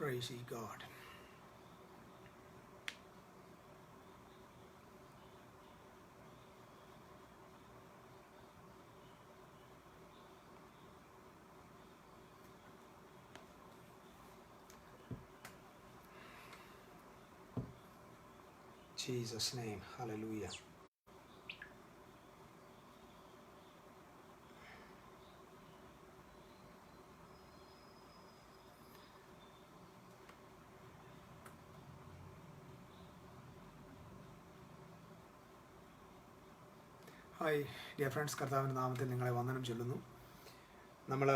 Praise ye God. Jesus' name, hallelujah. Hi dear friends, കർത്താവിൻ്റെ നാമത്തിൽ നിങ്ങളെ വന്ദനം ചൊല്ലുന്നു. നമ്മൾ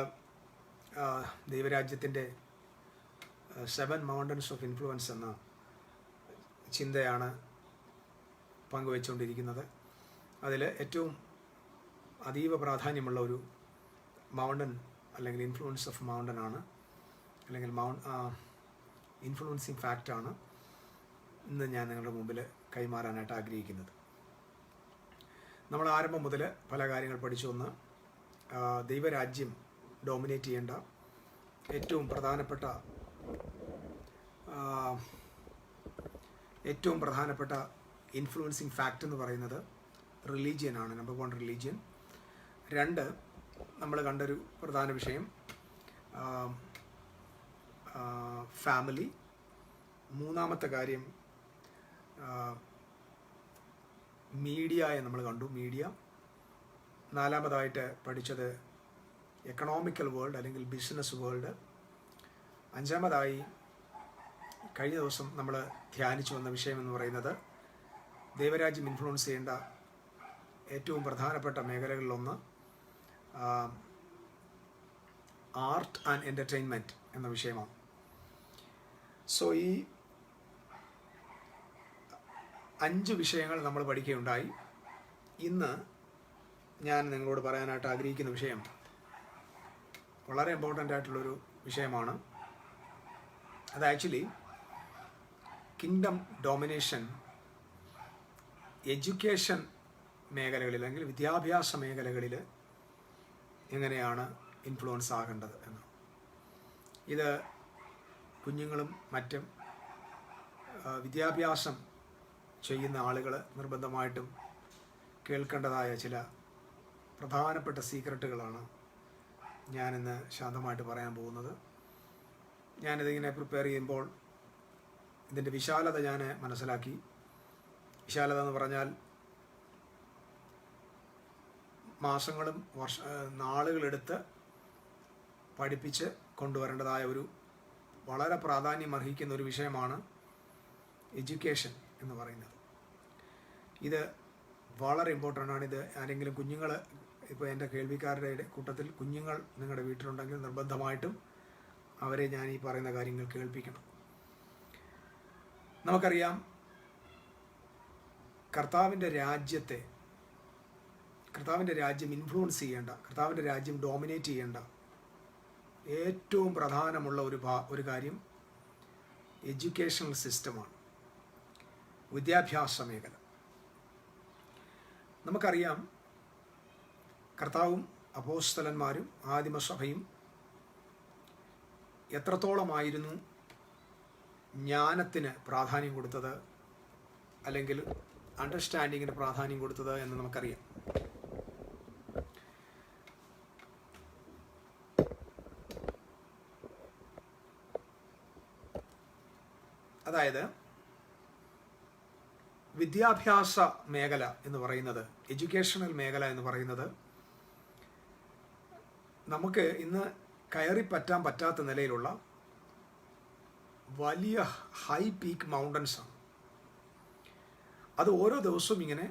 ദൈവരാജ്യത്തിൻ്റെ 7 മൗണ്ടൻസ് ഓഫ് ഇൻഫ്ലുവൻസ് എന്ന ചിന്തയാണ് പങ്കുവെച്ചുകൊണ്ടിരിക്കുന്നത്. അതിൽ ഏറ്റവും അതീവ പ്രാധാന്യമുള്ള ഒരു മൗണ്ടൻ അല്ലെങ്കിൽ ഇൻഫ്ലുവൻസ് ഓഫ് മൗണ്ടൻ ആണ്, അല്ലെങ്കിൽ ഇൻഫ്ലുവൻസിങ് ഫാക്റ്റാണ് ഇന്ന് ഞാൻ നിങ്ങളുടെ മുമ്പിൽ കൈമാറാനായിട്ട് ആഗ്രഹിക്കുന്നത്. നമ്മൾ ആരംഭം മുതൽ പല കാര്യങ്ങൾ പഠിച്ചു. ഒന്ന്, ദൈവരാജ്യം ഡോമിനേറ്റ് ചെയ്യേണ്ട ഏറ്റവും പ്രധാനപ്പെട്ട ഇൻഫ്ലുവൻസിങ് ഫാക്റ്റ് എന്ന് പറയുന്നത് റിലീജിയനാണ്. Number 1 religion. 2, നമ്മൾ കണ്ടൊരു പ്രധാന വിഷയം ഫാമിലി. മൂന്നാമത്തെ കാര്യം മീഡിയയെ നമ്മൾ കണ്ടു, മീഡിയ. 4-മതായിട്ട് പഠിച്ചത് എക്കണോമിക്കൽ വേൾഡ് അല്ലെങ്കിൽ ബിസിനസ് വേൾഡ്. 5-മതായി കഴിഞ്ഞ ദിവസം നമ്മൾ ധ്യാനിച്ചു വന്ന വിഷയം എന്ന് പറയുന്നത് ദൈവരാജ്യം ഇൻഫ്ലുവൻസ് ചെയ്യേണ്ട ഏറ്റവും പ്രധാനപ്പെട്ട മേഖലകളിലൊന്ന് ആർട്ട് ആൻഡ് എൻ്റർടൈൻമെൻറ്റ് എന്ന വിഷയമാണ്. സോ ഈ 5 വിഷയങ്ങൾ നമ്മൾ പഠിക്കുകയുണ്ടായി. ഇന്ന് ഞാൻ നിങ്ങളോട് പറയാനായിട്ട് ആഗ്രഹിക്കുന്ന വിഷയം വളരെ ഇമ്പോർട്ടൻ്റ് ആയിട്ടുള്ളൊരു വിഷയമാണ്. അത് ആക്ച്വലി കിങ്ഡം ഡോമിനേഷൻ എഡ്യൂക്കേഷൻ മേഖലകളിൽ അല്ലെങ്കിൽ വിദ്യാഭ്യാസ മേഖലകളിൽ എങ്ങനെയാണ് ഇൻഫ്ലുവൻസ് ആകേണ്ടത് എന്ന്. ഇത് കുഞ്ഞുങ്ങളും മറ്റും വിദ്യാഭ്യാസം ചെയ്യുന്ന ആളുകൾ നിർബന്ധമായിട്ടും കേൾക്കേണ്ടതായ ചില പ്രധാനപ്പെട്ട സീക്രട്ടുകളാണ് ഞാനിന്ന് ശാന്തമായിട്ട് പറയാൻ പോകുന്നത്. ഞാനിതിങ്ങനെ പ്രിപ്പയർ ചെയ്യുമ്പോൾ ഇതിൻ്റെ വിശാലത ഞാൻ മനസ്സിലാക്കി. വിശാലത എന്ന് പറഞ്ഞാൽ മാസങ്ങളും നാളുകളെടുത്ത് പഠിപ്പിച്ച് കൊണ്ടുവരേണ്ടതായ ഒരു വളരെ പ്രാധാന്യം അർഹിക്കുന്ന ഒരു വിഷയമാണ് എഡ്യൂക്കേഷൻ എന്ന് പറയുന്നത്. ഇത് വളരെ ഇമ്പോർട്ടൻ്റ് ആണ്. ഇത് ആരെങ്കിലും കുഞ്ഞുങ്ങൾ, ഇപ്പോൾ എൻ്റെ കേൾവിക്കാരുടെ കൂട്ടത്തിൽ കുഞ്ഞുങ്ങൾ നിങ്ങളുടെ വീട്ടിലുണ്ടെങ്കിൽ നിർബന്ധമായിട്ടും അവരെ ഞാൻ ഈ പറയുന്ന കാര്യങ്ങൾ കേൾപ്പിക്കണം. നമുക്കറിയാം, കർത്താവിൻ്റെ രാജ്യം ഇൻഫ്ലുവൻസ് ചെയ്യേണ്ട, കർത്താവിൻ്റെ രാജ്യം ഡോമിനേറ്റ് ചെയ്യേണ്ട ഏറ്റവും പ്രധാനമുള്ള ഒരു കാര്യം എഡ്യൂക്കേഷണൽ സിസ്റ്റമാണ്, വിദ്യാഭ്യാസ മേഖല. നമുക്കറിയാം, കർത്താവും അപ്പോസ്തലന്മാരും ആദിമസഭയും എത്രത്തോളമായിരുന്നു ജ്ഞാനത്തിന് പ്രാധാന്യം കൊടുത്തത്, അല്ലെങ്കിൽ അണ്ടർസ്റ്റാൻഡിങ്ങിന് പ്രാധാന്യം കൊടുത്തത് എന്ന് നമുക്കറിയാം. അതായത് വിദ്യാഭ്യാസ മേഖല എന്ന് പറയുന്നത്, എഡ്യൂക്കേഷണൽ മേഖല എന്ന് പറയുന്നത് നമുക്ക് ഇന്ന് കയറിപ്പറ്റാൻ പറ്റാത്ത നിലയിലുള്ള വലിയ ഹൈ പീക്ക് മൗണ്ടൻസാണ്. അത് ഓരോ ദിവസവും ഇങ്ങനെ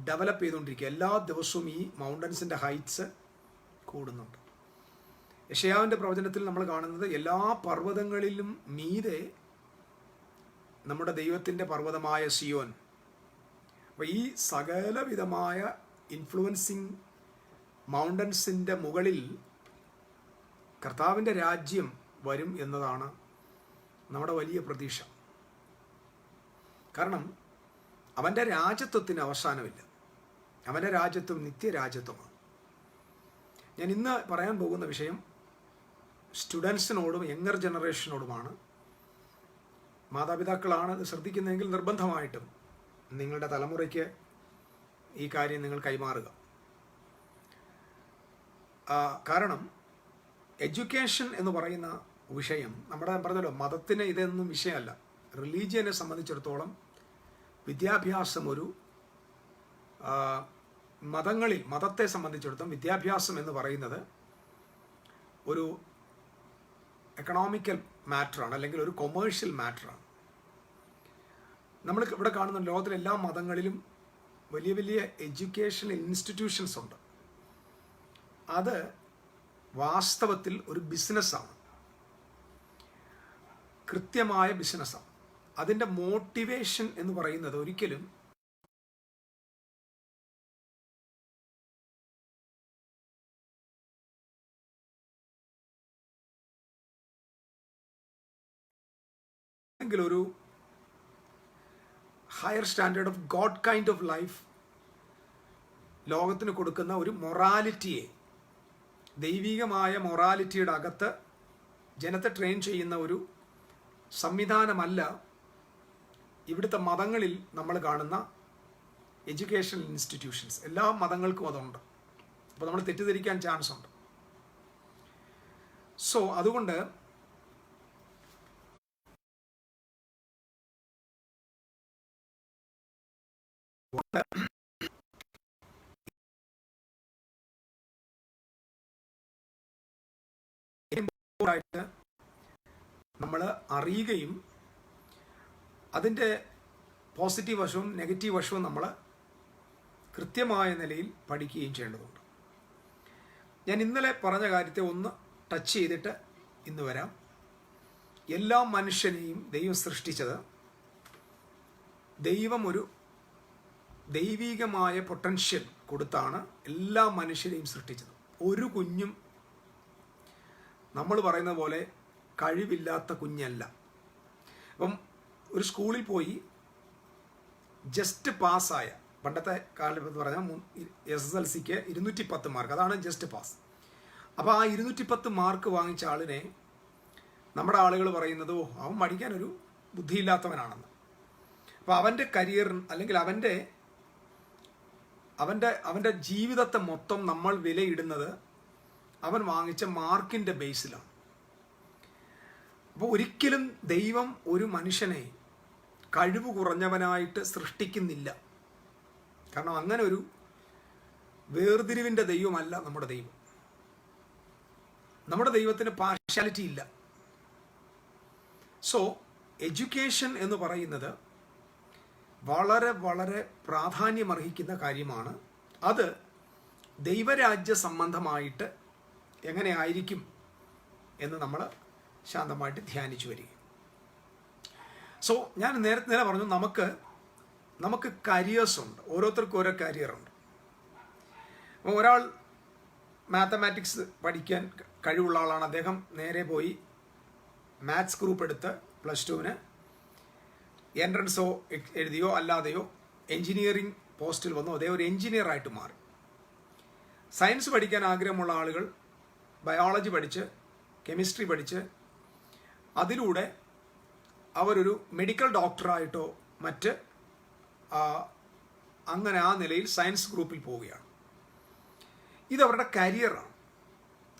ഡെവലപ്പ് ചെയ്തുകൊണ്ടിരിക്കുക. എല്ലാ ദിവസവും ഈ മൗണ്ടൻസിൻ്റെ ഹൈറ്റ്സ് കൂടുന്നുണ്ട്. യെശയ്യാവിൻ്റെ പ്രവചനത്തിൽ നമ്മൾ കാണുന്നത് എല്ലാ പർവ്വതങ്ങളിലും മീതെ നമ്മുടെ ദൈവത്തിൻ്റെ പർവ്വതമായ സിയോൻ. അപ്പോൾ ഈ സകലവിധമായ ഇൻഫ്ലുവൻസിങ് മൗണ്ടൻസിൻ്റെ മുകളിൽ കർത്താവിൻ്റെ രാജ്യം വരും എന്നതാണ് നമ്മുടെ വലിയ പ്രതീക്ഷ. കാരണം അവൻ്റെ രാജ്യത്വത്തിന് അവസാനമില്ല. അവൻ്റെ രാജ്യത്വം നിത്യരാജ്യത്വമാണ്. ഞാൻ ഇന്ന് പറയാൻ പോകുന്ന വിഷയം സ്റ്റുഡൻസിനോടും യങ്ങർ ജനറേഷനോടുമാണ്. മാതാപിതാക്കളാണ് ഇത് ശ്രദ്ധിക്കുന്നതെങ്കിൽ നിർബന്ധമായിട്ടും നിങ്ങളുടെ തലമുറയ്ക്ക് ഈ കാര്യം നിങ്ങൾ കൈമാറുക. കാരണം എഡ്യൂക്കേഷൻ എന്ന് പറയുന്ന വിഷയം, നമ്മുടെ പറഞ്ഞല്ലോ മതത്തിന് ഇതൊന്നും വിഷയമല്ല. റിലീജിയനെ സംബന്ധിച്ചിടത്തോളം വിദ്യാഭ്യാസം ഒരു മതത്തെ സംബന്ധിച്ചിടത്തോളം വിദ്യാഭ്യാസം എന്ന് പറയുന്നത് ഒരു എക്കണോമിക്കൽ മാറ്ററാണ്, അല്ലെങ്കിൽ ഒരു കൊമേഴ്ഷ്യൽ മാറ്ററാണ്. നമ്മൾ ഇവിടെ കാണുന്ന ലോകത്തിലെ എല്ലാ മതങ്ങളിലും വലിയ വലിയ എഡ്യൂക്കേഷണൽ ഇൻസ്റ്റിറ്റ്യൂഷൻസ് ഉണ്ട്. അത് വാസ്തവത്തിൽ ഒരു ബിസിനസ്സാണ്, കൃത്യമായ ബിസിനസ്സാണ്. അതിൻ്റെ മോട്ടിവേഷൻ എന്ന് പറയുന്നത് ഒരിക്കലും ഒരു higher standard of God kind of life ലോകത്തിന് കൊടുക്കുന്ന ഒരു മൊറാലിറ്റിയെ, ദൈവികമായ മൊറാലിറ്റിയുടെ അകത്ത് ജനത്തെ ട്രെയിൻ ചെയ്യുന്ന ഒരു സംവിധാനമല്ല ഇവിടുത്തെ മതങ്ങളിൽ നമ്മൾ കാണുന്ന എഡ്യൂക്കേഷണൽ ഇൻസ്റ്റിറ്റ്യൂഷൻസ്. എല്ലാ മതങ്ങൾക്കും അതുണ്ട്. അപ്പോൾ നമ്മൾ തെറ്റിദ്ധരിക്കാൻ ചാൻസ് ഉണ്ട്. സോ അതുകൊണ്ട് നമ്മൾ അറിയുകയും അതിൻ്റെ പോസിറ്റീവ് വശവും നെഗറ്റീവ് വശവും നമ്മൾ കൃത്യമായ നിലയിൽ പഠിക്കുകയും ചെയ്യേണ്ടതുണ്ട്. ഞാൻ ഇന്നലെ പറഞ്ഞ കാര്യത്തെ ഒന്ന് ടച്ച് ചെയ്തിട്ട് ഇന്ന് വരാം. എല്ലാ മനുഷ്യനെയും ദൈവം സൃഷ്ടിച്ചത് ദൈവം ഒരു ദൈവികമായ പൊട്ടൻഷ്യൽ കൊടുത്താണ് എല്ലാ മനുഷ്യരെയും സൃഷ്ടിച്ചത്. ഒരു കുഞ്ഞും നമ്മൾ പറയുന്ന പോലെ കഴിവില്ലാത്ത കുഞ്ഞല്ല. അപ്പം ഒരു സ്കൂളിൽ പോയി ജസ്റ്റ് പാസ്സായ, പണ്ടത്തെ കാലത്ത് പറഞ്ഞാൽ SSLCക്ക് 210 മാർക്ക്, അതാണ് ജസ്റ്റ് പാസ്. അപ്പോൾ ആ 210 മാർക്ക് വാങ്ങിച്ച ആളിനെ നമ്മുടെ ആളുകൾ പറയുന്നത് അവൻ പഠിക്കാനൊരു ബുദ്ധിയില്ലാത്തവനാണെന്ന്. അപ്പോൾ അവൻ്റെ കരിയർ അല്ലെങ്കിൽ അവൻ്റെ ജീവിതത്തെ മൊത്തം നമ്മൾ വിലയിടുന്നത് അവൻ വാങ്ങിച്ച മാർക്കിൻ്റെ ബേസിലാണ്. അപ്പോൾ ഒരിക്കലും ദൈവം ഒരു മനുഷ്യനെ കഴിവ് കുറഞ്ഞവനായിട്ട് സൃഷ്ടിക്കുന്നില്ല. കാരണം അങ്ങനെ ഒരു വേർതിരിവിൻ്റെ ദൈവമല്ല നമ്മുടെ ദൈവം. നമ്മുടെ ദൈവത്തിന് പാർഷ്യാലിറ്റി ഇല്ല. സോ എഡ്യൂക്കേഷൻ എന്ന് പറയുന്നത് വളരെ വളരെ പ്രാധാന്യമർഹിക്കുന്ന കാര്യമാണ്. അത് ദൈവരാജ്യ സംബന്ധമായിട്ട് എങ്ങനെ ആയിരിക്കും എന്ന് നമ്മൾ ശാന്തമായിട്ട് ധ്യാനിച്ചു വരിക. സോ ഞാൻ നേരത്തെ പറഞ്ഞു, നമുക്ക് കരിയേഴ്സ് ഉണ്ട്. ഓരോരുത്തർക്കും ഓരോ കരിയറുണ്ട്. ഒരാൾ മാത്തമാറ്റിക്സ് പഠിക്കാൻ കഴിവുള്ള ആളാണ്. അദ്ദേഹം നേരെ പോയി മാത്സ് ഗ്രൂപ്പ് എടുത്ത് +2 എൻട്രൻസോ എഴുതിയോ അല്ലാതെയോ എൻജിനീയറിംഗ് പോസ്റ്റിൽ വന്നു അദ്ദേഹം ഒരു എൻജിനീയറായിട്ട് മാറി. സയൻസ് പഠിക്കാൻ ആഗ്രഹമുള്ള ആളുകൾ ബയോളജി പഠിച്ച് കെമിസ്ട്രി പഠിച്ച് അതിലൂടെ അവരൊരു മെഡിക്കൽ ഡോക്ടറായിട്ടോ മറ്റ് അങ്ങനെ ആ നിലയിൽ സയൻസ് ഗ്രൂപ്പിൽ പോവുകയാണ്. ഇതവരുടെ കരിയറാണ്.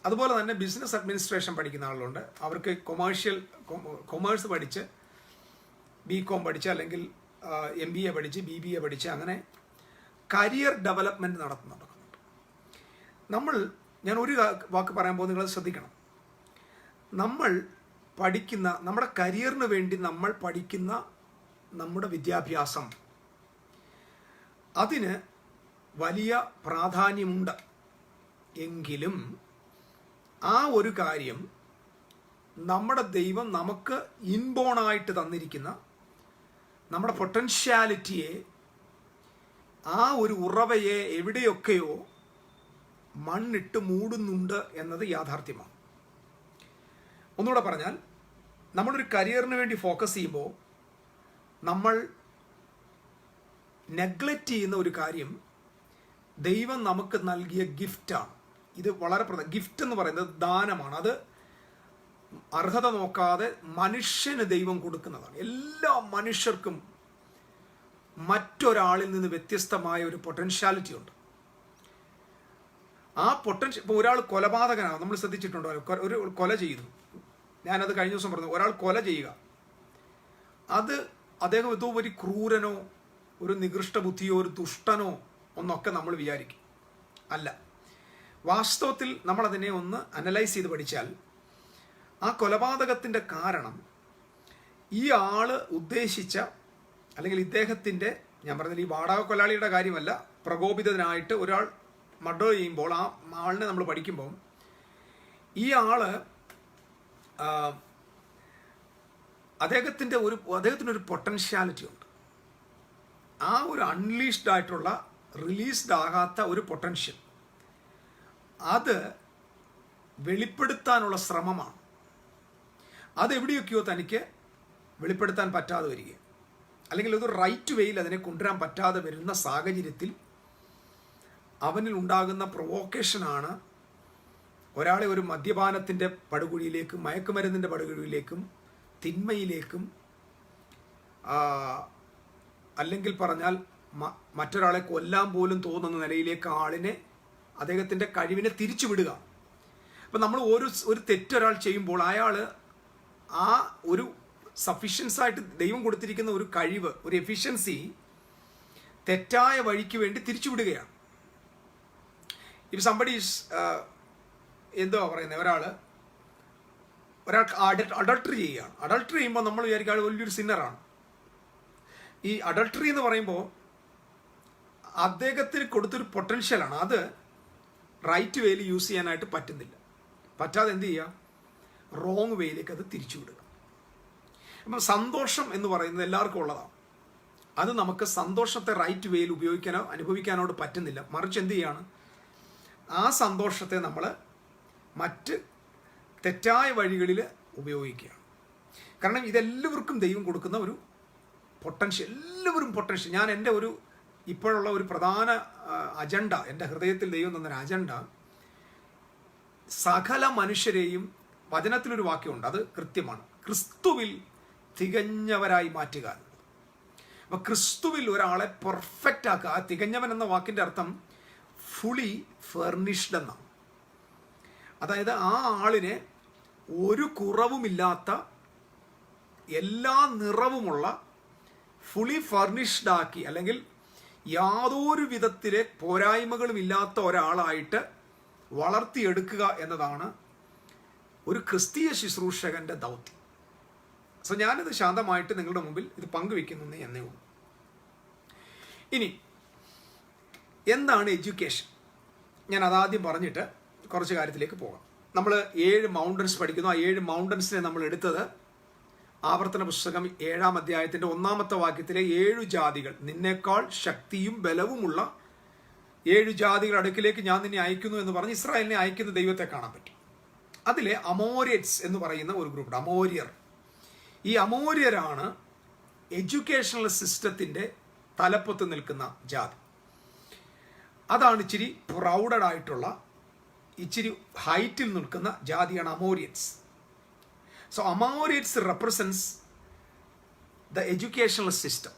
അതുപോലെ തന്നെ ബിസിനസ് അഡ്മിനിസ്ട്രേഷൻ പഠിക്കുന്ന ആളുകളുണ്ട്. അവർക്ക് കൊമേഴ്സ് പഠിച്ച് BCom പഠിച്ച് അല്ലെങ്കിൽ MBA പഠിച്ച് BBA പഠിച്ച് അങ്ങനെ കരിയർ ഡെവലപ്മെൻറ്റ് നടക്കുന്നുണ്ട്. ഞാൻ ഒരു വാക്ക് പറയാൻ പോകുന്നത് നിങ്ങൾ ശ്രദ്ധിക്കണം. നമ്മൾ പഠിക്കുന്ന നമ്മുടെ കരിയറിന് വേണ്ടി നമ്മൾ പഠിക്കുന്ന നമ്മുടെ വിദ്യാഭ്യാസം അതിന് വലിയ പ്രാധാന്യമുണ്ട്. എങ്കിലും ആ ഒരു കാര്യം നമ്മുടെ ദൈവം നമുക്ക് ഇൻബോണായിട്ട് തന്നിരിക്കുന്ന നമ്മുടെ പൊട്ടൻഷ്യാലിറ്റിയെ, ആ ഒരു ഉറവയെ എവിടെയൊക്കെയോ മണ്ണിട്ട് മൂടുന്നുണ്ട് എന്നത് യാഥാർത്ഥ്യമാണ്. ഒന്നുകൂടെ പറഞ്ഞാൽ, നമ്മളൊരു കരിയറിന് വേണ്ടി ഫോക്കസ് ചെയ്യുമ്പോൾ നമ്മൾ നെഗ്ലക്റ്റ് ചെയ്യുന്ന ഒരു കാര്യം ദൈവം നമുക്ക് നൽകിയ ഗിഫ്റ്റാണ്. ഇത് വളരെ ഗിഫ്റ്റ് എന്ന് പറയുന്നത് ദാനമാണ്. അർഹത നോക്കാതെ മനുഷ്യന് ദൈവം കൊടുക്കുന്നതാണ്. എല്ലാ മനുഷ്യർക്കും മറ്റൊരാളിൽ നിന്ന് വ്യത്യസ്തമായ ഒരു പൊട്ടൻഷ്യാലിറ്റി ഉണ്ട്. ആ പൊട്ടൻഷ്യൽ, ഇപ്പോൾ ഒരാൾ കൊലപാതകനാണ്, നമ്മൾ ശ്രദ്ധിച്ചിട്ടുണ്ടോ? ഒരു കൊല ചെയ്തു, ഞാനത് കഴിഞ്ഞ ദിവസം പറഞ്ഞു, ഒരാൾ കൊല ചെയ്യുക, അത് അദ്ദേഹം എന്തോ ഒരു ക്രൂരനോ ഒരു നികൃഷ്ട ബുദ്ധിയോ ഒരു ദുഷ്ടനോ ഒന്നൊക്കെ നമ്മൾ വിചാരിക്കും. അല്ല, വാസ്തവത്തിൽ നമ്മളതിനെ ഒന്ന് അനലൈസ് ചെയ്ത് പഠിച്ചാൽ ആ കൊലപാതകത്തിൻ്റെ കാരണം ഈ ആള് ഉദ്ദേശിച്ച, അല്ലെങ്കിൽ ഇദ്ദേഹത്തിൻ്റെ, ഞാൻ പറഞ്ഞത് ഈ വാടക കൊലാളിയുടെ കാര്യമല്ല, പ്രകോപിതനായിട്ട് ഒരാൾ മർഡർ ചെയ്യുമ്പോൾ ആ ആളിനെ നമ്മൾ പഠിക്കുമ്പോൾ ഈ ആള് അദ്ദേഹത്തിനൊരു പൊട്ടൻഷ്യാലിറ്റി ഉണ്ട്. ആ ഒരു അൺലീഷ്ഡ് ആയിട്ടുള്ള, റിലീസ്ഡ് ആകാത്ത ഒരു പൊട്ടൻഷ്യൽ, അത് വെളിപ്പെടുത്താനുള്ള ശ്രമമാണ്. അതെവിടെയൊക്കെയോ തനിക്ക് വെളിപ്പെടുത്താൻ പറ്റാതെ വരിക, അല്ലെങ്കിൽ ഒരു റൈറ്റ് വേയിൽ അതിനെ കൊണ്ടുവരാൻ പറ്റാതെ വരുന്ന സാഹചര്യത്തിൽ അവനിൽ ഉണ്ടാകുന്ന പ്രൊവോക്കേഷനാണ് ഒരാളെ ഒരു മദ്യപാനത്തിൻ്റെ പടുകുഴിയിലേക്കും മയക്കുമരുന്നിൻ്റെ പടുകുഴിയിലേക്കും തിന്മയിലേക്കും, അല്ലെങ്കിൽ പറഞ്ഞാൽ മറ്റൊരാളെ കൊല്ലാൻ പോലും തോന്നുന്ന നിലയിലേക്ക് ആളിനെ, അദ്ദേഹത്തിൻ്റെ കഴിവിനെ തിരിച്ചുവിടുക. അപ്പം നമ്മൾ ഒരു തെറ്റൊരാൾ ചെയ്യുമ്പോൾ അയാൾ ആ ഒരു സഫിഷ്യൻസ് ആയിട്ട് ദൈവം കൊടുത്തിരിക്കുന്ന ഒരു കഴിവ്, ഒരു എഫിഷ്യൻസി തെറ്റായ വഴിക്ക് വേണ്ടി തിരിച്ചുവിടുകയാണ്. ഇപ്പം സംബഡി എന്തോ പറയുന്നത്, ഒരാൾക്ക് അഡൾട്ടറി ചെയ്യുകയാണ്. അഡൾട്ടറി ചെയ്യുമ്പോൾ നമ്മൾ വിചാരിക്കും ആൾ വലിയൊരു സിന്നറാണ്. ഈ അഡൾട്ടറി എന്ന് പറയുമ്പോൾ അദ്ദേഹത്തിന് കൊടുത്തൊരു പൊട്ടൻഷ്യലാണ്, അത് റൈറ്റ് വേയിൽ യൂസ് ചെയ്യാനായിട്ട് പറ്റുന്നില്ല. പറ്റാതെ എന്ത് ചെയ്യുക? റോങ് വേയിലേക്ക് അത് തിരിച്ചുവിടുക. അപ്പം സന്തോഷം എന്ന് പറയുന്നത് എല്ലാവർക്കും ഉള്ളതാണ്. അത് നമുക്ക് സന്തോഷത്തെ റൈറ്റ് വേയിൽ ഉപയോഗിക്കാനോ അനുഭവിക്കാനോട് പറ്റുന്നില്ല. മറിച്ച് എന്ത് ചെയ്യാണ്? ആ സന്തോഷത്തെ നമ്മൾ മറ്റ് തെറ്റായ വഴികളിൽ ഉപയോഗിക്കുകയാണ്. കാരണം ഇതെല്ലാവർക്കും ദൈവം കൊടുക്കുന്ന ഒരു പൊട്ടൻഷ്യൽ, എല്ലാവരും പൊട്ടൻഷ്യൽ. ഞാൻ എൻ്റെ ഇപ്പോഴുള്ള ഒരു പ്രധാന അജണ്ട, എൻ്റെ ഹൃദയത്തിൽ ദൈവം തന്നൊരു അജണ്ട, സകല മനുഷ്യരെയും, വചനത്തിലൊരു വാക്യമുണ്ട്, അത് കൃത്യമാണ്, ക്രിസ്തുവിൽ തികഞ്ഞവരായി മാറ്റുക. അപ്പോൾ ക്രിസ്തുവിൽ ഒരാളെ പെർഫെക്റ്റ് ആക്കുക. ആ തികഞ്ഞവൻ എന്ന വാക്കിൻ്റെ അർത്ഥം ഫുള്ളി ഫർണിഷ്ഡ് എന്നാണ്. അതായത് ആ ആളിനെ ഒരു കുറവുമില്ലാത്ത, എല്ലാ നിറവുമുള്ള, ഫുള്ളി ഫർണിഷ്ഡ് ആക്കി, അല്ലെങ്കിൽ യാതൊരു വിധത്തിലെ പോരായ്മകളും ഇല്ലാത്ത ഒരാളായിട്ട് വളർത്തിയെടുക്കുക എന്നതാണ് ഒരു ക്രിസ്തീയ ശുശ്രൂഷകന്റെ ദൗത്യം. സോ ഞാനിത് ശാന്തമായിട്ട് നിങ്ങളുടെ മുമ്പിൽ ഇത് പങ്കുവെക്കുന്നു എന്നേ ഉള്ളൂ. ഇനി എന്താണ് എഡ്യൂക്കേഷൻ? ഞാൻ അതാദ്യം പറഞ്ഞിട്ട് കുറച്ച് കാര്യത്തിലേക്ക് പോകാം. നമ്മൾ 7 മൗണ്ടൻസ് പഠിക്കുന്നു. ആ 7 മൗണ്ടൻസിനെ നമ്മൾ എടുത്തത് ആവർത്തന പുസ്തകം 7-ാം അധ്യായത്തിൻ്റെ 1-ാമത്തെ വാക്യത്തിലെ 7 ജാതികൾ, നിന്നേക്കാൾ ശക്തിയും ബലവുമുള്ള 7 ജാതികളുടെ അടുക്കിലേക്ക് ഞാൻ നിന്നെ അയക്കുന്നു എന്ന് പറഞ്ഞ് ഇസ്രായേലിനെ അയക്കുന്ന ദൈവത്തെ കാണാൻ പറ്റും. അതിലെ അമോരിയറ്റ്സ് എന്ന് പറയുന്ന ഒരു ഗ്രൂപ്പ്, അമോര്യർ. ഈ അമോര്യരാണ് എഡ്യൂക്കേഷണൽ സിസ്റ്റത്തിൻ്റെ തലപ്പത്ത് നിൽക്കുന്ന ജാതി. അതാണ് ഇച്ചിരി പ്രൗഡഡ് ആയിട്ടുള്ള, ഇച്ചിരി ഹൈറ്റിൽ നിൽക്കുന്ന ജാതിയാണ് Amorites. So Amorites represents the educational system.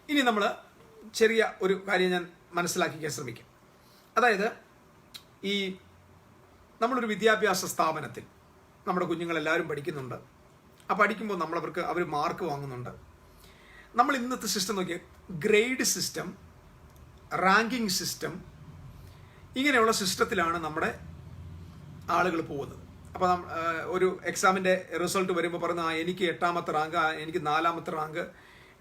ഇനി നമ്മൾ ചെറിയ ഒരു കാര്യം ഞാൻ മനസ്സിലാക്കിക്കാൻ ശ്രമിക്കാം. അതായത് നമ്മളൊരു വിദ്യാഭ്യാസ സ്ഥാപനത്തിൽ നമ്മുടെ കുഞ്ഞുങ്ങളെല്ലാവരും പഠിക്കുന്നുണ്ട്. ആ പഠിക്കുമ്പോൾ അവർ മാർക്ക് വാങ്ങുന്നുണ്ട്. നമ്മൾ ഇന്നത്തെ സിസ്റ്റം നോക്കിയാൽ ഗ്രേഡ് സിസ്റ്റം, റാങ്കിങ് സിസ്റ്റം, ഇങ്ങനെയുള്ള സിസ്റ്റത്തിലാണ് നമ്മുടെ ആളുകൾ പോകുന്നത്. അപ്പോൾ ഒരു എക്സാമിൻ്റെ റിസൾട്ട് വരുമ്പോൾ പറയുന്ന എനിക്ക് 8ാമത്തെ റാങ്ക്, എനിക്ക് 4ാമത്തെ റാങ്ക്,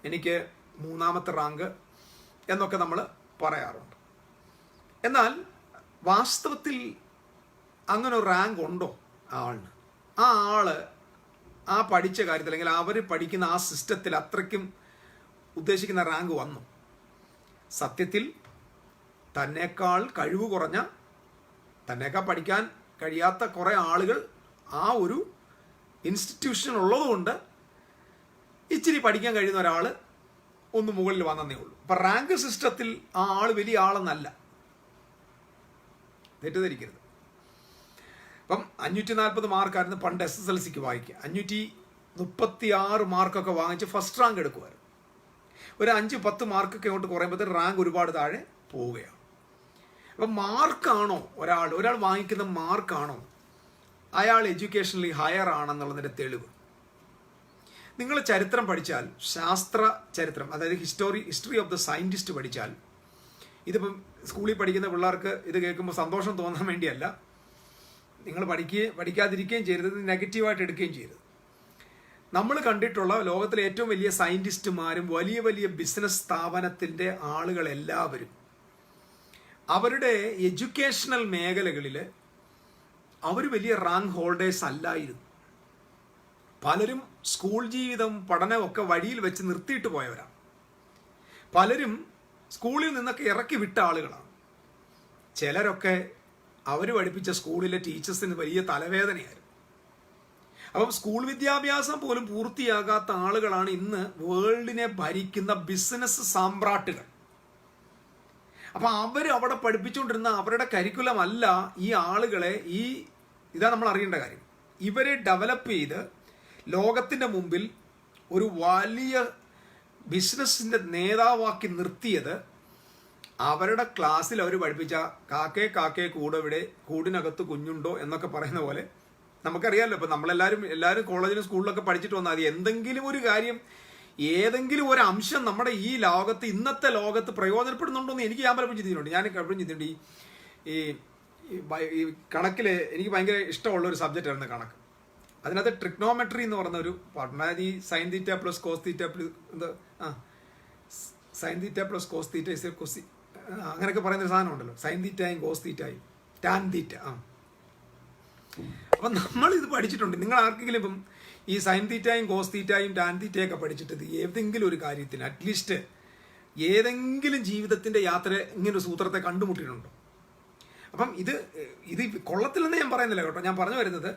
എനിക്ക് 3ാമത്തെ റാങ്ക് എന്നൊക്കെ നമ്മൾ പറയാറുണ്ട്. എന്നാൽ വാസ്തവത്തിൽ അങ്ങനെ ഒരു റാങ്ക് ഉണ്ടോ ആളിന്? ആ ആള് ആ പഠിച്ച കാര്യത്തിൽ, അല്ലെങ്കിൽ അവർ പഠിക്കുന്ന ആ സിസ്റ്റത്തിൽ അത്രയ്ക്കും ഉദ്ദേശിക്കുന്ന റാങ്ക് വന്നു? സത്യത്തിൽ തന്നേക്കാൾ കഴിവ് കുറഞ്ഞ, തന്നേക്കാൾ പഠിക്കാൻ കഴിയാത്ത കുറേ ആളുകൾ ആ ഒരു ഇൻസ്റ്റിറ്റ്യൂഷൻ ഉള്ളതുകൊണ്ട് ഇച്ചിരി പഠിക്കാൻ കഴിയുന്ന ഒരാൾ ഒന്ന് മുകളിൽ വന്നേ ഉള്ളൂ. അപ്പം റാങ്ക് സിസ്റ്റത്തിൽ ആ ആൾ വലിയ ആളെന്നല്ല, തെറ്റിദ്ധരിക്കരുത്. അപ്പം 540 മാർക്കായിരുന്നു പണ്ട് SSLCക്ക് വായിക്കുക. 536 മാർക്കൊക്കെ വാങ്ങിച്ച് ഫസ്റ്റ് റാങ്ക് എടുക്കുമായിരുന്നു. ഒരു 5-10 മാർക്കൊക്കെ അങ്ങോട്ട് കുറയുമ്പോഴത്തേന് റാങ്ക് ഒരുപാട് താഴെ പോവുകയാണ്. അപ്പം മാർക്കാണോ ഒരാൾ വാങ്ങിക്കുന്ന മാർക്കാണോ അയാൾ എഡ്യൂക്കേഷണലി ഹയർ ആണെന്നുള്ളതിൻ്റെ തെളിവ്? നിങ്ങൾ ചരിത്രം പഠിച്ചാൽ, ശാസ്ത്ര ചരിത്രം, അതായത് ഹിസ്റ്ററി ഓഫ് ദ സയൻറ്റിസ്റ്റ് പഠിച്ചാൽ, ഇതിപ്പം സ്കൂളിൽ പഠിക്കുന്ന പിള്ളേർക്ക് ഇത് കേൾക്കുമ്പോൾ സന്തോഷം തോന്നാൻ വേണ്ടിയല്ല, നിങ്ങൾ പഠിക്കാതിരിക്കുകയും ചെയ്യരുത്, നെഗറ്റീവായിട്ട് എടുക്കുകയും ചെയ്യരുത്. നമ്മൾ കണ്ടിട്ടുള്ള ലോകത്തിലെ ഏറ്റവും വലിയ സയൻറ്റിസ്റ്റുമാരും വലിയ വലിയ ബിസിനസ് സ്ഥാപനത്തിൻ്റെ ആളുകളെല്ലാവരും അവരുടെ എഡ്യൂക്കേഷണൽ മേഖലകളിൽ അവർ വലിയ റാങ്ക് ഹോൾഡേഴ്സ് അല്ലായിരുന്നു. പലരും സ്കൂൾ ജീവിതം പഠനമൊക്കെ വഴിയിൽ വെച്ച് നിർത്തിയിട്ട് പോയവരാണ്. പലരും സ്കൂളിൽ നിന്നൊക്കെ ഇറക്കി വിട്ട ആളുകളാണ്. ചിലരൊക്കെ അവർ പഠിപ്പിച്ച സ്കൂളിലെ ടീച്ചേഴ്സിന് വലിയ തലവേദനയായിരുന്നു. അപ്പം സ്കൂൾ വിദ്യാഭ്യാസം പോലും പൂർത്തിയാകാത്ത ആളുകളാണ് ഇന്ന് വേൾഡിനെ ഭരിക്കുന്ന ബിസിനസ് സാമ്രാട്ടുകൾ. അപ്പം അവിടെ പഠിപ്പിച്ചുകൊണ്ടിരുന്ന അവരുടെ കരിക്കുലം അല്ല ഈ ആളുകളെ, ഇതാ നമ്മൾ അറിയേണ്ട കാര്യം, ഇവരെ ഡെവലപ്പ് ചെയ്ത് ലോകത്തിൻ്റെ മുമ്പിൽ ഒരു വലിയ ബിസിനസ്സിൻ്റെ നേതാവാക്കി നിർത്തിയത് അവരുടെ ക്ലാസ്സിൽ അവർ പഠിപ്പിച്ച കാക്കേ കൂടിനകത്ത് കുഞ്ഞുണ്ടോ എന്നൊക്കെ പറയുന്ന പോലെ. നമുക്കറിയാമല്ലോ, ഇപ്പം എല്ലാവരും കോളേജിലും സ്കൂളിലൊക്കെ പഠിച്ചിട്ട് വന്നാൽ മതി, എന്തെങ്കിലും ഒരു കാര്യം, ഏതെങ്കിലും ഒരു അംശം നമ്മുടെ ഈ ലോകത്ത്, ഇന്നത്തെ ലോകത്ത് പ്രയോജനപ്പെടുന്നുണ്ടോ എന്ന് ഞാൻ പലപ്പോഴും ചിന്തിച്ചിട്ടുണ്ട്. ഞാൻ എപ്പോഴും ചിന്തിച്ചിട്ടുണ്ട്, ഈ കണക്കിൽ എനിക്ക് ഭയങ്കര ഇഷ്ടമുള്ളൊരു സബ്ജക്റ്റായിരുന്നു കണക്ക്. അതിനകത്ത് ട്രിഗ്നോമെട്രി എന്ന് പറഞ്ഞ ഒരു പാർട്ട്, അതായത് ഈ sine theta plus cos theta sine theta plus cos theta കൊസി, അങ്ങനെയൊക്കെ പറയുന്നൊരു സാധനം ഉണ്ടല്ലോ, സൈൻ തീറ്റയും കോസ് തീറ്റയും ടാൻ തീറ്റ. അപ്പം നമ്മളിത് പഠിച്ചിട്ടുണ്ട്. നിങ്ങൾ ആർക്കെങ്കിലും ഇപ്പം ഈ സൈൻ തീറ്റയും കോസ് തീറ്റയും ടാൻ തീറ്റയൊക്കെ പഠിച്ചിട്ട് ഏതെങ്കിലും ഒരു കാര്യത്തിന് അറ്റ്ലീസ്റ്റ് ഏതെങ്കിലും ജീവിതത്തിൻ്റെ യാത്ര ഇങ്ങനൊരു സൂത്രത്തെ കണ്ടുമുട്ടിയിട്ടുണ്ടോ? അപ്പം ഇത് കൊള്ളത്തില്ലെന്ന് ഞാൻ പറയുന്നില്ല കേട്ടോ. ഞാൻ പറഞ്ഞു വരുന്നത്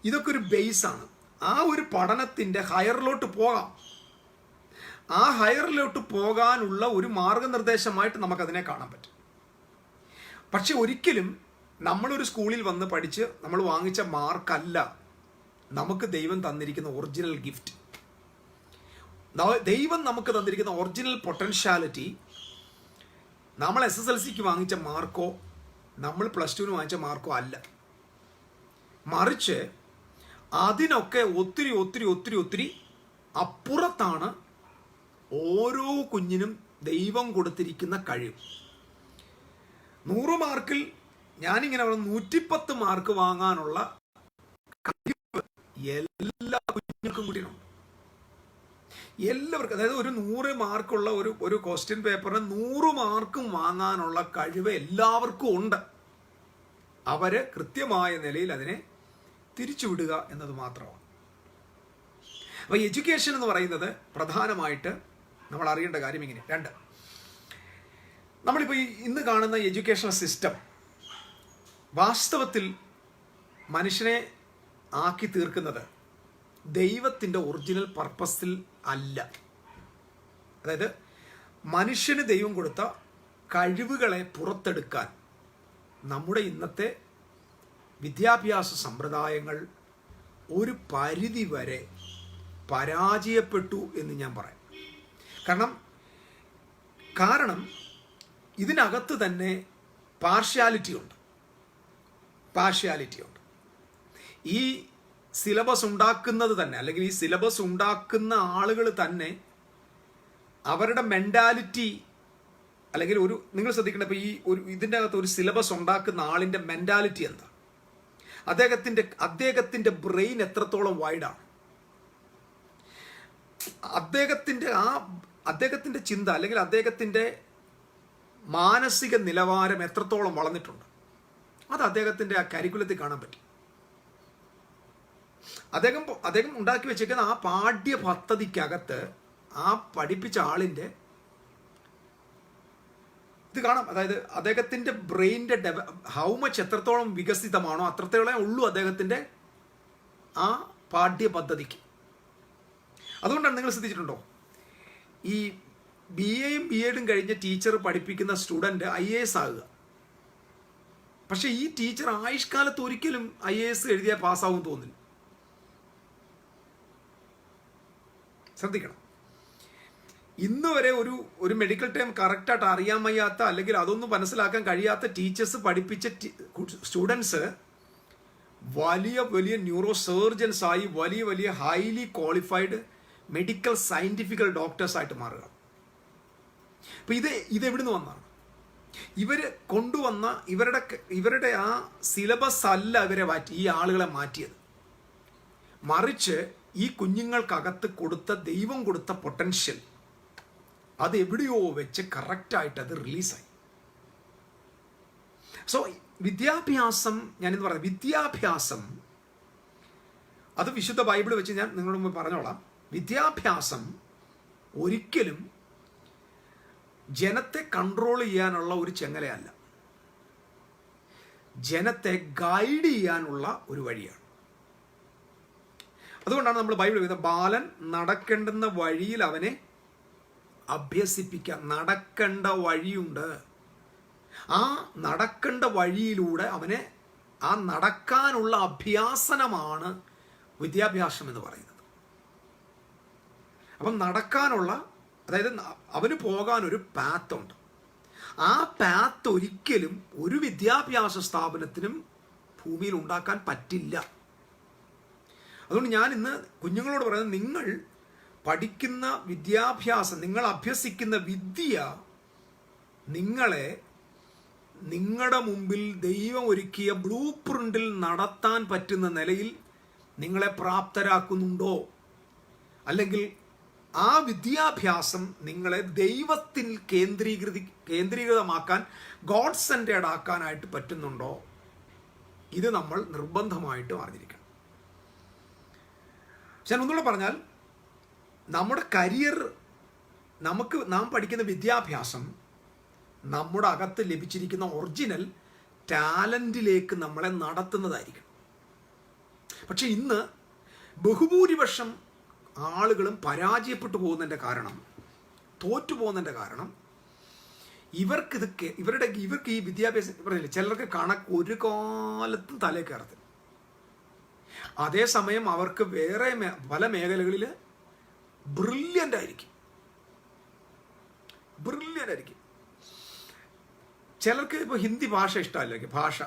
ഇതൊക്കെ ഒരു ബേസാണ്. ആ ഒരു പഠനത്തിൻ്റെ ഹയറിലോട്ട് പോകാം. ആ ഹയറിലോട്ട് പോകാനുള്ള ഒരു മാർഗനിർദ്ദേശമായിട്ട് നമുക്കതിനെ കാണാൻ പറ്റും. പക്ഷെ ഒരിക്കലും നമ്മളൊരു സ്കൂളിൽ വന്ന് പഠിച്ച് നമ്മൾ വാങ്ങിച്ച മാർക്കല്ല നമുക്ക് ദൈവം തന്നിരിക്കുന്ന ഒറിജിനൽ ഗിഫ്റ്റ്. ദൈവം നമുക്ക് തന്നിരിക്കുന്ന ഒറിജിനൽ പൊട്ടൻഷ്യാലിറ്റി നമ്മൾ SSLCക്ക് വാങ്ങിച്ച മാർക്കോ നമ്മൾ +2 വാങ്ങിച്ച മാർക്കോ അല്ല. മറിച്ച് അതിനൊക്കെ ഒത്തിരി ഒത്തിരി ഒത്തിരി ഒത്തിരി അപ്പുറത്താണ് ഓരോ കുഞ്ഞിനും ദൈവം കൊടുത്തിരിക്കുന്ന കഴിവ്. 100 മാർക്കിൽ ഞാനിങ്ങനെ 110 മാർക്ക് വാങ്ങാനുള്ള കഴിവ് എല്ലാ കുഞ്ഞുങ്ങൾക്കും കൂടിയുണ്ട്. എല്ലാവർക്കും, അതായത് ഒരു 100 മാർക്കുള്ള ഒരു ക്വസ്റ്റ്യൻ പേപ്പറിന് 100 മാർക്കും വാങ്ങാനുള്ള കഴിവ് എല്ലാവർക്കും ഉണ്ട്. അവര് കൃത്യമായ നിലയിൽ അതിനെ തിരിച്ചുവിടുക എന്നത് മാത്രമാണ്. അപ്പോൾ എഡ്യൂക്കേഷൻ എന്ന് പറയുന്നത് പ്രധാനമായിട്ട് നമ്മൾ അറിയേണ്ട കാര്യം ഇങ്ങനെ 2. നമ്മളിപ്പോൾ ഇന്ന് കാണുന്ന എഡ്യൂക്കേഷണൽ സിസ്റ്റം വാസ്തവത്തിൽ മനുഷ്യനെ ആക്കി തീർക്കുന്നത് ദൈവത്തിൻ്റെ ഒറിജിനൽ പർപ്പസിൽ അല്ല. അതായത് മനുഷ്യന് ദൈവം കൊടുത്ത കഴിവുകളെ പുറത്തെടുക്കാൻ നമ്മുടെ ഇന്നത്തെ വിദ്യാഭ്യാസ സമ്പ്രദായങ്ങൾ ഒരു പരിധി വരെ പരാജയപ്പെട്ടു എന്ന് ഞാൻ പറയാം. കാരണം ഇതിനകത്ത് തന്നെ പാർഷ്യാലിറ്റി ഉണ്ട്. ഈ സിലബസ് ഉണ്ടാക്കുന്നത് തന്നെ, അല്ലെങ്കിൽ ഈ സിലബസ് ഉണ്ടാക്കുന്ന ആളുകൾ തന്നെ അവരുടെ മെൻറ്റാലിറ്റി, അല്ലെങ്കിൽ നിങ്ങൾ ശ്രദ്ധിക്കണം, ഇപ്പോൾ ഇതിൻ്റെ അകത്ത് ഒരു സിലബസ് ഉണ്ടാക്കുന്ന ആളിൻ്റെ മെൻറ്റാലിറ്റി എന്താ, അദ്ദേഹത്തിൻ്റെ ബ്രെയിൻ എത്രത്തോളം വൈഡാണ്, അദ്ദേഹത്തിൻ്റെ ചിന്ത അല്ലെങ്കിൽ അദ്ദേഹത്തിൻ്റെ മാനസിക നിലവാരം എത്രത്തോളം വളർന്നിട്ടുണ്ട്, അത് അദ്ദേഹത്തിൻ്റെ ആ കരിക്കുലത്തിൽ കാണാൻ പറ്റും. അദ്ദേഹം ഉണ്ടാക്കി വെച്ചേക്കുന്ന ആ പാഠ്യ പദ്ധതിക്കകത്ത് ആ പഠിപ്പിച്ച ആളിൻ്റെ ഇത് കാണാം. അതായത് അദ്ദേഹത്തിൻ്റെ ബ്രെയിനിൻ്റെ ഹൗ മച്ച് എത്രത്തോളം വികസിതമാണോ അത്രത്തോളം ഉള്ളൂ അദ്ദേഹത്തിൻ്റെ ആ പാഠ്യ പദ്ധതിക്ക്. അതുകൊണ്ടാണ് നിങ്ങൾ ശ്രദ്ധിച്ചിട്ടുണ്ടോ, ഈ BA യും B.Ed കഴിഞ്ഞ ടീച്ചർ പഠിപ്പിക്കുന്ന സ്റ്റുഡൻറ്റ് IAS ആകുക. പക്ഷെ ഈ ടീച്ചർ ആയുഷ്കാലത്ത് ഒരിക്കലും IAS എഴുതിയാൽ പാസ്സാവും തോന്നില്ല. ശ്രദ്ധിക്കണം. ഇന്ന് വരെ ഒരു മെഡിക്കൽ ടേം കറക്റ്റായിട്ട് അറിയാൻ വയ്യാത്ത, അല്ലെങ്കിൽ അതൊന്നും മനസ്സിലാക്കാൻ കഴിയാത്ത ടീച്ചേഴ്സ് പഠിപ്പിച്ച സ്റ്റുഡൻസ് വലിയ വലിയ ന്യൂറോ സർജൻസ് ആയി, വലിയ വലിയ highly qualified medical scientifical doctors ആയിട്ട് മാറുക. അപ്പൊ ഇത് എവിടുന്ന് വന്നാണ്? ഇവര് കൊണ്ടുവന്ന ഇവരുടെ ആ സിലബസ് അല്ല ഇവരെ ഈ ആളുകളെ മാറ്റിയത്. മറിച്ച് ഈ കുഞ്ഞുങ്ങൾക്കകത്ത് കൊടുത്ത ദൈവം കൊടുത്ത പൊട്ടൻഷ്യൽ അത് എവിടെയോ വെച്ച് കറക്റ്റായിട്ട് അത് റിലീസായി. സോ വിദ്യാഭ്യാസം, ഞാനിന്ന് പറഞ്ഞ വിദ്യാഭ്യാസം, അത് വിശുദ്ധ ബൈബിൾ വെച്ച് ഞാൻ നിങ്ങളോട് മുമ്പ് പറഞ്ഞോളാം. വിദ്യാഭ്യാസം ഒരിക്കലും ജനത്തെ കൺട്രോൾ ചെയ്യാനുള്ള ഒരു ചെങ്ങലയല്ല, ജനത്തെ ഗൈഡ് ചെയ്യാനുള്ള ഒരു വഴിയാണ്. അതുകൊണ്ടാണ് നമ്മൾ ബൈബിൾ പറയുന്നത്, ബാലൻ നടക്കേണ്ടുന്ന വഴിയിൽ അവനെ അഭ്യസിപ്പിക്കാം. നടക്കേണ്ട വഴിയുണ്ട്, ആ നടക്കേണ്ട വഴിയിലൂടെ അവനെ ആ നടക്കാനുള്ള അഭ്യാസനമാണ് വിദ്യാഭ്യാസം എന്ന് പറയുന്നത്. അപ്പം നടക്കാനുള്ള, അതായത് അവന് പോകാനൊരു പാത്തുണ്ട്. ആ പാത്ത് ഒരിക്കലും ഒരു വിദ്യാഭ്യാസ സ്ഥാപനത്തിനും ഭൂമിയിൽ ഉണ്ടാക്കാൻ പറ്റില്ല. അതുകൊണ്ട് ഞാൻ ഇന്ന് കുഞ്ഞുങ്ങളോട് പറയുന്നത്, നിങ്ങൾ പഠിക്കുന്ന വിദ്യാഭ്യാസം, നിങ്ങൾ അഭ്യസിക്കുന്ന വിദ്യ നിങ്ങളെ നിങ്ങളുടെ മുമ്പിൽ ദൈവം ഒരുക്കിയ ബ്ലൂ പ്രിന്റിൽ നടത്താൻ പറ്റുന്ന നിലയിൽ നിങ്ങളെ പ്രാപ്തരാക്കുന്നുണ്ടോ, അല്ലെങ്കിൽ ആ വിദ്യാഭ്യാസം നിങ്ങളെ ദൈവത്തിൽ കേന്ദ്രീകൃതമാക്കാൻ, ഗോഡ് സെന്റേഡ് ആക്കാനായിട്ട് പറ്റുന്നുണ്ടോ? ഇത് നമ്മൾ നിർബന്ധമായിട്ടും അറിഞ്ഞിരിക്കണം. ഞാൻ ഒന്നുകൂടെ പറഞ്ഞാൽ, നമ്മുടെ കരിയർ, നാം പഠിക്കുന്ന വിദ്യാഭ്യാസം നമ്മുടെ അകത്ത് ലഭിച്ചിരിക്കുന്ന ഒറിജിനൽ ടാലന്റിലേക്ക് നമ്മളെ നടത്തുന്നതായിരിക്കും. പക്ഷെ ഇന്ന് ബഹുഭൂരിപക്ഷം ആളുകളും പരാജയപ്പെട്ടു പോകുന്നതിൻ്റെ കാരണം, തോറ്റു പോകുന്നതിൻ്റെ കാരണം, ഇവർക്ക് ഈ വിദ്യാഭ്യാസം പറഞ്ഞില്ല, ചിലർക്ക് കണക്ക് ഒരു കാലത്തും തലേ കയറത്തില്ല. അതേസമയം അവർക്ക് വേറെ പല മേഖലകളിൽ ബ്രില്യൻ്റ് ആയിരിക്കും. ചിലർക്ക് ഇപ്പോൾ ഹിന്ദി ഭാഷ ഇഷ്ടമല്ലായിരിക്കും, ഭാഷ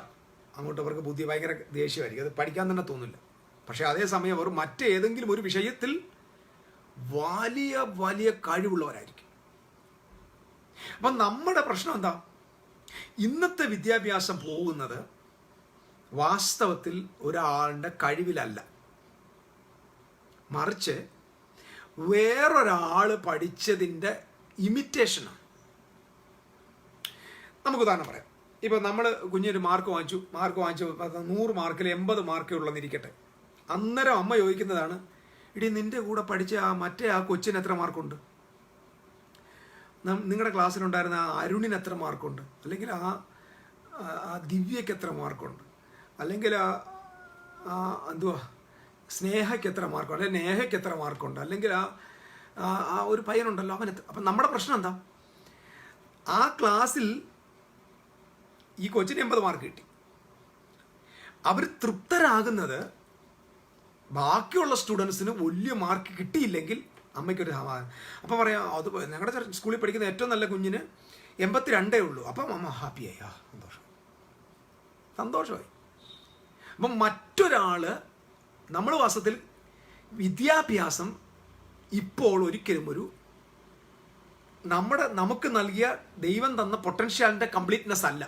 അങ്ങോട്ട് അവർക്ക് ബുദ്ധി ഭയങ്കര ദേഷ്യമായിരിക്കും, അത് പഠിക്കാൻ തന്നെ തോന്നില്ല. പക്ഷെ അതേസമയം അവർ മറ്റേതെങ്കിലും ഒരു വിഷയത്തിൽ വലിയ വലിയ കഴിവുള്ളവരായിരിക്കും. അപ്പം നമ്മുടെ പ്രശ്നം എന്താ? ഇന്നത്തെ വിദ്യാഭ്യാസം പോകുന്നത് വാസ്തവത്തിൽ ഒരാളുടെ കഴിവിലല്ല, മറിച്ച് വേറൊരാൾ പഠിച്ചതിൻ്റെ ഇമിറ്റേഷനാണ്. നമുക്ക് ഉദാഹരണം പറയാം. ഇപ്പം നമ്മൾ കുഞ്ഞൊരു മാർക്ക് വാങ്ങിച്ചു 100 മാർക്കിൽ 80 മാർക്കേ ഉള്ളെന്നിരിക്കട്ടെ. അന്നേരം അമ്മ ചോദിക്കുന്നതാണ്, ഇടി നിൻ്റെ കൂടെ പഠിച്ച മറ്റേ കൊച്ചിന് എത്ര മാർക്കുണ്ട്, നിങ്ങളുടെ ക്ലാസ്സിലുണ്ടായിരുന്ന അരുണിന് എത്ര മാർക്കുണ്ട്, അല്ലെങ്കിൽ ദിവ്യയ്ക്ക് എത്ര മാർക്കുണ്ട്, അല്ലെങ്കിൽ എന്തുവാ സ്നേഹയ്ക്ക് എത്ര മാർക്കുണ്ട്, അല്ലെങ്കിൽ നേഹയ്ക്ക് എത്ര മാർക്കുണ്ട്, അല്ലെങ്കിൽ ഒരു പയ്യനുണ്ടല്ലോ അവന്. അപ്പം നമ്മുടെ പ്രശ്നം എന്താ? ആ ക്ലാസ്സിൽ ഈ കൊച്ചിന് 80 മാർക്ക് കിട്ടി. അവർ തൃപ്തരാകുന്നത് ബാക്കിയുള്ള സ്റ്റുഡൻസിന് വലിയ മാർക്ക് കിട്ടിയില്ലെങ്കിൽ അമ്മയ്ക്കൊരു സമാധാനം. അപ്പം പറയാം, അത് ഞങ്ങളുടെ സ്കൂളിൽ പഠിക്കുന്ന ഏറ്റവും നല്ല കുഞ്ഞിന് 82 ഉള്ളൂ. അപ്പം അമ്മ ഹാപ്പിയായി, സന്തോഷമായി. അപ്പം മറ്റൊരാൾ, നമ്മൾ വാസ്തവത്തിൽ വിദ്യാഭ്യാസം ഇപ്പോൾ ഒരിക്കലും നമുക്ക് നൽകിയ ദൈവം തന്ന പൊട്ടൻഷ്യലിൻ്റെ കംപ്ലീറ്റ്നെസ് അല്ല,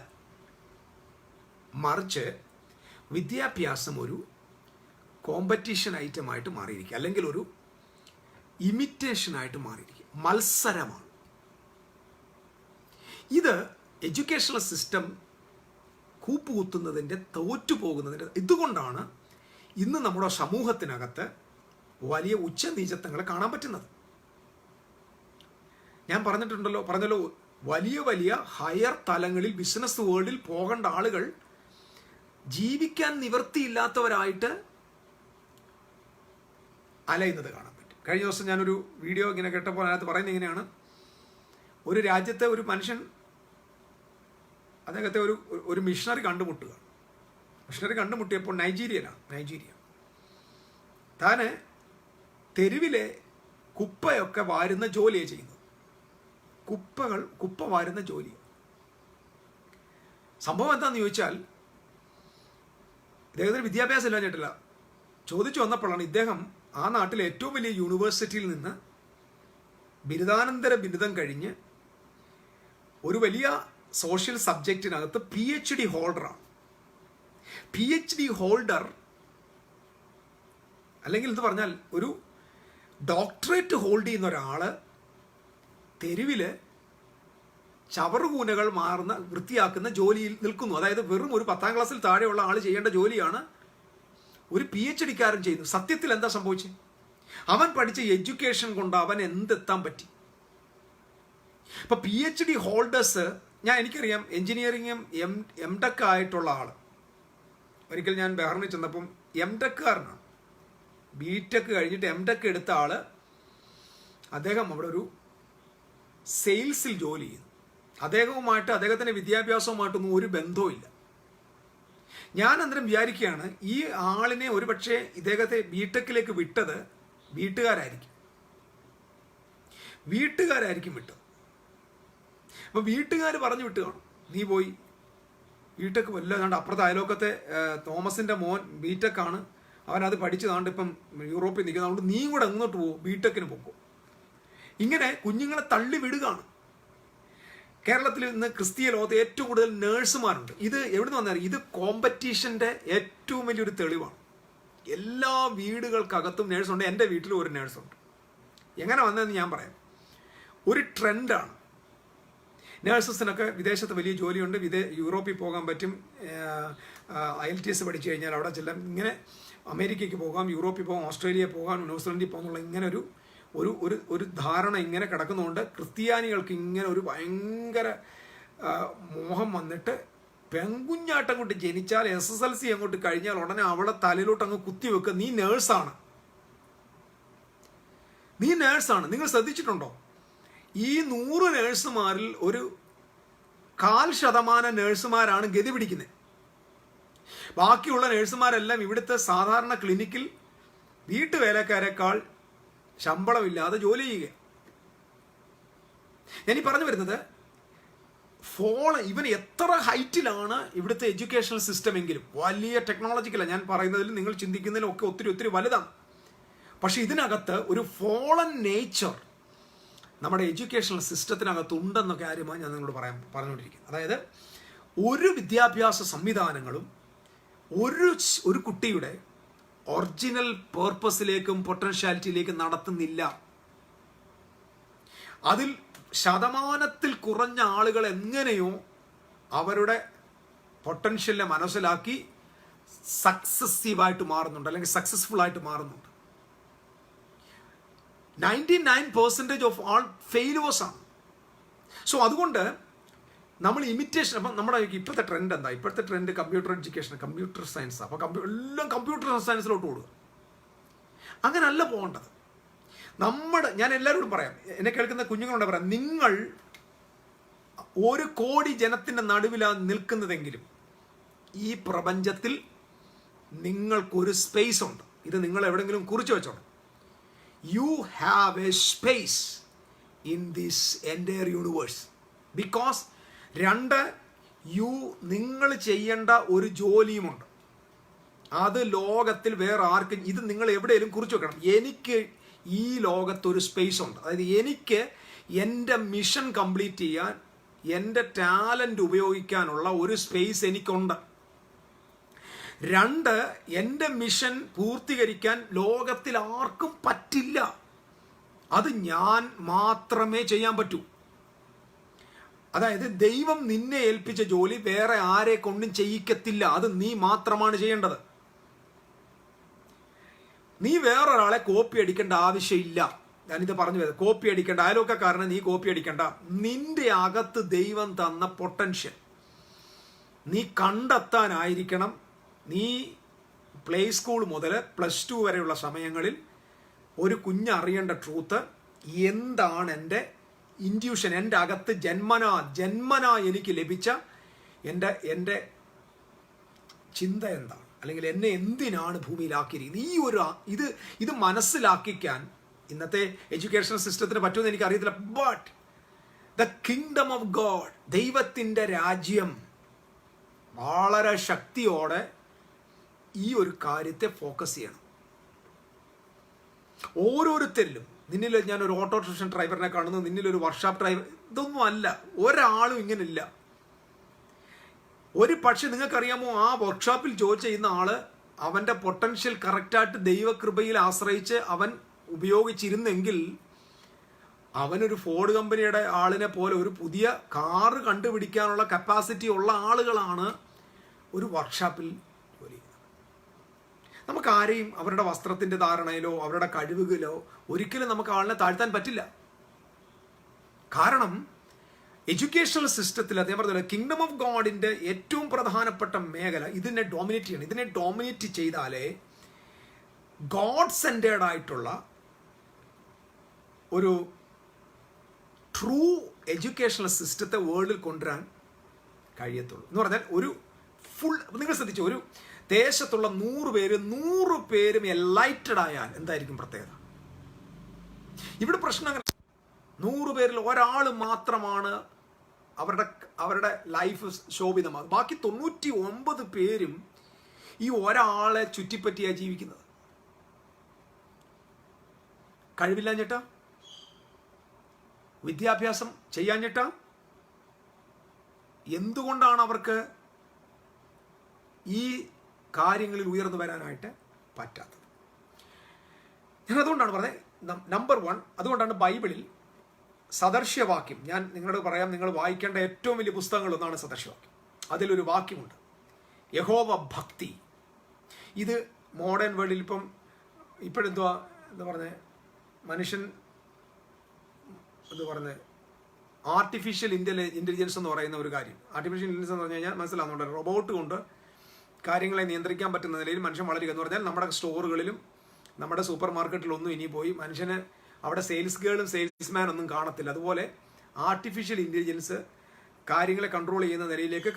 മറിച്ച് വിദ്യാഭ്യാസം ഒരു കോമ്പറ്റീഷൻ ഐറ്റമായിട്ട് മാറിയിരിക്കുക, അല്ലെങ്കിൽ ഒരു ഇമിറ്റേഷനായിട്ട് മാറിയിരിക്കുക, മത്സരമാണ്. ഇത് എഡ്യൂക്കേഷണൽ സിസ്റ്റം കൂപ്പുകുത്തുന്നതിൻ്റെ, തോറ്റുപോകുന്നതിൻ്റെ. ഇതുകൊണ്ടാണ് ഇന്ന് നമ്മുടെ സമൂഹത്തിനകത്ത് വലിയ ഉച്ചനീചത്വങ്ങളെ കാണാൻ പറ്റുന്നത്. ഞാൻ പറഞ്ഞല്ലോ വലിയ വലിയ ഹയർ തലങ്ങളിൽ ബിസിനസ് വേൾഡിൽ പോകേണ്ട ആളുകൾ ജീവിക്കാൻ നിവൃത്തിയില്ലാത്തവരായിട്ട് അലയുന്നത് കാണാൻ പറ്റും. കഴിഞ്ഞ ദിവസം ഞാനൊരു വീഡിയോ ഇങ്ങനെ കേട്ടപ്പോൾ അതിനകത്ത് പറയുന്നത് ഇങ്ങനെയാണ്, ഒരു രാജ്യത്തെ ഒരു മനുഷ്യൻ അദ്ദേഹത്തെ ഒരു മിഷണറി കണ്ടുമുട്ടുക. മിഷണറി കണ്ടുമുട്ടിയപ്പോൾ നൈജീരിയ. താന് തെരുവിലെ കുപ്പയൊക്കെ വാരുന്ന ജോലിയാണ് ചെയ്യുന്നത്. കുപ്പ വാരുന്ന ജോലി. സംഭവം എന്താണെന്ന് ചോദിച്ചാൽ, ഇദ്ദേഹത്തിന് വിദ്യാഭ്യാസം ഇല്ലാഞ്ഞിട്ടില്ല. ചോദിച്ചു വന്നപ്പോഴാണ് ഇദ്ദേഹം ആ നാട്ടിലെ ഏറ്റവും വലിയ യൂണിവേഴ്സിറ്റിയിൽ നിന്ന് ബിരുദാനന്തര ബിരുദം കഴിഞ്ഞ് ഒരു വലിയ സോഷ്യൽ സബ്ജക്റ്റിനകത്ത് PhD ഹോൾഡറാണ്. PhD ഹോൾഡർ അല്ലെങ്കിൽ എന്ന് പറഞ്ഞാൽ ഒരു ഡോക്ടറേറ്റ് ഹോൾഡ് ചെയ്യുന്ന ഒരാള് തെരുവില് ചവറുകൂനകൾ വൃത്തിയാക്കുന്ന ജോലിയിൽ നിൽക്കുന്നു. അതായത് വെറും ഒരു 10ാം ക്ലാസ്സിൽ താഴെയുള്ള ആൾ ചെയ്യേണ്ട ജോലിയാണ് ഒരു PhD-കാരൻ ചെയ്യുന്നു. സത്യത്തിൽ എന്താ സംഭവിച്ചത്? അവൻ പഠിച്ച എഡ്യൂക്കേഷൻ കൊണ്ട് അവൻ എന്തെത്താൻ പറ്റി? ഇപ്പൊ PhD ഹോൾഡേഴ്സ്, എനിക്കറിയാം എഞ്ചിനീയറിംഗും MTech ആയിട്ടുള്ള ആള്. ഒരിക്കൽ ഞാൻ ബഹ്റിനിൽ ചെന്നപ്പം MTech-കാരനാണ്. BTech കഴിഞ്ഞിട്ട് MTech എടുത്ത ആള്, അദ്ദേഹം അവിടെ ഒരു സെയിൽസിൽ ജോലി ചെയ്യുന്നു. അദ്ദേഹത്തിന്റെ വിദ്യാഭ്യാസവുമായിട്ടൊന്നും ഒരു ബന്ധവും ഇല്ല. ഞാൻ അന്നേരം വിചാരിക്കുകയാണ്, ഈ ആളിനെ ഒരുപക്ഷെ ഇദ്ദേഹത്തെ BTech-ലേക്ക് വിട്ടത് വീട്ടുകാരായിരിക്കും വിട്ടത്. അപ്പൊ വീട്ടുകാർ പറഞ്ഞു വിട്ട് കാണും, നീ പോയി BTech വല്ലതാണ്ട് അപ്പുറത്തെ അയലോക്കത്തെ തോമസിന്റെ മോൻ BTech ആണ്, അവനത് പഠിച്ചതാണ്ട് ഇപ്പം യൂറോപ്പിൽ നിൽക്കുന്നത്, അതുകൊണ്ട് നീ കൂടെ അങ്ങോട്ട് പോകും, BTech-ന് പോകും. ഇങ്ങനെ കുഞ്ഞുങ്ങളെ തള്ളി വിടുകയാണ്. കേരളത്തിൽ ഇന്ന് ക്രിസ്തീയ ലോകത്ത് ഏറ്റവും കൂടുതൽ നേഴ്സുമാരുണ്ട്. ഇത് എവിടുന്ന് വന്നാൽ ഇത് കോമ്പറ്റീഷന്റെ ഏറ്റവും വലിയൊരു തെളിവാണ്. എല്ലാ വീടുകൾക്കകത്തും നേഴ്സുണ്ട്. എൻ്റെ വീട്ടിലും ഒരു നേഴ്സുണ്ട്. എങ്ങനെ വന്നതെന്ന് ഞാൻ പറയാം. ഒരു ട്രെൻഡാണ്. നേഴ്സസിനൊക്കെ വിദേശത്ത് വലിയ ജോലിയുണ്ട്, യൂറോപ്പിൽ പോകാൻ പറ്റും, IELTS പഠിച്ചു കഴിഞ്ഞാൽ അവിടെ ചെല്ലാം, ഇങ്ങനെ അമേരിക്കയ്ക്ക് പോകാം, യൂറോപ്പിൽ പോകാം, ഓസ്ട്രേലിയ പോകാം, ന്യൂസിലൻഡിൽ പോകാന്നുള്ള ഇങ്ങനെ ഒരു ധാരണ ഇങ്ങനെ കിടക്കുന്നതുകൊണ്ട് ക്രിസ്ത്യാനികൾക്ക് ഇങ്ങനെ ഒരു ഭയങ്കര മോഹം വന്നിട്ട് പെൺകുഞ്ഞാട്ടം കൊണ്ട് ജനിച്ചാൽ SSLC അങ്ങോട്ട് കഴിഞ്ഞാൽ ഉടനെ അവളെ തലയിലോട്ട് അങ്ങ് കുത്തിവെക്കുക, നീ നേഴ്സാണ്. നിങ്ങൾ ശ്രദ്ധിച്ചിട്ടുണ്ടോ? ഈ 100 നേഴ്സുമാരിൽ ഒരു 0.5% നേഴ്സുമാരാണ് ഗതി പിടിക്കുന്നത്. ബാക്കിയുള്ള നേഴ്സുമാരെല്ലാം ഇവിടുത്തെ സാധാരണ ക്ലിനിക്കിൽ വീട്ടുവേലക്കാരെക്കാൾ ശമ്പളമില്ലാതെ ജോലി ചെയ്യുക. ഞാനീ പറഞ്ഞു വരുന്നത്, ഇവൻ എത്ര ഹൈറ്റിലാണ് ഇവിടുത്തെ എഡ്യൂക്കേഷണൽ സിസ്റ്റം എങ്കിലും വലിയ ടെക്നോളജിക്കല്ല ഞാൻ പറയുന്നതിൽ, നിങ്ങൾ ചിന്തിക്കുന്നതിലും ഒക്കെ ഒത്തിരി വലുതാണ്. പക്ഷെ ഇതിനകത്ത് ഒരു ഫോളൻ നേച്ചർ നമ്മുടെ എഡ്യൂക്കേഷണൽ സിസ്റ്റത്തിനകത്ത് ഉണ്ടെന്ന കാര്യമാണ് ഞാൻ നിങ്ങളോട് പറഞ്ഞുകൊണ്ടിരിക്കുന്നത്. അതായത് ഒരു വിദ്യാഭ്യാസ സംവിധാനങ്ങളും ഒരു കുട്ടിയുടെ ഒറിജിനൽ പേർപ്പസിലേക്കും പൊട്ടൻഷ്യാലിറ്റിയിലേക്കും നടത്തുന്നില്ല. അതിൽ ശതമാനത്തിൽ കുറഞ്ഞ ആളുകൾ എങ്ങനെയോ അവരുടെ പൊട്ടൻഷ്യലിനെ മനസ്സിലാക്കി സക്സസീവായിട്ട് മാറുന്നുണ്ട്, അല്ലെങ്കിൽ സക്സസ്ഫുൾ ആയിട്ട് മാറുന്നുണ്ട്. 99% ഓഫ് ആൾ ഫെയിലുവേഴ്സ് ആണ്. സോ അതുകൊണ്ട് നമ്മൾ ഇമിറ്റേഷൻ, അപ്പം നമ്മുടെ ഇപ്പോഴത്തെ ട്രെൻഡ് എന്താ? ഇപ്പോഴത്തെ trend computer education, computer science. അപ്പോൾ എല്ലാം കമ്പ്യൂട്ടർ സയൻസിലോട്ട് ഓടുക. അങ്ങനല്ല പോകേണ്ടത്. ഞാൻ എല്ലാവരോടും പറയാം, എന്നെ കേൾക്കുന്ന കുഞ്ഞുങ്ങളോട് പറയാം, നിങ്ങൾ 1 കോടി ജനത്തിൻ്റെ നടുവിലാണ് നിൽക്കുന്നതെങ്കിലും ഈ പ്രപഞ്ചത്തിൽ നിങ്ങൾക്കൊരു സ്പേസ് ഉണ്ട്. ഇത് നിങ്ങൾ എവിടെയെങ്കിലും കുറിച്ച് വെച്ചോണം. You have a space in this entire universe. Because 2, നിങ്ങൾ ചെയ്യേണ്ട ഒരു ജോലിയുമുണ്ട്. അത് ലോകത്തിൽ വേറെ ആർക്കും, ഇത് നിങ്ങൾ എവിടെയെങ്കിലും കുറിച്ച് വെക്കണം. എനിക്ക് ഈ ലോകത്തൊരു സ്പേസ് ഉണ്ട്. അതായത് എനിക്ക് എൻ്റെ മിഷൻ കംപ്ലീറ്റ് ചെയ്യാൻ, എൻ്റെ ടാലൻ്റ് ഉപയോഗിക്കാനുള്ള ഒരു സ്പേസ് എനിക്കുണ്ട്. 2, എൻ്റെ മിഷൻ പൂർത്തീകരിക്കാൻ ലോകത്തിൽ ആർക്കും പറ്റില്ല. അത് ഞാൻ മാത്രമേ ചെയ്യാൻ പറ്റൂ. അതായത് ദൈവം നിന്നെ ഏൽപ്പിച്ച ജോലി വേറെ ആരെ കൊണ്ടും ചെയ്യിക്കത്തില്ല. അത് നീ മാത്രമാണ് ചെയ്യേണ്ടത്. നീ വേറൊരാളെ കോപ്പി അടിക്കേണ്ട ആവശ്യമില്ല. ഞാനിത് പറഞ്ഞു വരുന്നത്, കോപ്പി അടിക്കേണ്ട, അയൽവക്കക്കാരനെ നീ കോപ്പി അടിക്കേണ്ട. നിന്റെ അകത്ത് ദൈവം തന്ന പൊട്ടൻഷ്യൽ നീ കണ്ടെത്താനായിരിക്കണം. നീ പ്ലേ സ്കൂൾ മുതൽ +2 വരെയുള്ള സമയങ്ങളിൽ ഒരു കുഞ്ഞറിയേണ്ട ട്രൂത്ത് എന്താണ്? എൻ്റെ ഇൻറ്റ്യൂഷൻ, എൻ്റെ അകത്ത് ജന്മനാ എനിക്ക് ലഭിച്ച എൻ്റെ ചിന്ത എന്താണ്, അല്ലെങ്കിൽ എന്നെ എന്തിനാണ് ഭൂമിയിലാക്കിയിരിക്കുന്നത്, ഇത് മനസ്സിലാക്കിക്കാൻ ഇന്നത്തെ എഡ്യൂക്കേഷണൽ സിസ്റ്റത്തിന് പറ്റുമെന്ന് എനിക്കറിയത്തില്ല. But the kingdom of God, ദൈവത്തിൻ്റെ രാജ്യം വളരെ ശക്തിയോടെ ഈ ഒരു കാര്യത്തെ ഫോക്കസ് ചെയ്യണം. ഓരോരുത്തരിലും, നിന്നിൽ ഞാനൊരു ഓട്ടോറിക്ഷ ഡ്രൈവറിനെ കാണുന്നു, നിന്നിലൊരു വർക്ക്ഷോപ്പ് ഡ്രൈവർ, ഇതൊന്നും അല്ല. ഒരാളും ഇങ്ങനില്ല. ഒരു പക്ഷെ നിങ്ങൾക്കറിയാമോ, ആ വർക്ക്ഷോപ്പിൽ ജോലി ചെയ്യുന്ന ആള് അവൻ്റെ പൊട്ടൻഷ്യൽ കറക്റ്റായിട്ട് ദൈവകൃപയിൽ ആശ്രയിച്ച് അവൻ ഉപയോഗിച്ചിരുന്നെങ്കിൽ അവനൊരു ഫോർഡ് കമ്പനിയുടെ ആളിനെ പോലെ ഒരു പുതിയ കാറ് കണ്ടുപിടിക്കാനുള്ള കപ്പാസിറ്റി ഉള്ള ആളുകളാണ് ഒരു വർക്ക്ഷോപ്പിൽ ജോലി ചെയ്യുന്നത്. നമുക്ക് ആരെയും അവരുടെ വസ്ത്രത്തിൻ്റെ ധാരണയിലോ അവരുടെ കഴിവുകളോ ഒരിക്കലും നമുക്ക് ആളിനെ താഴ്ത്താൻ പറ്റില്ല. കാരണം എഡ്യൂക്കേഷണൽ സിസ്റ്റത്തിൽ അതേ പറഞ്ഞ കിങ്ഡം ഓഫ് ഗോഡിൻ്റെ ഏറ്റവും പ്രധാനപ്പെട്ട മേഖല ഇതിനെ ഡോമിനേറ്റ് ചെയ്യണം. ഇതിനെ ഡോമിനേറ്റ് ചെയ്താലേ ഗോഡ് സെൻറ്റേർഡ് ആയിട്ടുള്ള ഒരു ട്രൂ എഡ്യൂക്കേഷണൽ സിസ്റ്റത്തെ വേൾഡിൽ കൊണ്ടുവരാൻ കഴിയത്തുള്ളൂ. എന്ന് പറഞ്ഞാൽ ഒരു ഫുൾ, നിങ്ങൾ ശ്രദ്ധിച്ചു, ഒരു ദേശത്തുള്ള 100 പേരും എൻലൈറ്റഡ് ആയാൽ എന്തായിരിക്കും പ്രത്യേകത? ഇവിടെ പ്രശ്നം അങ്ങനെ 100 പേരിൽ ഒരാൾ മാത്രമാണ് അവരുടെ ലൈഫ് ശോഭിതമാകും. ബാക്കി 99 പേരും ഈ ഒരാളെ ചുറ്റിപ്പറ്റിയാണ് ജീവിക്കുന്നത്. കഴിവില്ലാഞ്ഞിട്ടാ, വിദ്യാഭ്യാസം ചെയ്യാഞ്ഞിട്ടാ, എന്തുകൊണ്ടാണ് അവർക്ക് ഈ കാര്യങ്ങളിൽ ഉയർന്നു വരാനായിട്ട് പറ്റാത്തത്? ഞാൻ അതുകൊണ്ടാണ് പറഞ്ഞത്, നമ്പർ 1, അതുകൊണ്ടാണ് ബൈബിളിൽ സദർശ്യവാക്യം, ഞാൻ നിങ്ങളോട് പറയാം, നിങ്ങൾ വായിക്കേണ്ട ഏറ്റവും വലിയ പുസ്തകങ്ങളൊന്നാണ് സദർശ്യവാക്യം. അതിലൊരു വാക്യമുണ്ട്, യഹോവ ഭക്തി. ഇത് മോഡേൺ വേൾഡിൽ ഇപ്പോഴെന്തുവാ എന്താ പറഞ്ഞത്, മനുഷ്യൻ എന്താ പറഞ്ഞത്, ആർട്ടിഫിഷ്യൽ ഇൻ്റലിജൻസ് എന്ന് പറയുന്ന ഒരു കാര്യം. ആർട്ടിഫിഷ്യൽ ഇൻ്റലിജൻസ് എന്ന് പറഞ്ഞു കഴിഞ്ഞാൽ മനസ്സിലാവുന്നുണ്ട്, റോബോട്ട് കൊണ്ട് കാര്യങ്ങളെ നിയന്ത്രിക്കാൻ പറ്റുന്ന നിലയിൽ മനുഷ്യൻ വളരുക എന്ന് പറഞ്ഞാൽ നമ്മുടെ സ്റ്റോറുകളിലും നമ്മുടെ സൂപ്പർ മാർക്കറ്റിലൊന്നും ഇനി പോയി മനുഷ്യന് അവിടെ സെയിൽസ് ഗേളും സെയിൽസ്മാൻ ഒന്നും കാണത്തില്ല. അതുപോലെ ആർട്ടിഫിഷ്യൽ ഇൻ്റലിജൻസ് കാര്യങ്ങളെ കൺട്രോൾ ചെയ്യുന്ന നിലയിലേക്ക്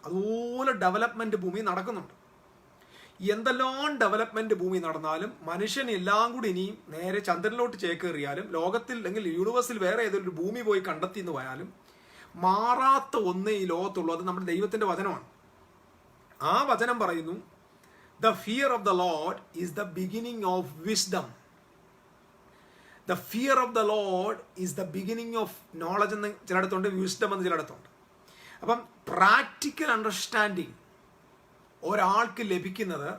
അതുപോലെ ഡെവലപ്മെൻറ്റ് ഭൂമി നടക്കുന്നുണ്ട്. എന്തെല്ലാം ഡെവലപ്മെൻറ്റ് ഭൂമി നടന്നാലും മനുഷ്യൻ എല്ലാം കൂടി ഇനിയും നേരെ ചന്ദ്രനിലോട്ട് ചേക്കേറിയാലും ലോകത്തിൽ അല്ലെങ്കിൽ യൂണിവേഴ്സിൽ വേറെ ഏതൊരു ഭൂമി പോയി കണ്ടെത്തി എന്ന് പോയാലും മാറാത്ത ഒന്നേ ഈ ലോകത്തുള്ളൂ, അത് നമ്മുടെ ദൈവത്തിൻ്റെ വചനമാണ്. ആ വചനം പറയുന്നു, the fear of the Lord is the beginning of wisdom. The fear of the Lord is the beginning of knowledge എന്ന് ചിലയിടത്തുണ്ട്, വിസ്ഡം എന്ന് ചിലയിടത്തുണ്ട്. അപ്പം പ്രാക്ടിക്കൽ അണ്ടർസ്റ്റാൻഡിങ് ഒരാൾക്ക് ലഭിക്കുന്നത്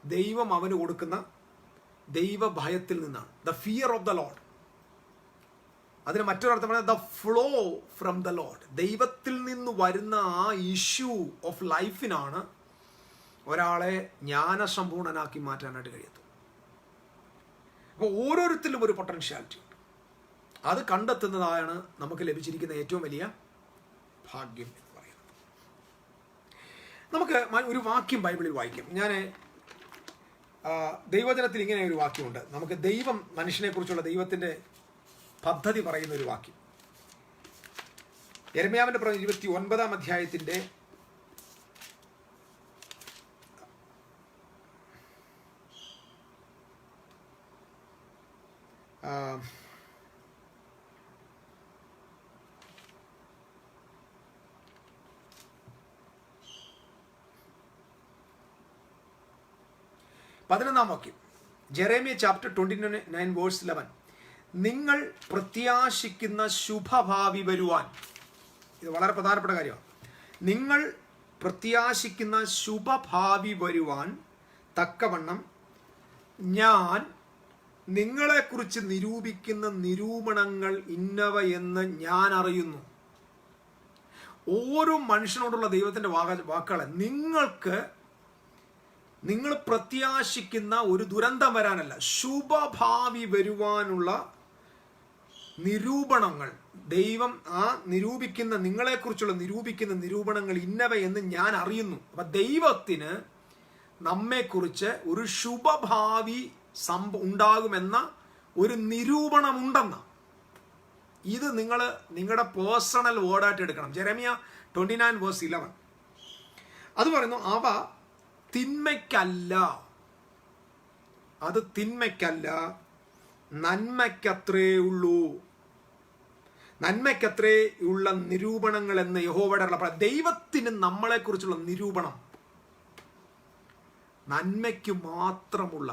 ദൈവം അവന് കൊടുക്കുന്ന ദൈവഭയത്തിൽ നിന്നാണ്. The fear of the Lord, അതിന് മറ്റൊരർത്ഥം പറഞ്ഞാൽ the flow from the Lord. ദൈവത്തിൽ നിന്ന് വരുന്ന ആ ഇഷ്യൂ ഓഫ് ലൈഫിനാണ് ഒരാളെ ജ്ഞാനസമ്പൂർണനാക്കി മാറ്റാനായിട്ട് കഴിയത്തുള്ളൂ. അപ്പോൾ ഓരോരുത്തരിലും ഒരു പൊട്ടൻഷ്യാലിറ്റി ഉണ്ട്. അത് കണ്ടെത്തുന്നതാണ് നമുക്ക് ലഭിച്ചിരിക്കുന്ന ഏറ്റവും വലിയ ഭാഗ്യം എന്ന് പറയുന്നത്. നമുക്ക് ഒരു വാക്യം ബൈബിളിൽ വായിക്കാം. ഞാൻ ദൈവജനത്തിൽ ഇങ്ങനെ ഒരു വാക്യമുണ്ട്. നമുക്ക് ദൈവം മനുഷ്യനെക്കുറിച്ചുള്ള ദൈവത്തിൻ്റെ പദ്ധതി പറയുന്ന ഒരു വാക്യം. യെരമ്യാവിന്റെ പ്രവചനം 29-ാം അധ്യായത്തിന്റെ 11-ാം വാക്യം, ജെറേമിയ ചാപ്റ്റർ 29 വേഴ്സ് 11. നിങ്ങൾ പ്രത്യാശിക്കുന്ന ശുഭഭാവി വരുവാൻ, ഇത് വളരെ പ്രധാനപ്പെട്ട കാര്യമാണ്. നിങ്ങൾ പ്രത്യാശിക്കുന്ന ശുഭഭാവി വരുവാൻ തക്കവണ്ണം ഞാൻ നിങ്ങളെക്കുറിച്ച് നിരൂപിക്കുന്ന നിരൂപണങ്ങൾ ഇന്നവ എന്ന് ഞാൻ അറിയുന്നു. ഓരോ മനുഷ്യനോടുള്ള ദൈവത്തിൻ്റെ വാക്കുകളെ, നിങ്ങൾ പ്രത്യാശിക്കുന്ന ഒരു ദുരന്തം വരാനല്ല, ശുഭഭാവി വരുവാനുള്ള നിരൂപണങ്ങൾ ദൈവം നിരൂപിക്കുന്ന, നിങ്ങളെക്കുറിച്ചുള്ള നിരൂപിക്കുന്ന നിരൂപണങ്ങൾ ഇന്നവ എന്ന് ഞാൻ അറിയുന്നു. അപ്പൊ ദൈവത്തിന് നമ്മെക്കുറിച്ച് ഒരു ശുഭഭാവി ഉണ്ടാകുമെന്ന ഒരു നിരൂപണമുണ്ടെന്ന, ഇത് നിങ്ങൾ നിങ്ങളുടെ പേഴ്സണൽ വേർഡായിട്ട് എടുക്കണം. ജെറമിയ 29:11. അത് പറയുന്നു, അവ തിന്മയ്ക്കല്ല, അത് തിന്മയ്ക്കല്ല, നന്മയ്ക്കത്രേ ഉള്ളൂ. നന്മയ്ക്കത്രേ ഉള്ള നിരൂപണങ്ങൾ എന്ന് യഹോവയുടെ അരുളപ്പാട്. ദൈവത്തിന് നമ്മളെക്കുറിച്ചുള്ള നിരൂപണം നന്മയ്ക്ക് മാത്രമുള്ള,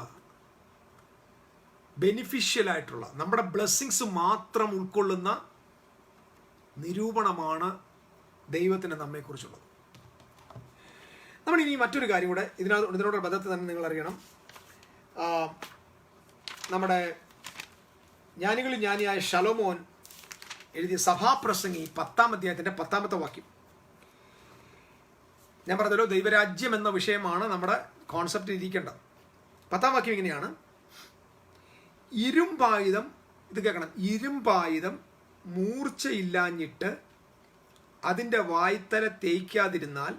ബെനിഫിഷ്യലായിട്ടുള്ള, നമ്മുടെ ബ്ലെസ്സിങ്സ് മാത്രം ഉൾക്കൊള്ളുന്ന നിരൂപണമാണ് ദൈവത്തിന് നമ്മെക്കുറിച്ചുള്ളത്. നമ്മൾ ഇനി മറ്റൊരു കാര്യം കൂടെ ഇതിനോട് ബന്ധത്തിൽ തന്നെ നിങ്ങൾ അറിയണം. നമ്മുടെ ജ്ഞാനികളിൽ ജ്ഞാനിയായ ശലോമോൻ എഴുതിയ സഭാപ്രസംഗി 10-ാം അധ്യായത്തിൻ്റെ 10-ാമത്തെ വാക്യം. ഞാൻ പറഞ്ഞല്ലോ, ദൈവരാജ്യം എന്ന വിഷയമാണ് നമ്മുടെ കോൺസെപ്റ്റ് ഇരിക്കേണ്ടത്. 10-ാം വാക്യം ഇങ്ങനെയാണ്: ഇരുമ്പായുധം, ഇത് കേൾക്കണം, ഇരുമ്പായുധം മൂർച്ചയില്ലാഞ്ഞിട്ട് അതിൻ്റെ വായ്ത്തല തേയ്ക്കാതിരുന്നാൽ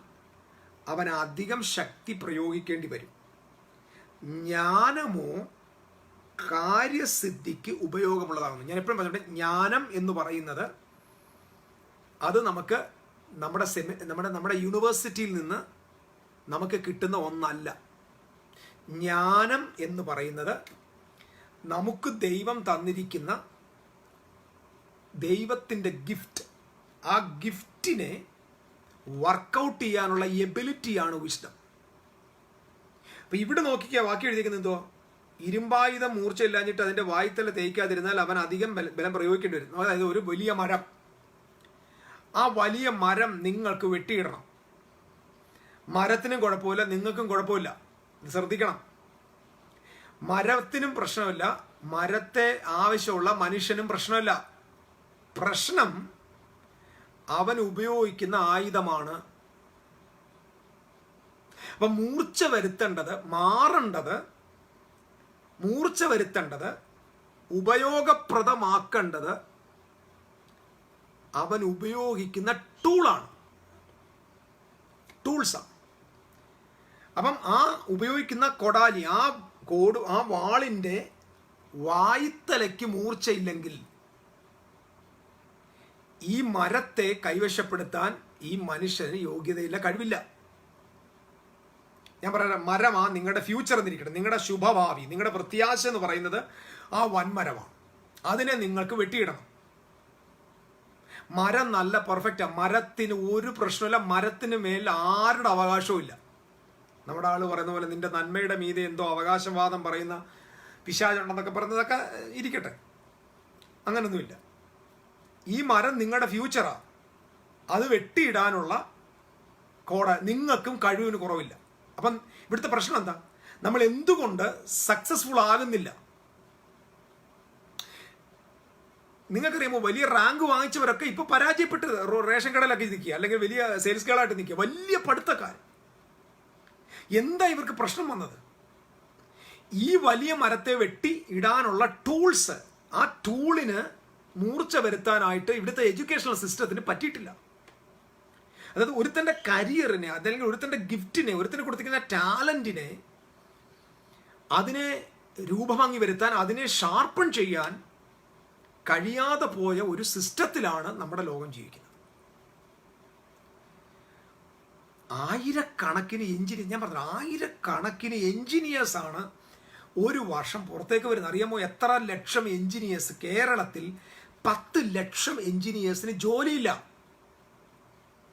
അവൻ അധികം ശക്തി പ്രയോഗിക്കേണ്ടി വരും. ജ്ഞാനമോ കാര്യസിദ്ധിക്ക് ഉപയോഗമുള്ളതാകുന്നു. ഞാൻ എപ്പോഴും പറഞ്ഞിട്ട്, ജ്ഞാനം എന്ന് പറയുന്നത് അത് നമുക്ക് നമ്മുടെ യൂണിവേഴ്സിറ്റിയിൽ നിന്ന് നമുക്ക് കിട്ടുന്ന ഒന്നല്ല. ജ്ഞാനം എന്ന് പറയുന്നത് നമുക്ക് ദൈവം തന്നിരിക്കുന്ന ദൈവത്തിൻ്റെ ഗിഫ്റ്റ്. ആ ഗിഫ്റ്റിനെ വർക്കൗട്ട് ചെയ്യാനുള്ള എബിലിറ്റിയാണ് വിസ്ഡം. അപ്പൊ ഇവിടെ നോക്കിക്കുക, വാക്യം എഴുതിയിരിക്കുന്നത് എന്തോ, ഇരുമ്പായുധം മൂർച്ചയില്ലാഞ്ഞിട്ട് അതിന്റെ വായ്ത്തല തേയ്ക്കാതിരുന്നാൽ അവൻ അധികം ബലം പ്രയോഗിക്കേണ്ടി വരും. അതായത് ഒരു വലിയ മരം, ആ വലിയ മരം നിങ്ങൾക്ക് വെട്ടിയിടണം. മരത്തിനും കുഴപ്പമില്ല, നിങ്ങൾക്കും കുഴപ്പമില്ല. ശ്രദ്ധിക്കണം, മരത്തിനും പ്രശ്നമില്ല, മരത്തെ ആവശ്യമുള്ള മനുഷ്യനും പ്രശ്നമില്ല. പ്രശ്നം അവൻ ഉപയോഗിക്കുന്ന ആയുധമാണ്. അപ്പൊ മൂർച്ച വരുത്തേണ്ടത്, ഉപയോഗപ്രദമാക്കേണ്ടത് അവൻ ഉപയോഗിക്കുന്ന ടൂൾസാണ്. അപ്പം ആ ഉപയോഗിക്കുന്ന കൊടാലി, ആ വാളിൻ്റെ വായ്ത്തലയ്ക്ക് മൂർച്ചയില്ലെങ്കിൽ ഈ മരത്തെ കൈവശപ്പെടുത്താൻ ഈ മനുഷ്യന് യോഗ്യതയില്ല, കഴിവില്ല. ഞാൻ പറയാം, മരമാ നിങ്ങളുടെ ഫ്യൂച്ചർ എന്നിരിക്കട്ടെ, നിങ്ങളുടെ ശുഭഭാവി, നിങ്ങളുടെ പ്രത്യാശ എന്ന് പറയുന്നത് ആ വൻമരമാണ്. അതിനെ നിങ്ങൾക്ക് വെട്ടിയിടണം. മരം നല്ല പെർഫെക്റ്റാണ്, മരത്തിന് ഒരു പ്രശ്നമില്ല, മരത്തിന് മേൽ ആരുടെ അവകാശവും ഇല്ല. നമ്മുടെ ആള് പറയുന്ന പോലെ നിന്റെ നന്മയുടെ മീതെ എന്തോ അവകാശവാദം പറയുന്ന പിശാചുണ്ടെന്നൊക്കെ പറയുന്നതൊക്കെ ഇരിക്കട്ടെ, അങ്ങനൊന്നുമില്ല. ഈ മരം നിങ്ങളുടെ ഫ്യൂച്ചറാ, അത് വെട്ടിയിടാനുള്ള നിങ്ങൾക്കും കഴിവിന് കുറവില്ല. അപ്പം ഇവിടുത്തെ പ്രശ്നം എന്താ? നമ്മൾ എന്തുകൊണ്ട് സക്സസ്ഫുൾ ആകുന്നില്ല? നിങ്ങൾക്കറിയാമോ, വലിയ റാങ്ക് വാങ്ങിച്ചവരൊക്കെ ഇപ്പൊ പരാജയപ്പെട്ട് റേഷൻ കടയിലൊക്കെ നിൽക്കുക, അല്ലെങ്കിൽ വലിയ സെയിൽസ് ഗേളായിട്ട് നിൽക്കുക, വലിയ പഠിത്തക്കാർ. എന്താ ഇവർക്ക് പ്രശ്നം വന്നത്? ഈ വലിയ മരത്തെ വെട്ടി ഇടാനുള്ള ടൂൾസ്, ആ ടൂളിന് മൂർച്ച വരുത്താനായിട്ട് ഇവിടുത്തെ എഡ്യൂക്കേഷണൽ സിസ്റ്റത്തിന് പറ്റിയിട്ടില്ല. അതായത് ഒരുത്തൻ്റെ കരിയറിനെ, അതല്ലെങ്കിൽ ഒരുത്തൻ്റെ ഗിഫ്റ്റിനെ, ഒരുത്തന് കൊടുത്തിരിക്കുന്ന ടാലന്റിനെ, അതിനെ രൂപഭംഗി വരുത്താൻ, അതിനെ ഷാർപ്പൺ ചെയ്യാൻ കഴിയാതെ പോയ ഒരു സിസ്റ്റത്തിലാണ് നമ്മുടെ ലോകം ജീവിക്കുന്നത്. ആയിരക്കണക്കിന് എഞ്ചിനീയേഴ്സാണ് ഒരു വർഷം പുറത്തേക്ക് വരുന്നത്. അറിയാമോ എത്ര ലക്ഷം എഞ്ചിനീയേഴ്സ്? കേരളത്തിൽ 10 ലക്ഷം എഞ്ചിനീയേഴ്സിന് ജോലിയില്ല.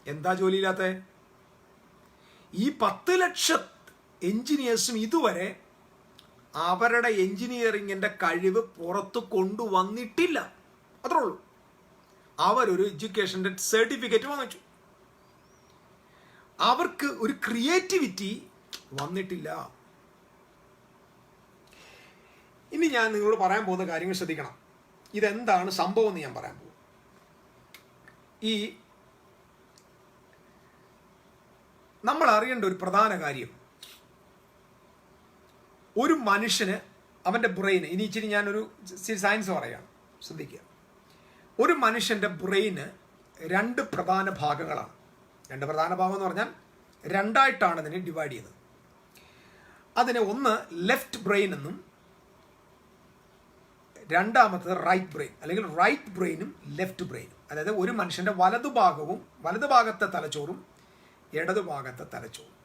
എന്താ ജോലിയില്ലാത്ത? ഈ 10 ലക്ഷം എഞ്ചിനീയേഴ്സും ഇതുവരെ അവരുടെ എഞ്ചിനീയറിങ്ങിൻ്റെ കഴിവ് പുറത്ത് കൊണ്ടുവന്നിട്ടില്ല. അത്രേ ഉള്ളൂ. അവരൊരു എഡ്യൂക്കേഷൻ്റെ സർട്ടിഫിക്കറ്റ് വാങ്ങിച്ചു, അവർക്ക് ഒരു ക്രിയേറ്റിവിറ്റി വന്നിട്ടില്ല. ഇനി ഞാൻ നിങ്ങളോട് പറയാൻ പോകുന്ന കാര്യങ്ങൾ ശ്രദ്ധിക്കണം. ഇതെന്താണ് സംഭവം എന്ന് ഞാൻ പറയാൻ പോകും. നമ്മൾ അറിയേണ്ട ഒരു പ്രധാന കാര്യം, ഒരു മനുഷ്യന് അവൻ്റെ ബ്രെയിന്, ഇനി ഇച്ചിരി ഞാനൊരു സയൻസ് പറയുകയാണ്, ശ്രദ്ധിക്കുക. ഒരു മനുഷ്യൻ്റെ ബ്രെയിന് 2 പ്രധാന ഭാഗങ്ങളാണ്. 2 പ്രധാന ഭാഗം എന്ന് പറഞ്ഞാൽ 2ആയിട്ടാണ് ഇതിനെ ഡിവൈഡ് ചെയ്തത്. അതിനെ ഒന്ന് ലെഫ്റ്റ് ബ്രെയിൻ എന്നും രണ്ടാമത്തത് റൈറ്റ് ബ്രെയിൻ, അല്ലെങ്കിൽ റൈറ്റ് ബ്രെയിനും ലെഫ്റ്റ് ബ്രെയിനും. അതായത് ഒരു മനുഷ്യൻ്റെ വലതുഭാഗത്തെ തലച്ചോറും ഇടതുഭാഗത്തെ തലച്ചോറും.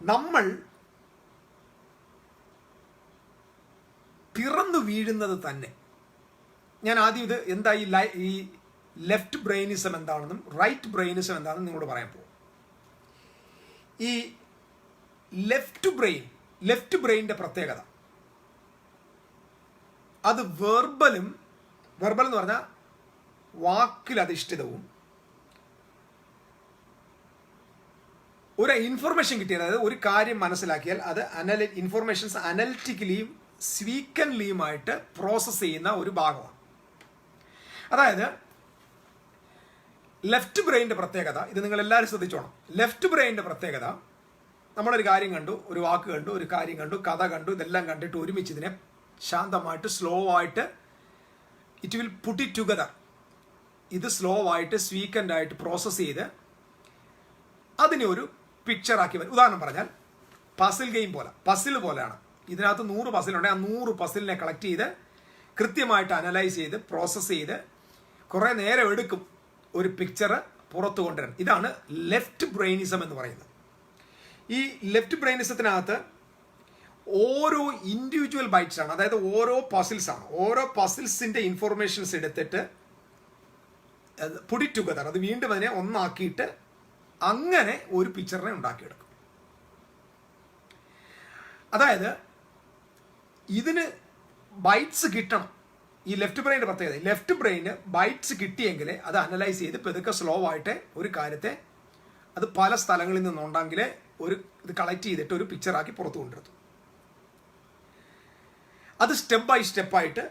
നമ്മൾ പിറന്നു വീഴുന്നത് തന്നെ, ഞാൻ ആദ്യം ഇത് എന്താ ഈ ലെഫ്റ്റ് ബ്രെയിനിസം എന്താണെന്നും റൈറ്റ് ബ്രെയിനിസം എന്താണെന്നും നിങ്ങളോട് പറയാൻ പോകും. ഈ ലെഫ്റ്റ് ബ്രെയിനിൻ്റെ പ്രത്യേകത, അത് വെർബൽ എന്ന് പറഞ്ഞാൽ വാക്കിലധിഷ്ഠിതവും, ഒരു ഇൻഫർമേഷൻ കിട്ടിയത്, അതായത് ഒരു കാര്യം മനസ്സിലാക്കിയാൽ അത് ഇൻഫർമേഷൻസ് അനലിറ്റിക്കലിയും സ്വീക്കൻലിയുമായിട്ട് പ്രോസസ്സ് ചെയ്യുന്ന ഒരു ഭാഗമാണ്. അതായത് ലെഫ്റ്റ് ബ്രെയിനിൻ്റെ പ്രത്യേകത, ഇത് നിങ്ങൾ എല്ലാവരും ശ്രദ്ധിച്ചോണം. ലെഫ്റ്റ് ബ്രെയിനിൻ്റെ പ്രത്യേകത, നമ്മളൊരു കാര്യം കണ്ടു, ഒരു വാക്ക് കണ്ടു, ഒരു കാര്യം കണ്ടു, കഥ കണ്ടു, ഇതെല്ലാം കണ്ടിട്ട് ഒരുമിച്ച് ഇതിനെ ശാന്തമായിട്ട് സ്ലോ ആയിട്ട് it will put it together. ഇത് സ്ലോ ആയിട്ട് സ്വീക്കൻ്റ് ആയിട്ട് പ്രോസസ്സ് ചെയ്ത് അതിനെ ഒരു പിക്ചറാക്കി വരും. ഉദാഹരണം പറഞ്ഞാൽ പസിൽ ഗെയിം പോലെ, പസിൽ പോലെയാണ്. ഇതിനകത്ത് 100 പസിലുണ്ടെങ്കിൽ ആ 100 പസിലിനെ കളക്ട് ചെയ്ത് കൃത്യമായിട്ട് അനലൈസ് ചെയ്ത് പ്രോസസ്സ് ചെയ്ത് കുറേ നേരം എടുക്കും ഒരു പിക്ചർ പുറത്തു കൊണ്ടുവരാൻ. ഇതാണ് ലെഫ്റ്റ് ബ്രെയിനിസം എന്ന് പറയുന്നത്. ഈ ലെഫ്റ്റ് ബ്രെയിനിസത്തിനകത്ത് ഓരോ ഇൻഡിവിജ്വൽ ബൈറ്റ്സ് ആണ്, അതായത് ഓരോ പസിൽസ് ആണ്. ഓരോ പസിൽസിൻ്റെ ഇൻഫോർമേഷൻസ് എടുത്തിട്ട് പുടി ടുഗദർ, അത് വീണ്ടും അതിനെ ഒന്നാക്കിയിട്ട് അങ്ങനെ ഒരു പിക്ചറിനെ ഉണ്ടാക്കിയെടുക്കും. അതായത് ഇതിന് ബൈറ്റ്സ് കിട്ടണം. ഈ ലെഫ്റ്റ് ബ്രെയിൻ്റെ പ്രത്യേകത, ലെഫ്റ്റ് ബ്രെയിന് ബൈറ്റ്സ് കിട്ടിയെങ്കിൽ അത് അനലൈസ് ചെയ്ത് പെതുക്കെ സ്ലോ ആയിട്ട് ഒരു കാര്യത്തെ അത് പല സ്ഥലങ്ങളിൽ നിന്നുണ്ടെങ്കിൽ ഇത് കളക്ട് ചെയ്തിട്ട് ഒരു പിക്ചറാക്കി പുറത്തു കൊണ്ടിരുന്നു. അത് സ്റ്റെപ്പ് ബൈ സ്റ്റെപ്പായിട്ട്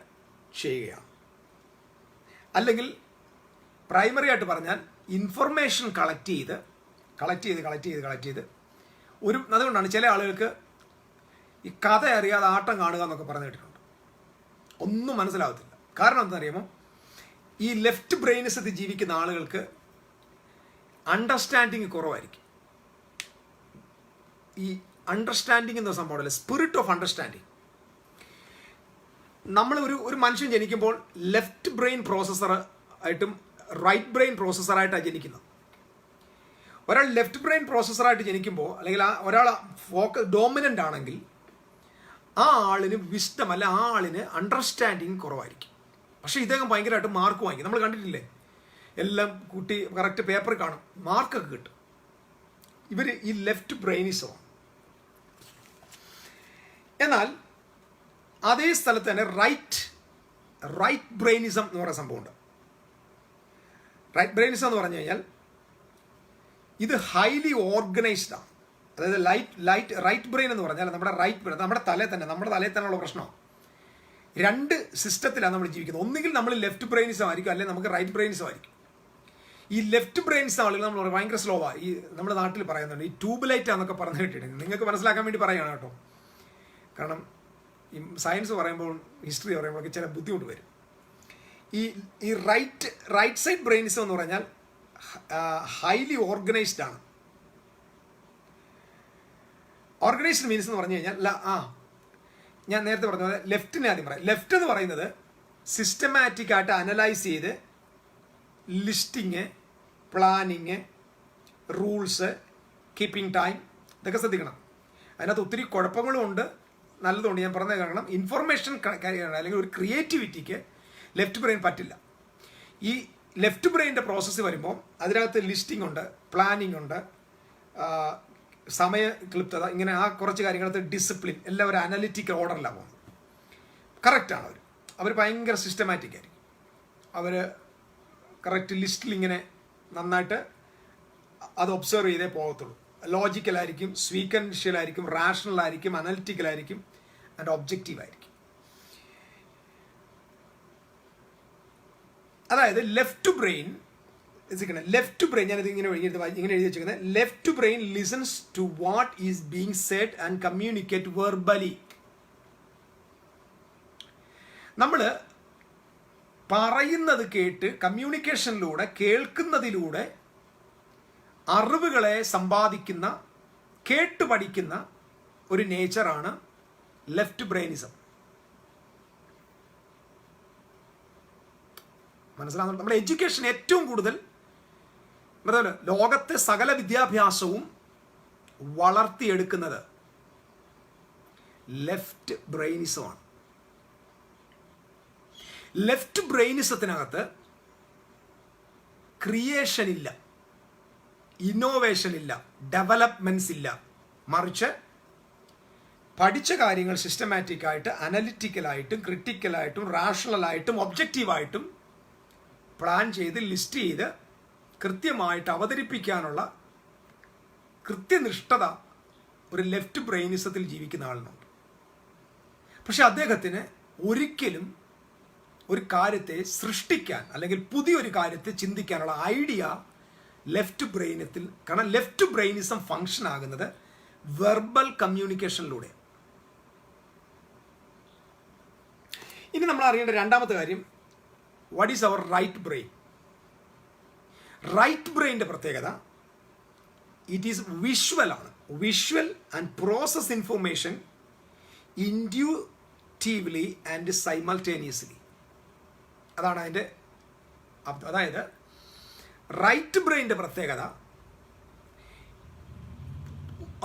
ചെയ്യുകയാണ്. അല്ലെങ്കിൽ പ്രൈമറി ആയിട്ട് പറഞ്ഞാൽ ഇൻഫർമേഷൻ കളക്ട് ചെയ്ത് അതുകൊണ്ടാണ് ചില ആളുകൾക്ക് ഈ കഥ അറിയാതെ ആട്ടം കാണുക എന്നൊക്കെ പറഞ്ഞു കേട്ടിട്ടുണ്ട്. ഒന്നും മനസ്സിലാവത്തില്ല. കാരണം എന്താണെന്നറിയാമോ, ഈ ലെഫ്റ്റ് ബ്രെയിനിസത്തിൽ ജീവിക്കുന്ന ആളുകൾക്ക് അണ്ടർസ്റ്റാൻഡിങ് കുറവായിരിക്കും. ഈ അണ്ടർസ്റ്റാൻഡിങ് എന്ന സംഭവമല്ല, സ്പിരിറ്റ് ഓഫ് അണ്ടർസ്റ്റാൻഡിങ്. നമ്മൾ ഒരു മനുഷ്യൻ ജനിക്കുമ്പോൾ ലെഫ്റ്റ് ബ്രെയിൻ പ്രോസസ്സർ ആയിട്ടും റൈറ്റ് ബ്രെയിൻ പ്രോസസ്സറായിട്ടാണ് ജനിക്കുന്നത്. ഒരാൾ ലെഫ്റ്റ് ബ്രെയിൻ പ്രോസസ്സറായിട്ട് ജനിക്കുമ്പോൾ, അല്ലെങ്കിൽ ഒരാൾ ഡോമിനൻ്റ് ആണെങ്കിൽ ആ ആളിന് വിസ്ഡം അല്ല, ആ ആളിന് അണ്ടർസ്റ്റാൻഡിങ് കുറവായിരിക്കും. പക്ഷേ ഇദ്ദേഹം ഭയങ്കരമായിട്ട് മാർക്ക് വാങ്ങിക്കും. നമ്മൾ കണ്ടിട്ടില്ലേ, എല്ലാം കുട്ടി കറക്റ്റ് പേപ്പർ കാണും, മാർക്കൊക്കെ കിട്ടും. ഇവർ ഈ ലെഫ്റ്റ് ബ്രെയിനിസമാണ്. എന്നാൽ അതേ സ്ഥലത്ത് തന്നെ റൈറ്റ് ബ്രെയിനിസം എന്ന് പറയുന്ന സംഭവമുണ്ട്. റൈറ്റ് ബ്രെയിനിസം എന്ന് പറഞ്ഞു കഴിഞ്ഞാൽ ഇത് ഹൈലി ഓർഗനൈസ്ഡ് ആണ്. അതായത് റൈറ്റ് ബ്രെയിൻ എന്ന് പറഞ്ഞാൽ നമ്മുടെ റൈറ്റ് ബ്രെയിൻ നമ്മുടെ തലയിൽ തന്നെയുള്ള പ്രശ്നമാണ്. 2 സിസ്റ്റത്തിലാണ് നമ്മൾ ജീവിക്കുന്നത്. ഒന്നുകിൽ നമ്മൾ ലെഫ്റ്റ് ബ്രെയിനിസം ആയിരിക്കും, അല്ലെങ്കിൽ നമുക്ക് റൈറ്റ് ബ്രെയിനിസം ആയിരിക്കും. ഈ ലെഫ്റ്റ് ബ്രെയിൻസ് ആളുകൾ നമ്മൾ ഭയങ്കര സ്ലോ ആണ്. ഈ നമ്മുടെ നാട്ടിൽ പറയുന്നുണ്ട്, ഈ ട്യൂബ്ലൈറ്റ് ആണെന്നൊക്കെ പറഞ്ഞു കേട്ടിട്ടുണ്ട്. നിങ്ങൾക്ക് മനസ്സിലാക്കാൻ വേണ്ടി പറയുകയാണ് കേട്ടോ. കാരണം ഈ സയൻസ് പറയുമ്പോൾ ഹിസ്റ്ററി പറയുമ്പോഴൊക്കെ ചില ബുദ്ധിമുട്ട് വരും. ഈ റൈറ്റ് സൈഡ് ബ്രെയിനിസം എന്ന് പറഞ്ഞാൽ ഹൈലി ഓർഗനൈസ്ഡ് ആണ്. ഓർഗനൈസ്ഡ് മീൻസ് എന്ന് പറഞ്ഞു കഴിഞ്ഞാൽ ഞാൻ നേരത്തെ പറഞ്ഞ പോലെ ലെഫ്റ്റിനെ ആദ്യം പറയാം. ലെഫ്റ്റ് എന്ന് പറയുന്നത് സിസ്റ്റമാറ്റിക് ആയിട്ട് അനലൈസ് ചെയ്ത് listing, planning, rules, keeping time, ഇതൊക്കെ ശ്രദ്ധിക്കണം. അതിനകത്ത് ഒത്തിരി കുഴപ്പങ്ങളും ഉണ്ട്, നല്ലതുകൊണ്ട്. ഞാൻ പറഞ്ഞത് കാരണം ഇൻഫർമേഷൻ അല്ലെങ്കിൽ ഒരു ക്രിയേറ്റിവിറ്റിക്ക് ലെഫ്റ്റ് ബ്രെയിൻ പറ്റില്ല. ഈ ലെഫ്റ്റ് ബ്രെയിനിൻ്റെ പ്രോസസ്സ് വരുമ്പോൾ അതിനകത്ത് ലിസ്റ്റിംഗ് ഉണ്ട്, പ്ലാനിങ് ഉണ്ട്, സമയ ക്ലിപ്തത, ഇങ്ങനെ ആ കുറച്ച് കാര്യങ്ങളകത്ത് ഡിസിപ്ലിൻ, എല്ലാം ഒരു അനലിറ്റിക്കൽ ഓർഡറിലാണ് പോകുന്നത്. കറക്റ്റാണ് അവർ ഭയങ്കര സിസ്റ്റമാറ്റിക് ആയിരിക്കും. അവർ കറക്റ്റ് ലിസ്റ്റിൽ ഇങ്ങനെ നന്നായിട്ട് അത് ഒബ്സർവ് ചെയ്തേ പോകത്തുള്ളൂ. ലോജിക്കലായിരിക്കും, സ്വീക്കൻഷ്യലായിരിക്കും, റാഷണലായിരിക്കും, അനലിറ്റിക്കലായിരിക്കും, ആൻഡ് ഒബ്ജക്റ്റീവായിരിക്കും. അതായത് ലെഫ്റ്റ് ബ്രെയിൻ ഞാനിത് ഇങ്ങനെ എഴുതി വെച്ചിരിക്കുന്നത്, left brain listens to what is being said and communicate verbally. നമ്മൾ പറയുന്നത് കേട്ട് കമ്മ്യൂണിക്കേഷനിലൂടെ, കേൾക്കുന്നതിലൂടെ അറിവുകളെ സമ്പാദിക്കുന്ന, കേട്ട് പഠിക്കുന്ന ഒരു നേച്ചറാണ് ലെഫ്റ്റ് ബ്രെയിനിസം. മനസ്സിലാകുന്നു? നമ്മുടെ എഡ്യൂക്കേഷൻ ഏറ്റവും കൂടുതൽ ലോകത്തെ സകല വിദ്യാഭ്യാസവും വളർത്തിയെടുക്കുന്നത് ലെഫ്റ്റ് ബ്രെയിനിസമാണ്. ലെഫ്റ്റ് ബ്രെയിനിസത്തിനകത്ത് ക്രിയേഷൻ ഇല്ല, ഇന്നോവേഷൻ ഇല്ല, ഡെവലപ്മെന്റ്സ് ഇല്ല. മറിച്ച് പഠിച്ച കാര്യങ്ങൾ സിസ്റ്റമാറ്റിക്കായിട്ട്, അനലിറ്റിക്കലായിട്ടും, ക്രിട്ടിക്കലായിട്ടും, റാഷണലായിട്ടും, ഒബ്ജക്റ്റീവായിട്ടും പ്ലാൻ ചെയ്ത് ലിസ്റ്റ് ചെയ്ത് കൃത്യമായിട്ട് അവതരിപ്പിക്കാനുള്ള കൃത്യനിഷ്ഠത ഒരു ലെഫ്റ്റ് ബ്രെയിനിസത്തിൽ ജീവിക്കുന്ന ആളിനുണ്ട്. പക്ഷെ അദ്ദേഹത്തിന് ഒരിക്കലും ഒരു കാര്യത്തെ സൃഷ്ടിക്കാൻ അല്ലെങ്കിൽ പുതിയൊരു കാര്യത്തെ ചിന്തിക്കാനുള്ള ഐഡിയ ലെഫ്റ്റ് ബ്രെയിനത്തിൽ, കാരണം ലെഫ്റ്റ് ബ്രെയിനിസം ഫങ്ഷൻ ആകുന്നത് വെർബൽ കമ്മ്യൂണിക്കേഷനിലൂടെ. ഇനി നമ്മൾ അറിയേണ്ട രണ്ടാമത്തെ കാര്യം, what is our right brain? Right ബ്രെയിൻ്റെ പ്രത്യേകത ഇറ്റ് ഈസ് വിഷ്വൽ ആണ്. Visual and process information intuitively and simultaneously. അതാണ് അതിൻ്റെ. അതായത് റൈറ്റ് ബ്രെയിൻ്റെ പ്രത്യേകത,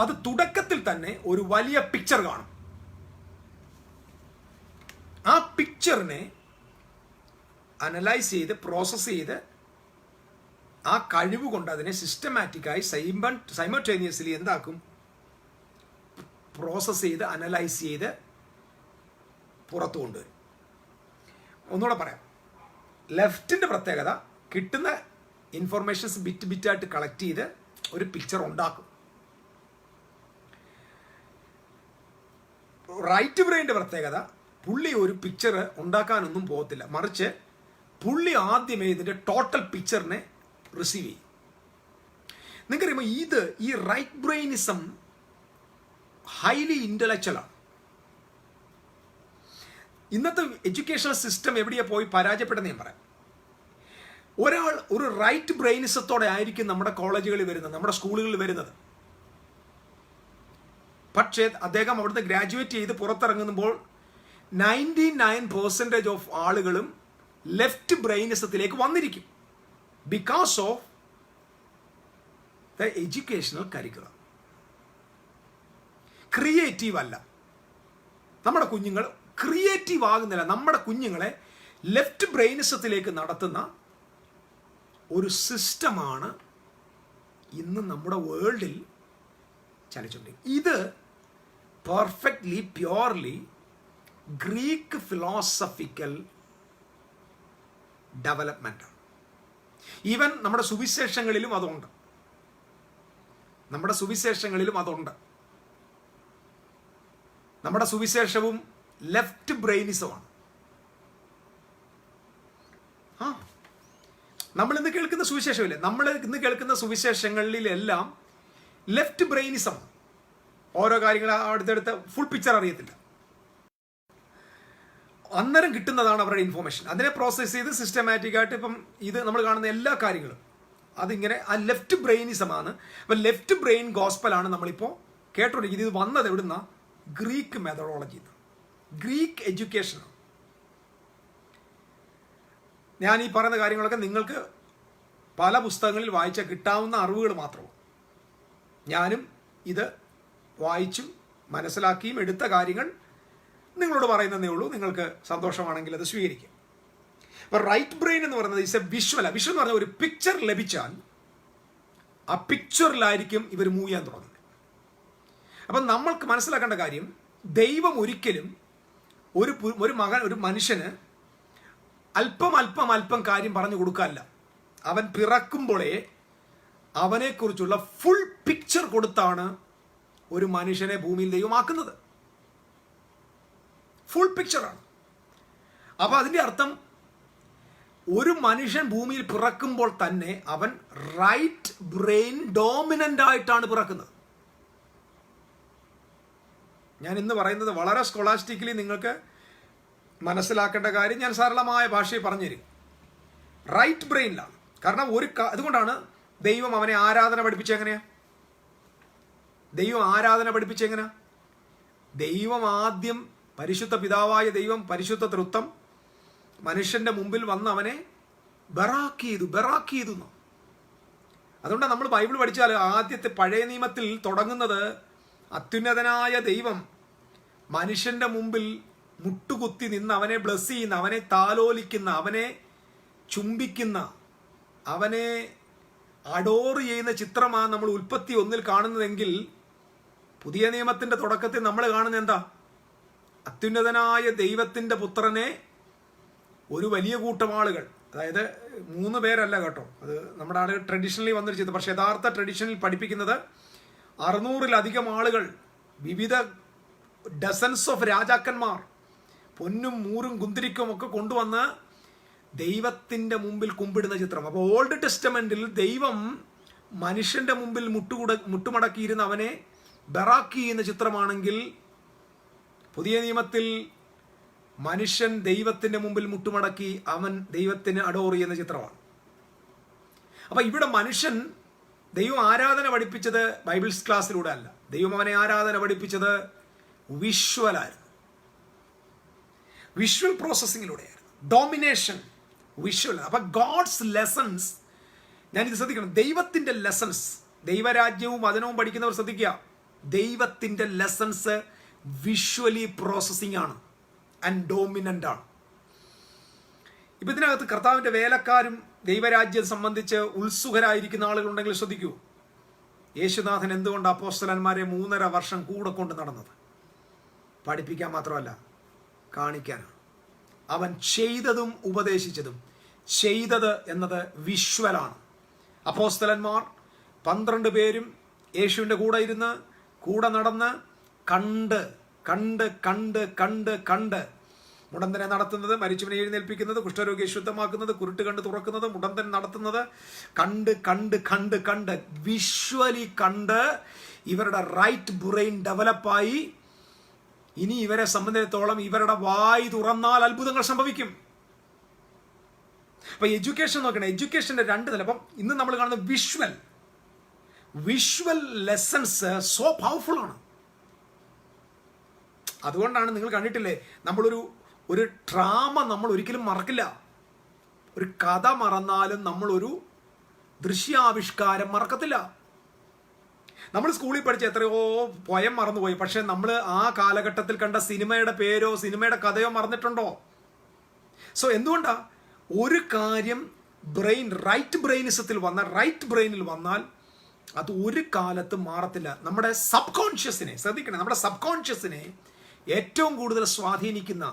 അത് തുടക്കത്തിൽ തന്നെ ഒരു വലിയ പിക്ചർ കാണും. ആ പിക്ചറിനെ അനലൈസ് ചെയ്ത് പ്രോസസ് ചെയ്ത് ആ കഴിവ് കൊണ്ട് അതിനെ സിസ്റ്റമാറ്റിക്കായി സൈമൾട്ടേനിയസ്ലി എന്താക്കും? പ്രോസസ് ചെയ്ത് അനലൈസ് ചെയ്ത് പുറത്തു കൊണ്ടുവരും. ഒന്നുകൂടെ പറയാം. ലെഫ്റ്റിൻ്റെ പ്രത്യേകത, കിട്ടുന്ന ഇൻഫർമേഷൻസ് ബിറ്റ് ബിറ്റായിട്ട് കളക്ട് ചെയ്ത് ഒരു പിക്ചർ ഉണ്ടാക്കും. റൈറ്റ് ബ്രെയിൻ്റെ പ്രത്യേകത, പുള്ളി ഒരു പിക്ചർ ഉണ്ടാക്കാനൊന്നും പോകത്തില്ല, മറിച്ച് പുള്ളി ആദ്യമേ ഇതിൻ്റെ ടോട്ടൽ പിക്ചറിനെ റിസീവ് ചെയ്യും. നിങ്ങൾക്കറിയുമ്പോൾ ഈ റൈറ്റ് ബ്രെയിനിസം ഹൈലി ഇൻ്റലക്ച്വലാണ്. ഇന്നത്തെ എഡ്യൂക്കേഷണൽ സിസ്റ്റം എവിടെയാ പോയി പരാജയപ്പെടുന്ന ഞാൻ പറയാം. ഒരാൾ ഒരു റൈറ്റ് ബ്രെയിനിസത്തോടെ ആയിരിക്കും നമ്മുടെ കോളേജുകളിൽ വരുന്നത്, നമ്മുടെ സ്കൂളുകളിൽ വരുന്നത്. പക്ഷേ അദ്ദേഹം അവിടുന്ന് ഗ്രാജുവേറ്റ് ചെയ്ത് പുറത്തിറങ്ങുമ്പോൾ 99% ഓഫ് ആളുകളും ലെഫ്റ്റ് ബ്രെയിനിസത്തിലേക്ക് വന്നിരിക്കും. Because of the educational curriculum. Creative അല്ല. നമ്മുടെ കുഞ്ഞുങ്ങൾ ക്രിയേറ്റീവ് ആകുന്നില്ല. നമ്മുടെ കുഞ്ഞുങ്ങളെ ലെഫ്റ്റ് ബ്രെയിനിസത്തിലേക്ക് നടത്തുന്ന ഒരു സിസ്റ്റമാണ് ഇന്ന് നമ്മുടെ വേൾഡിൽ ചലിച്ചുകൊണ്ടിരിക്കുന്നത്. ഇത് പെർഫെക്റ്റ്ലി പ്യോർലി ഗ്രീക്ക് ഫിലോസഫിക്കൽ ഡെവലപ്മെൻ്റാണ്. ഈവൻ നമ്മുടെ സുവിശേഷങ്ങളിലും അതുണ്ട്. നമ്മുടെ സുവിശേഷവും ലെഫ്റ്റ് ബ്രെയിനിസമാണ്. നമ്മൾ ഇന്ന് കേൾക്കുന്ന സുവിശേഷമില്ലേ, നമ്മൾ ഇന്ന് കേൾക്കുന്ന സുവിശേഷങ്ങളിലെല്ലാം ലെഫ്റ്റ് ബ്രെയിനിസം. ഓരോ കാര്യങ്ങൾ അടുത്തടുത്ത് ഫുൾ പിക്ചർ അറിയത്തില്ല. അന്നേരം കിട്ടുന്നതാണ് അവരുടെ ഇൻഫോർമേഷൻ. അതിനെ പ്രോസസ്സ് ചെയ്ത് സിസ്റ്റമാറ്റിക്കായിട്ട് ഇപ്പം ഇത് നമ്മൾ കാണുന്ന എല്ലാ കാര്യങ്ങളും അതിങ്ങനെ ആ ലെഫ്റ്റ് ബ്രെയിനിസമാണ്. അപ്പം ലെഫ്റ്റ് ബ്രെയിൻ ഗോസ്പലാണ് നമ്മളിപ്പോൾ കേട്ടോണ്ടിരിക്കുന്നത്. ഇത് വന്നത് എവിടുന്ന? ഗ്രീക്ക് മെത്തഡോളജി, ഗ്രീക്ക് എഡ്യൂക്കേഷനാണ്. ഞാൻ ഈ പറയുന്ന കാര്യങ്ങളൊക്കെ നിങ്ങൾക്ക് പല പുസ്തകങ്ങളിൽ വായിച്ചാൽ കിട്ടാവുന്ന അറിവുകൾ മാത്രമാണ്. ഞാനും ഇത് വായിച്ചും മനസ്സിലാക്കിയും എടുത്ത കാര്യങ്ങൾ നിങ്ങളോട് പറയുന്നതേ ഉള്ളൂ. നിങ്ങൾക്ക് സന്തോഷമാണെങ്കിൽ അത് സ്വീകരിക്കും. അപ്പോൾ റൈറ്റ് ബ്രെയിൻ എന്ന് പറയുന്നത് ഇസ് എ വിഷ്വൽ എന്ന് പറഞ്ഞാൽ ഒരു പിക്ചർ ലഭിച്ചാൽ ആ പിക്ചറിലായിരിക്കും ഇവർ മൂവ് ചെയ്യാൻ തുടങ്ങുന്നത്. അപ്പം നമ്മൾക്ക് മനസ്സിലാക്കേണ്ട കാര്യം, ദൈവം ഒരിക്കലും ഒരു മനുഷ്യന് അല്പം കാര്യം പറഞ്ഞു കൊടുക്കാനല്ല. അവൻ പിറക്കുമ്പോഴേ അവനെക്കുറിച്ചുള്ള ഫുൾ പിക്ചർ കൊടുത്താണ് ഒരു മനുഷ്യനെ ഭൂമിയിൽ ദൈവമാക്കുന്നത്. ഫുൾ പിക്ചറാണ്. അപ്പൊ അതിന്റെ അർത്ഥം ഒരു മനുഷ്യൻ ഭൂമിയിൽ പിറക്കുമ്പോൾ തന്നെ അവൻ റൈറ്റ് ബ്രെയിൻ ഡോമിനന്റ് ആയിട്ടാണ് പിറക്കുന്നത്. ഞാൻ ഇന്ന് പറയുന്നത് വളരെ സ്കോളാസ്റ്റിക്കലി നിങ്ങൾക്ക് മനസ്സിലാക്കേണ്ട കാര്യം ഞാൻ സരളമായ ഭാഷയിൽ പറഞ്ഞുതരും. റൈറ്റ് ബ്രെയിനിലാണ്. കാരണം അതുകൊണ്ടാണ് ദൈവം അവനെ ആരാധന പഠിപ്പിച്ചെങ്ങനെയാ? ദൈവം ആദ്യം, പരിശുദ്ധ പിതാവായ ദൈവം, പരിശുദ്ധ തൃത്വം മനുഷ്യന്റെ മുമ്പിൽ വന്ന് അവനെ ബറാക്ക് ചെയ്തു. അതുകൊണ്ടാണ് നമ്മൾ ബൈബിൾ പഠിച്ചാൽ ആദ്യത്തെ പഴയ നിയമത്തിൽ തുടങ്ങുന്നത് അത്യുന്നതനായ ദൈവം മനുഷ്യന്റെ മുമ്പിൽ മുട്ടുകുത്തി നിന്ന് അവനെ ബ്ലസ് ചെയ്യുന്ന, അവനെ താലോലിക്കുന്ന, അവനെ ചുംബിക്കുന്ന, അവനെ അഡോർ ചെയ്യുന്ന ചിത്രമാണ് നമ്മൾ ഉൽപ്പത്തി 1 കാണുന്നതെങ്കിൽ പുതിയ നിയമത്തിന്റെ തുടക്കത്തിൽ നമ്മൾ കാണുന്നത് എന്താ? അത്യുന്നതനായ ദൈവത്തിന്റെ പുത്രനെ ഒരു വലിയ കൂട്ടം ആളുകൾ, അതായത് 3 പേരല്ല കേട്ടോ, അത് നമ്മുടെ ആളുകൾ ട്രഡീഷണലി വന്നൊരു ചെയ്തു. പക്ഷെ യഥാർത്ഥ ട്രഡീഷനിൽ പഠിപ്പിക്കുന്നത് 600-ലധികം ആളുകൾ, വിവിധ ഡസൻസ് ഓഫ് രാജാക്കന്മാർ, പൊന്നും മൂരും കുന്തിരിക്കും ഒക്കെ കൊണ്ടുവന്ന് ദൈവത്തിന്റെ മുമ്പിൽ കുമ്പിടുന്ന ചിത്രം. അപ്പോൾ ഓൾഡ് ടെസ്റ്റമെന്റിൽ ദൈവം മനുഷ്യന്റെ മുമ്പിൽ മുട്ടുമടക്കിയിരുന്ന അവനെ ബറാക്ക് ചെയ്യുന്ന ചിത്രമാണെങ്കിൽ പുതിയ നിയമത്തിൽ മനുഷ്യൻ ദൈവത്തിന്റെ മുമ്പിൽ മുട്ടുമടക്കി അവൻ ദൈവത്തിന് അഡോർ ചെയ്യുന്ന ചിത്രമാണ്. അപ്പൊ ഇവിടെ മനുഷ്യൻ ദൈവം ആരാധന പഠിപ്പിച്ചത് ബൈബിൾസ് ക്ലാസ്സിലൂടെ അല്ല. ദൈവം അവനെ ആരാധന പഠിപ്പിച്ചത് വിഷ്വലായിരുന്നു, വിഷ്വൽ പ്രോസസ്സിങ്ങിലൂടെയായിരുന്നു. Domination visual. അപ്പൊ ഗോഡ്സ് ലെസൺസ്, ഞാനിത് ശ്രദ്ധിക്കണം, ദൈവത്തിന്റെ ലെസൺസ്, ദൈവരാജ്യവും വചനവും പഠിക്കുന്നവർ ശ്രദ്ധിക്കുക, ദൈവത്തിന്റെ ലെസൺസ് വിഷ്വലി പ്രോസസ്സിംഗ് ആണ് ആൻഡ് ഡോമിനന്റ് ആണ്. ഇപ്പൊ ഇതിനകത്ത് കർത്താവിന്റെ വേലക്കാരും ദൈവരാജ്യം സംബന്ധിച്ച് ഉത്സുകരായിരിക്കുന്ന ആളുകളുണ്ടെങ്കിൽ ശ്രദ്ധിക്കൂ, യേശുനാഥൻ എന്തുകൊണ്ട് അപ്പോസ്തലന്മാരെ 3.5 വർഷം കൂടെ കൊണ്ട് നടന്നത്? പഠിപ്പിക്കാൻ മാത്രമല്ല, കാണിക്കാനാണ്. അവൻ ചെയ്തതും ഉപദേശിച്ചതും, ചെയ്തത് എന്നത് വിഷ്വലാണ്. അപ്പോസ്തലന്മാർ 12 പേരും യേശുവിൻ്റെ കൂടെ ഇരുന്ന്, കൂടെ നടന്ന്, കണ്ട് കണ്ട് കണ്ട് കണ്ട് കണ്ട് മുടന്തനെ നടത്തുന്നത്, മരിച്ചവനെ എഴുന്നേൽപ്പിക്കുന്നത്, കുഷ്ഠരോഗിയെ ശുദ്ധമാക്കുന്നത്, കുരുട്ട് കണ്ട് തുറക്കുന്നത്, മുടന്തൻ നടത്തുന്നത്, കണ്ട് കണ്ട് കണ്ട് കണ്ട് വിഷ്വലി കണ്ട് ഇവരുടെ റൈറ്റ് ബ്രെയിൻ ഡെവലപ്പായി. ഇനി ഇവരെ സംബന്ധിച്ചിടത്തോളം ഇവരുടെ വായി തുറന്നാൽ അത്ഭുതങ്ങൾ സംഭവിക്കും. അപ്പൊ എഡ്യൂക്കേഷൻ നോക്കണം, എഡ്യൂക്കേഷന്റെ 2 നില. അപ്പം ഇന്ന് നമ്മൾ കാണുന്ന വിഷ്വൽ ലെസൺസ് സോ പവർഫുൾ ആണ്. അതുകൊണ്ടാണ് നിങ്ങൾ കണ്ടിട്ടില്ലേ, ഒരു ഡ്രാമ നമ്മൾ ഒരിക്കലും മറക്കില്ല. ഒരു കഥ മറന്നാലും നമ്മളൊരു ദൃശ്യാവിഷ്കാരം മറക്കത്തില്ല. നമ്മൾ സ്കൂളിൽ പഠിച്ച എത്രയോ പോയം മറന്നുപോയി, പക്ഷെ നമ്മൾ ആ കാലഘട്ടത്തിൽ കണ്ട സിനിമയുടെ പേരോ സിനിമയുടെ കഥയോ മറന്നിട്ടുണ്ടോ? സോ എന്തുകൊണ്ടാ ഒരു കാര്യം റൈറ്റ് ബ്രെയിനിൽ വന്നാൽ അത് ഒരു കാലത്ത് മാറത്തില്ല. നമ്മുടെ സബ് കോൺഷ്യസിനെ ശ്രദ്ധിക്കണം, നമ്മുടെ സബ് കോൺഷ്യസിനെ ഏറ്റവും കൂടുതൽ സ്വാധീനിക്കുന്ന,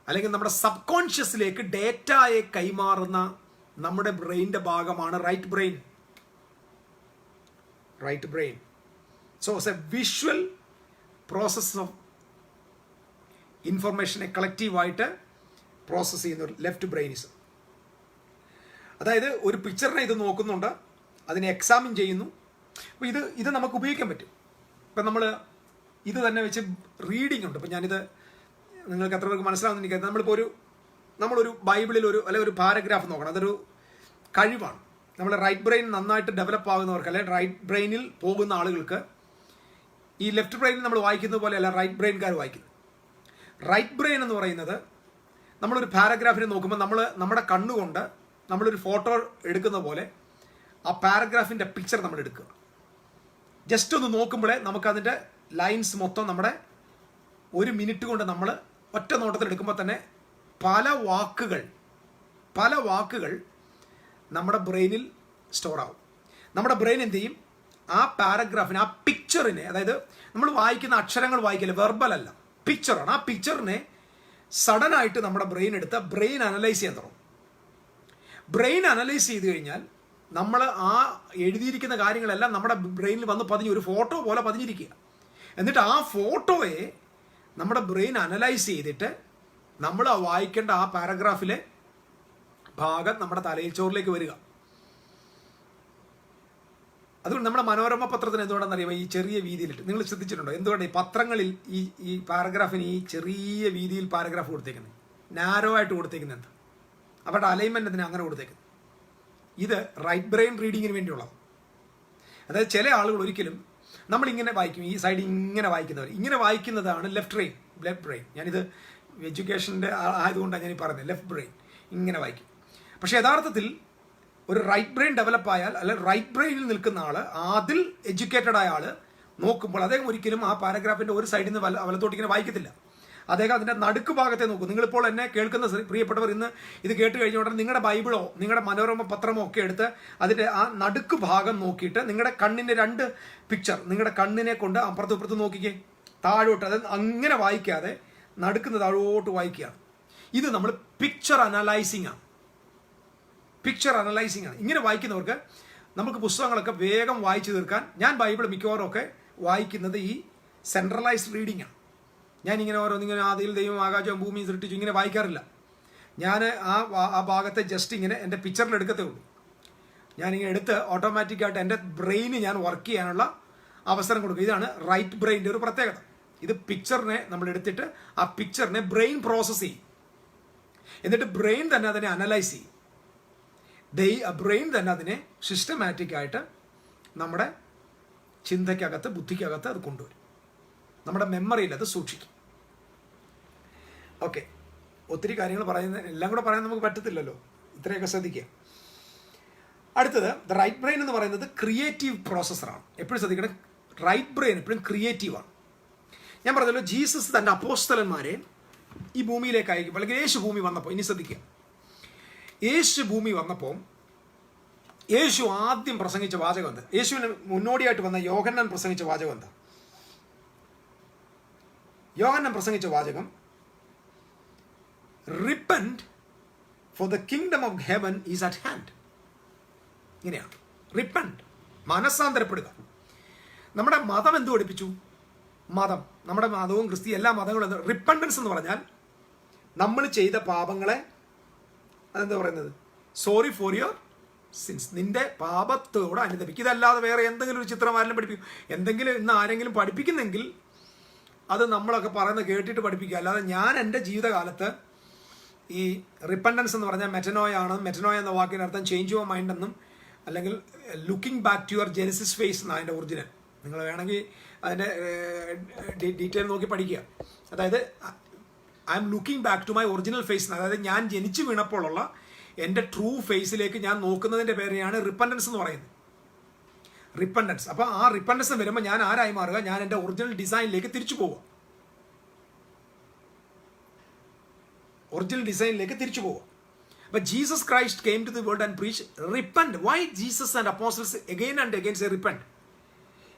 അല്ലെങ്കിൽ നമ്മുടെ സബ് കോൺഷ്യസിലേക്ക് ഡേറ്റയെ കൈമാറുന്ന നമ്മുടെ ബ്രെയിനിന്റെ ഭാഗമാണ് right brain. So it's a visual process of ഇൻഫർമേഷനെ കളക്റ്റീവായിട്ട് പ്രോസസ് ചെയ്യുന്ന ഒരു ലെഫ്റ്റ് ബ്രെയിനിസം. അതായത് ഒരു പിക്ചറിനെ ഇത് നോക്കുന്നുണ്ട്, അതിനെ എക്സാമിൻ ചെയ്യുന്നു. അപ്പോൾ ഇത് നമുക്ക് ഉപയോഗിക്കാൻ പറ്റും. ഇപ്പം നമ്മൾ ഇത് തന്നെ വെച്ച് റീഡിംഗ് ഉണ്ട്. ഇപ്പം ഞാനിത് നിങ്ങൾക്ക് എത്ര പേർക്ക് മനസ്സിലാവുന്ന എനിക്ക്, നമ്മളൊരു ബൈബിളിൽ അല്ലെങ്കിൽ ഒരു പാരഗ്രാഫ് നോക്കണം. അതൊരു കഴിവാണ്. നമ്മൾ റൈറ്റ് ബ്രെയിൻ നന്നായിട്ട് ഡെവലപ്പ് ആകുന്നവർക്ക്, അല്ലെങ്കിൽ റൈറ്റ് ബ്രെയിനിൽ പോകുന്ന ആളുകൾക്ക് ഈ ലെഫ്റ്റ് ബ്രെയിനിൽ നമ്മൾ വായിക്കുന്നത് പോലെയല്ല റൈറ്റ് ബ്രെയിൻകാർ വായിക്കുന്നത്. റൈറ്റ് ബ്രെയിൻ എന്ന് പറയുന്നത്, നമ്മളൊരു പാരഗ്രാഫിനെ നോക്കുമ്പോൾ നമ്മുടെ കണ്ണുകൊണ്ട് നമ്മളൊരു ഫോട്ടോ എടുക്കുന്ന പോലെ ആ പാരഗ്രാഫിൻ്റെ പിക്ചർ നമ്മൾ എടുക്കുക. ജസ്റ്റ് ഒന്ന് നോക്കുമ്പോഴേ നമുക്കതിൻ്റെ ലൈൻസ് മൊത്തം നമ്മുടെ 1 മിനിറ്റ് കൊണ്ട് നമ്മൾ ഒറ്റ നോട്ടത്തിൽ എടുക്കുമ്പോൾ തന്നെ പല വാക്കുകൾ നമ്മുടെ ബ്രെയിനിൽ സ്റ്റോർ ആവും. നമ്മുടെ ബ്രെയിൻ എന്ത് ചെയ്യും? ആ പാരഗ്രാഫിനെ, ആ പിക്ചറിനെ, അതായത് നമ്മൾ വായിക്കുന്ന അക്ഷരങ്ങൾ വായിക്കില്ല, വെർബൽ അല്ല, പിക്ചറാണ്. ആ പിക്ചറിനെ സഡനായിട്ട് നമ്മുടെ ബ്രെയിൻ എടുത്ത് ബ്രെയിൻ അനലൈസ് ചെയ്യാൻ തുടങ്ങും. ബ്രെയിൻ അനലൈസ് ചെയ്ത് കഴിഞ്ഞാൽ നമ്മൾ ആ എഴുതിയിരിക്കുന്ന കാര്യങ്ങളെല്ലാം നമ്മുടെ ബ്രെയിനിൽ വന്ന് പതിഞ്ഞ് ഒരു ഫോട്ടോ പോലെ പതിഞ്ഞിരിക്കുക. എന്നിട്ട് ആ ഫോട്ടോയെ നമ്മുടെ ബ്രെയിൻ അനലൈസ് ചെയ്തിട്ട് നമ്മൾ ആ വായിക്കേണ്ട ആ പാരഗ്രാഫിലെ ഭാഗം നമ്മുടെ തലയിൽ ചോറിലേക്ക് വരിക. അതുകൊണ്ട് നമ്മുടെ മനോരമ പത്രത്തിന് എന്തുകൊണ്ടാണെന്ന് അറിയാമോ ഈ ചെറിയ വീതിയിലിട്ട്? നിങ്ങൾ ശ്രദ്ധിച്ചിട്ടുണ്ടോ എന്തുകൊണ്ട് ഈ പത്രങ്ങളിൽ ഈ പാരഗ്രാഫിന് ഈ ചെറിയ വീതിയിൽ പാരഗ്രാഫ് കൊടുത്തേക്കുന്നത്, നാരോ ആയിട്ട് കൊടുത്തേക്കുന്നത്? എന്താ അവരുടെ അലൈൻമെൻറ്റിന് അങ്ങനെ കൊടുത്തേക്കുന്നത്? ഇത് റൈറ്റ് ബ്രെയിൻ റീഡിങ്ങിന് വേണ്ടിയുള്ളതാണ്. അതായത് ചില ആളുകൾ ഒരിക്കലും നമ്മളിങ്ങനെ വായിക്കും, ഈ സൈഡ് ഇങ്ങനെ വായിക്കുന്നവർ, ഇങ്ങനെ വായിക്കുന്നതാണ് ലെഫ്റ്റ് ബ്രെയിൻ. ഞാനിത് എഡ്യൂക്കേഷൻ്റെ ആയതുകൊണ്ടാണ് ഞാൻ ഈ പറയുന്നത്, ലെഫ്റ്റ് ബ്രെയിൻ ഇങ്ങനെ വായിക്കും. പക്ഷേ യഥാർത്ഥത്തിൽ ഒരു റൈറ്റ് ബ്രെയിൻ ഡെവലപ്പ് ആയാൽ, അല്ലെങ്കിൽ റൈറ്റ് ബ്രെയിനിൽ നിൽക്കുന്ന ആൾ, അതിൽ എഡ്യൂക്കേറ്റഡ് ആയ ആൾ നോക്കുമ്പോൾ അദ്ദേഹം ഒരിക്കലും ആ പാരഗ്രാഫിൻ്റെ ഒരു സൈഡിൽ നിന്ന് വലത്തോട്ട് ഇങ്ങനെ വായിക്കത്തില്ല. അദ്ദേഹം അതിൻ്റെ നടുക്ക് ഭാഗത്തെ നോക്കും. നിങ്ങളിപ്പോൾ എന്നെ കേൾക്കുന്ന പ്രിയപ്പെട്ടവർ ഇന്ന് ഇത് കേട്ട് കഴിഞ്ഞ ഉടനെ നിങ്ങളുടെ ബൈബിളോ നിങ്ങളുടെ മനോരമ പത്രമോ ഒക്കെ എടുത്ത് അതിൻ്റെ ആ നടുക്ക് ഭാഗം നോക്കിയിട്ട് നിങ്ങളുടെ കണ്ണിൻ്റെ 2 പിക്ചർ നിങ്ങളുടെ കണ്ണിനെ കൊണ്ട് അപ്പുറത്തും ഇപ്പുറത്തും നോക്കിക്കേ, താഴോട്ട്. അത് അങ്ങനെ വായിക്കാതെ നടുക്കുന്ന താഴോട്ട് വായിക്കുകയാണ്. ഇത് നമ്മൾ പിക്ചർ അനലൈസിങ് ആണ്. ഇങ്ങനെ വായിക്കുന്നവർക്ക് നമുക്ക് പുസ്തകങ്ങളൊക്കെ വേഗം വായിച്ചു തീർക്കാൻ, ഞാൻ ബൈബിൾ മിക്കവാറും ഒക്കെ വായിക്കുന്നത് ഈ സെൻട്രലൈസ്ഡ് റീഡിംഗ് ആണ്. ഞാനിങ്ങനെ ഓരോന്നിങ്ങനെ ആദിയിൽ ദൈവം ആകാശവും ഭൂമിയും സൃഷ്ടിച്ചു ഇങ്ങനെ വായിക്കാറില്ല. ഞാൻ ആ ഭാഗത്തെ ജസ്റ്റ് ഇങ്ങനെ എൻ്റെ പിക്ചറിൽ എടുക്കത്തേ ഉള്ളൂ. ഞാനിങ്ങനെ എടുത്ത് ഓട്ടോമാറ്റിക്കായിട്ട് എൻ്റെ ബ്രെയിന് ഞാൻ വർക്ക് ചെയ്യാനുള്ള അവസരം കൊടുക്കും. ഇതാണ് റൈറ്റ് ബ്രെയിൻ്റെ ഒരു പ്രത്യേകത. ഇത് പിക്ചറിനെ നമ്മൾ എടുത്തിട്ട് ആ പിക്ചറിനെ ബ്രെയിൻ പ്രോസസ്സ് ചെയ്യും. എന്നിട്ട് ബ്രെയിൻ തന്നെ അതിനെ അനലൈസ് ചെയ്യും. ബ്രെയിൻ തന്നെ അതിനെ സിസ്റ്റമാറ്റിക് ആയിട്ട് നമ്മുടെ ചിന്തയ്ക്കകത്ത്, ബുദ്ധിക്കകത്ത് അത് കൊണ്ടുവരും. നമ്മുടെ മെമ്മറിയിൽ അത് സൂക്ഷിക്കും. ഓക്കെ, ഒത്തിരി കാര്യങ്ങൾ എല്ലാം കൂടെ പറയാൻ നമുക്ക് പറ്റത്തില്ലല്ലോ, ഇത്രയൊക്കെ ശ്രദ്ധിക്കുക. അടുത്തത്, ദ റൈറ്റ് ബ്രെയിൻ എന്ന് പറയുന്നത് ക്രിയേറ്റീവ് പ്രോസസ്സറാണ്. എപ്പോഴും ശ്രദ്ധിക്കണം, റൈറ്റ് ബ്രെയിൻ എപ്പോഴും ക്രിയേറ്റീവാണ്. ഞാൻ പറഞ്ഞല്ലോ, ജീസസ് തൻ്റെ അപ്പോസ്തലന്മാരെ ഈ ഭൂമിയിലേക്ക് അയക്കും. അല്ലെങ്കിൽ യേശു ഭൂമി വന്നപ്പോൾ, ഇനി ശ്രദ്ധിക്കുക, യേശു ഭൂമി വന്നപ്പോൾ യേശു ആദ്യം പ്രസംഗിച്ച വാചകം എന്താ? യേശുവിന് മുന്നോടിയായിട്ട് വന്ന യോഹന്നാൻ പ്രസംഗിച്ച വാചകം എന്താ? യോഹന്നാൻ പ്രസംഗിച്ച വാചകം, repent for the kingdom of heaven is at hand. ഇങ്ങനെയാണ്, റിപ്പന്റ്, മനസ്സാന്തരപ്പെടുക. നമ്മുടെ മതം എന്ത് പഠിപ്പിച്ചു? നമ്മുടെ മതവും ക്രിസ്തി എല്ലാ മതങ്ങളും റിപ്പണ്ടൻസ് എന്ന് പറഞ്ഞാൽ നമ്മൾ ചെയ്ത പാപങ്ങളെ, അതെന്താ പറയുന്നത്, സോറി ഫോർ യുവർ സിൻസ്, നിന്റെ പാപത്തോട് അനുദപിക്കും. ഇതല്ലാതെ വേറെ എന്തെങ്കിലും ഒരു ചിത്രം ആരെങ്കിലും പഠിപ്പിക്കും, എന്തെങ്കിലും ഇന്ന് ആരെങ്കിലും പഠിപ്പിക്കുന്നെങ്കിൽ അത് നമ്മളൊക്കെ പറയുന്നത് കേട്ടിട്ട് പഠിപ്പിക്കുക. അല്ലാതെ ഞാൻ എൻ്റെ ജീവിതകാലത്ത് ഈ റിപ്പണ്ടൻസ് എന്ന് പറഞ്ഞാൽ മെറ്റനോയ എന്ന വാക്കിനർത്ഥം ചേഞ്ച് യുവർ മൈൻഡ് എന്നും, അല്ലെങ്കിൽ looking back to your genesis phase എന്നാണ് അതിൻ്റെ ഒറിജിനൽ. നിങ്ങൾ വേണമെങ്കിൽ അതിൻ്റെ ഡീറ്റെയിൽ നോക്കി പഠിക്കുക. അതായത് I'm looking back to my original phase, അതായത് ഞാൻ ജനിച്ചു വീണപ്പോഴുള്ള എൻ്റെ ട്രൂ ഫേസിലേക്ക് ഞാൻ നോക്കുന്നതിൻ്റെ പേരെയാണ് റിപ്പണ്ടൻസ് എന്ന് പറയുന്നത്. റിപ്പണ്ടൻസ്. അപ്പോൾ ആ റിപ്പണ്ടൻസ് വരുമ്പോൾ ഞാൻ ആരായി മാറുക? ഞാൻ എൻ്റെ ഒറിജിനൽ ഡിസൈനിലേക്ക് തിരിച്ചു പോവുക. But Jesus Christ came to the world and preached, repent. Why Jesus and apostles again and again say repent?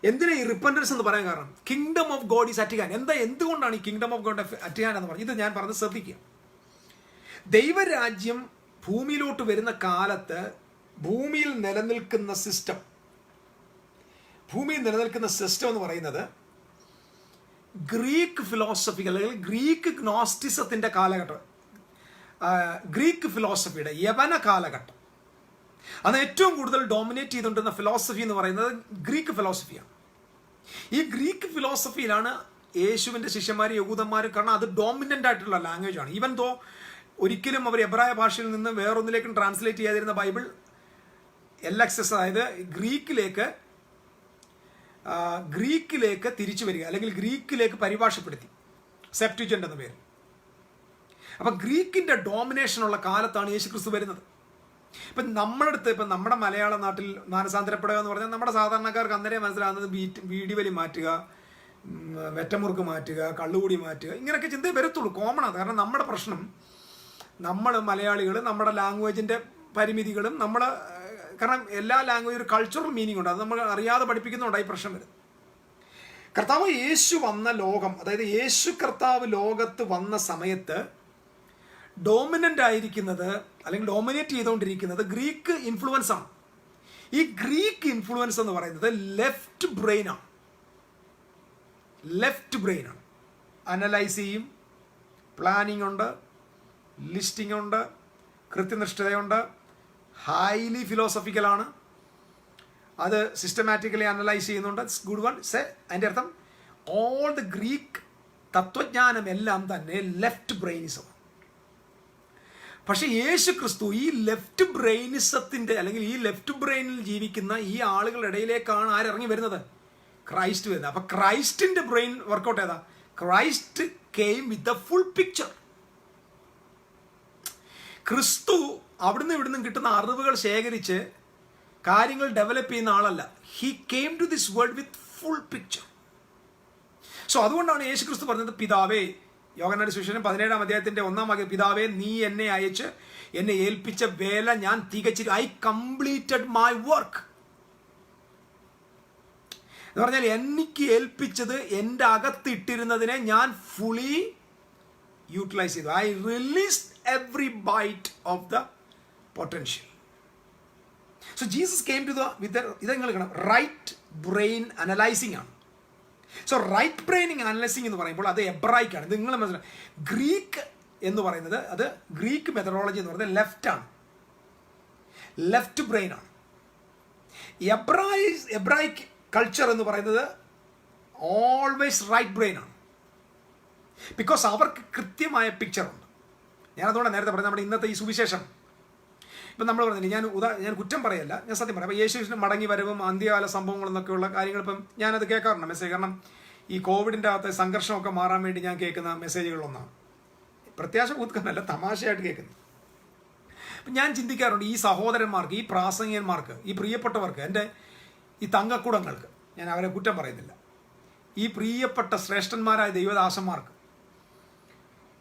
എന്തിനാ ഈ റിപ്പൻറ്റൻസ് എന്ന് പറയാൻ കാരണം? Kingdom of God is at hand. എന്തുകൊണ്ടാണ് ഈ kingdom of God at hand എന്ന് പറഞ്ഞത്? ഇത് ഞാൻ പറഞ്ഞത് ശ്രദ്ധിക്കുക. ദൈവരാജ്യം ഭൂമിയിലോട്ട് വരുന്ന കാലത്ത് ഭൂമിയിൽ നിലനിൽക്കുന്ന സിസ്റ്റം എന്ന് പറയുന്നത് ഗ്രീക്ക് ഫിലോസഫി, അല്ലെങ്കിൽ ഗ്രീക്ക് ഗ്നോസ്റ്റിസത്തിൻ്റെ കാലഘട്ടം, ഗ്രീക്ക് ഫിലോസഫിയുടെ യവന കാലഘട്ടം. അന്ന് ഏറ്റവും കൂടുതൽ ഡോമിനേറ്റ് ചെയ്തുകൊണ്ടിരുന്ന ഫിലോസഫി എന്ന് പറയുന്നത് ഗ്രീക്ക് ഫിലോസഫിയാണ്. ഈ ഗ്രീക്ക് ഫിലോസഫിയിലാണ് യേശുവിൻ്റെ ശിഷ്യന്മാർ, യഹൂദന്മാർ, കാരണം അത് ഡോമിനൻ്റ് ആയിട്ടുള്ള ലാംഗ്വേജ് ആണ്. ഈവൻ ദോ ഒരിക്കലും അവർ എബ്രായ ഭാഷയിൽ നിന്ന് വേറൊന്നിലേക്കും ട്രാൻസ്ലേറ്റ് ചെയ്യാതിരുന്ന ബൈബിൾ LXS, അതായത് ഗ്രീക്കിലേക്ക് തിരിച്ചു വരിക, അല്ലെങ്കിൽ ഗ്രീക്കിലേക്ക് പരിഭാഷപ്പെടുത്തി, സെപ്റ്റുജന്റ് എന്ന പേര്. അപ്പം ഗ്രീക്കിൻ്റെ ഡോമിനേഷനുള്ള കാലത്താണ് യേശു ക്രിസ്തു വരുന്നത്. ഇപ്പം നമ്മുടെ മലയാള നാട്ടിൽ മാനസാന്തരപ്പെടുക എന്ന് പറഞ്ഞാൽ നമ്മുടെ സാധാരണക്കാർക്ക് അന്നേരം മനസ്സിലാകുന്നത് ബീഡി വലി മാറ്റുക, വെറ്റമുറുക്ക് മാറ്റുക, കള്ളുകൂടി മാറ്റുക, ഇങ്ങനെയൊക്കെ ചിന്തയെ വരത്തുള്ളൂ. കോമണാണ്. കാരണം നമ്മുടെ പ്രശ്നം, നമ്മൾ മലയാളികൾ നമ്മുടെ ലാംഗ്വേജിൻ്റെ പരിമിതികളും കാരണം എല്ലാ ലാംഗ്വേജ് ഒരു കൾച്ചറൽ മീനിങ് ഉണ്ട്, അത് നമ്മൾ അറിയാതെ പഠിപ്പിക്കുന്നുണ്ടായി പ്രശ്നം വരും. കർത്താവ് യേശു വന്ന ലോകം, അതായത് യേശു കർത്താവ് ലോകത്ത് വന്ന സമയത്ത് ഡോമിനൻ്റ് ആയിരിക്കുന്നത്, അല്ലെങ്കിൽ ഡോമിനേറ്റ് ചെയ്തുകൊണ്ടിരിക്കുന്നത് ഗ്രീക്ക് ഇൻഫ്ലുവൻസ് ആണ്. ഈ ഗ്രീക്ക് ഇൻഫ്ലുവൻസ് എന്ന് പറയുന്നത് ലെഫ്റ്റ് ബ്രെയിൻ ആണ്. അനലൈസ് ചെയ്യും, പ്ലാനിങ് ഉണ്ട്, ലിസ്റ്റിംഗ് ഉണ്ട്, കൃത്യനിഷ്ഠതയുണ്ട്, ഹൈലി ഫിലോസഫിക്കലാണ്, അത് സിസ്റ്റമാറ്റിക്കലി അനലൈസ് ചെയ്യുന്നുണ്ട്. Good one. അതിൻ്റെ അർത്ഥം ഓൾ ദ ഗ്രീക്ക് തത്വജ്ഞാനം എല്ലാം തന്നെ ലെഫ്റ്റ് ബ്രെയിനിസം. പക്ഷെ യേശു ക്രിസ്തു ഈ ലെഫ്റ്റ് ബ്രെയിനിസത്തിൻ്റെ, അല്ലെങ്കിൽ ഈ ലെഫ്റ്റ് ബ്രെയിനിൽ ജീവിക്കുന്ന ഈ ആളുകളുടെ ഇടയിലേക്കാണ് ആരിറങ്ങി വരുന്നത്? ക്രൈസ്റ്റ് വരുന്നത്. അപ്പൊ ക്രൈസ്റ്റിന്റെ ബ്രെയിൻ വർക്കൗട്ട് ഏതാ? Christ came with the full picture. ക്രിസ്തു അവിടുന്ന് ഇവിടുന്ന് കിട്ടുന്ന അറിവുകൾ ശേഖരിച്ച് കാര്യങ്ങൾ ഡെവലപ്പ് ചെയ്യുന്ന ആളല്ല. He came to this world with full picture. So അതുകൊണ്ടാണ് യേശു ക്രിസ്തു പറഞ്ഞത്, പിതാവേ, യോഹന്നാന്റെ സുവിശേഷം 17-ാം അധ്യായത്തിന്റെ 1-ാം വാക്യം, പിതാവേ, നീ എന്നെ അയച്ച് എന്നെ ഏൽപ്പിച്ച വേല ഞാൻ തികച്ചിട്ട്, ഐ കംപ്ലീറ്റഡ് മൈ വർക്ക്. എന്ന് പറഞ്ഞാൽ എനിക്ക് ഏൽപ്പിച്ചത് എൻ്റെ അകത്തിട്ടിരുന്നതിനെ ഞാൻ ഫുള്ളി യൂട്ടിലൈസ് ചെയ്തു. I released every bite of the potential. So Jesus came to the വിത്ത് ഇത് നിങ്ങൾ കാണാം, റൈറ്റ് ബ്രെയിൻ അനലൈസിങ് ആണ്. സോ റൈറ്റ് ബ്രെയിനിങ് അനലൈസിങ് എന്ന് പറയുമ്പോൾ അത് എബ്രായിക് ആണ്. ഇത് നിങ്ങൾ മനസ്സിലായി. ഗ്രീക്ക് എന്ന് പറയുന്നത്, അത് ഗ്രീക്ക് മെത്തഡോളജി എന്ന് പറയുന്നത് ലെഫ്റ്റ് ആണ്, ലെഫ്റ്റ് ബ്രെയിൻ ആണ്. എബ്രായിക് കൾച്ചർ എന്ന് പറയുന്നത് ഓൾവേസ് റൈറ്റ് ബ്രെയിൻ ആണ്. ബിക്കോസ് അവർക്ക് കൃത്യമായ പിക്ചറുണ്ട്. ഞാനതുകൊണ്ട് നേരത്തെ പറഞ്ഞത്, നമ്മുടെ ഇന്നത്തെ ഈ സുവിശേഷം ഇപ്പം നമ്മൾ പറഞ്ഞില്ല, ഞാൻ കുറ്റം പറയല്ല, ഞാൻ സത്യം പറയാം. അപ്പോൾ യേശുവിൻ്റെ മടങ്ങി വരവും അന്ത്യകാല സംഭവങ്ങളെന്നൊക്കെയുള്ള കാര്യങ്ങൾ ഇപ്പം ഞാനത് കേൾക്കാറുണ്ട് മെസ്സേജ്. കാരണം ഈ കോവിഡിൻ്റെ അകത്തെ സംഘർഷമൊക്കെ മാറാൻ വേണ്ടി ഞാൻ കേൾക്കുന്ന മെസ്സേജുകളൊന്നാണ്. പ്രത്യാശ കൂത്തുക്കാനല്ല, തമാശയായിട്ട് കേൾക്കുന്നത്. അപ്പം ഞാൻ ചിന്തിക്കാറുണ്ട്, ഈ സഹോദരന്മാർക്ക്, ഈ പ്രാസംഗികന്മാർക്ക്, ഈ പ്രിയപ്പെട്ടവർക്ക്, എൻ്റെ ഈ തങ്കക്കുടങ്ങൾക്ക്, ഞാൻ അവരെ കുറ്റം പറയുന്നില്ല, ഈ പ്രിയപ്പെട്ട ശ്രേഷ്ഠന്മാരായ ദൈവദാസന്മാർക്ക്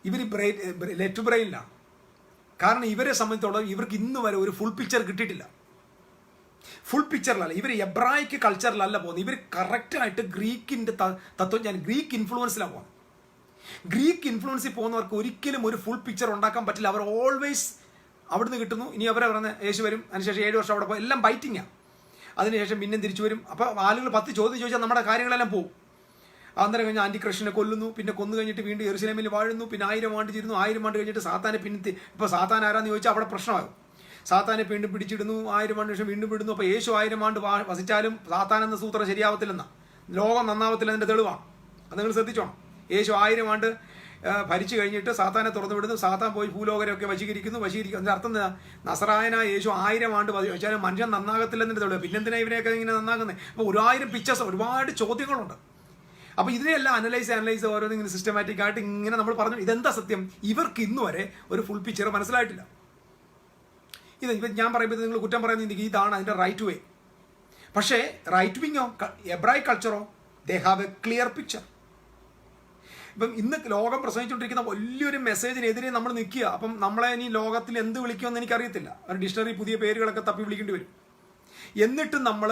ഇവർ ലെഫ്റ്റ് ബ്രെയിനിലാണ്. കാരണം ഇവരെ സംബന്ധിച്ചോളം ഇവർക്ക് ഇന്ന് വരെ ഒരു ഫുൾ പിക്ചർ കിട്ടിയിട്ടില്ല. ഫുൾ പിക്ചറിലല്ല, ഇവർ എബ്രായിക്ക് കൾച്ചറിലല്ല പോകുന്നത്. ഇവർ കറക്റ്റായിട്ട് ഗ്രീക്കിൻ്റെ തത്വജ്ഞാനം, ഗ്രീക്ക് ഇൻഫ്ലുവൻസിലാണ് പോകുന്നത്. ഗ്രീക്ക് ഇൻഫ്ലുവൻസിൽ പോകുന്നവർക്ക് ഒരിക്കലും ഒരു ഫുൾ പിക്ചർ ഉണ്ടാക്കാൻ പറ്റില്ല. അവർ ഓൾവേസ് അവിടുന്ന് കിട്ടുന്നു, ഇനി അവരെ പറഞ്ഞ യേശു വരും, അതിനുശേഷം 7 വർഷം അവിടെ പോകും, എല്ലാം ബൈറ്റിങ്ങാണ്. അതിനുശേഷം പിന്നെ തിരിച്ചു വരും. അപ്പോൾ ആളുകൾ 10 ചോദ്യം ചോദിച്ചാൽ നമ്മുടെ കാര്യങ്ങളെല്ലാം പോകും. അന്നേരം കഴിഞ്ഞ് ആൻറ്റി കൃഷ്ണനെ കൊല്ലുന്നു, പിന്നെ കൊന്നു കഴിഞ്ഞിട്ട് വീണ്ടും യെരുശലേമിൽ വാഴുന്നു, പിന്നെ 1000 ആണ്ട് ചേരുന്നു, 1000 ആണ്ട് കഴിഞ്ഞിട്ട് സാത്താനെ പിന്നെ, ഇപ്പോൾ സാത്താൻ ആരാന്ന് ചോദിച്ചാൽ അവിടെ പ്രശ്നമാകും. സാത്താനെ വീണ്ടും പിടിച്ചിടുന്നു, 1000 ആണ്ട് ശേഷം വീണ്ടും വിടുന്നു. അപ്പോൾ യേശു 1000 ആണ്ട് വസിച്ചാലും സാത്താൻ എന്ന സൂത്രം ശരിയാവത്തില്ലെന്നാണ്, ലോകം നന്നാവത്തില്ലെന്നതിൻ്റെ തെളിവാണ്. അത് നിങ്ങൾ ശ്രദ്ധിച്ചോണം. യേശു 1000 ആണ്ട് ഭരിച്ചു കഴിഞ്ഞിട്ട് സാത്താനെ തുറന്നു വിടുന്നു, സാത്താൻ പോയി ഭൂലോകരൊക്കെ വശീകരിക്കുന്നു. അതിൻ്റെ അർത്ഥം നസറായനായ യേശു 1000 ആണ്ട് വെച്ചാലും മനുഷ്യൻ നന്നാകത്തില്ലെന്നതിൻ്റെ തെളിവ്. പിന്നെന്തിനാ ഇവരെയൊക്കെ ഇങ്ങനെ നന്നാക്കുന്നത്? അപ്പോൾ 1000 പിക്ചേഴ്സ്, ഒരുപാട് ചോദ്യങ്ങളുണ്ട്. അപ്പോൾ ഇതിനെല്ലാം അനലൈസ് ഓരോന്നും ഇങ്ങനെ സിസ്റ്റമാറ്റിക് ആയിട്ട് ഇങ്ങനെ നമ്മൾ പറഞ്ഞു. ഇതെന്താ സത്യം? ഇവർക്ക് ഇന്ന് വരെ ഒരു ഫുൾ പിക്ചർ മനസ്സിലായിട്ടില്ല. ഇപ്പം ഞാൻ പറയുമ്പോൾ നിങ്ങൾ കുറ്റം പറയുന്നത് ഇതാണ് അതിൻ്റെ റൈറ്റ് വേ. പക്ഷേ റൈറ്റ് വിങ്ങോ, എബ്രായിക് കൾച്ചറോ, they have a clear picture. ഇപ്പം ഇന്ന് ലോകം പ്രസംഗിച്ചുകൊണ്ടിരിക്കുന്ന വലിയൊരു മെസ്സേജിനെതിരെ നമ്മൾ നിൽക്കുക. അപ്പം നമ്മളെ ഇനി ലോകത്തിൽ എന്ത് വിളിക്കുമെന്ന് എനിക്കറിയത്തില്ല. ഒരു ഡിക്ഷണറി പുതിയ പേരുകളൊക്കെ തപ്പി വിളിക്കേണ്ടി വരും. എന്നിട്ടും നമ്മൾ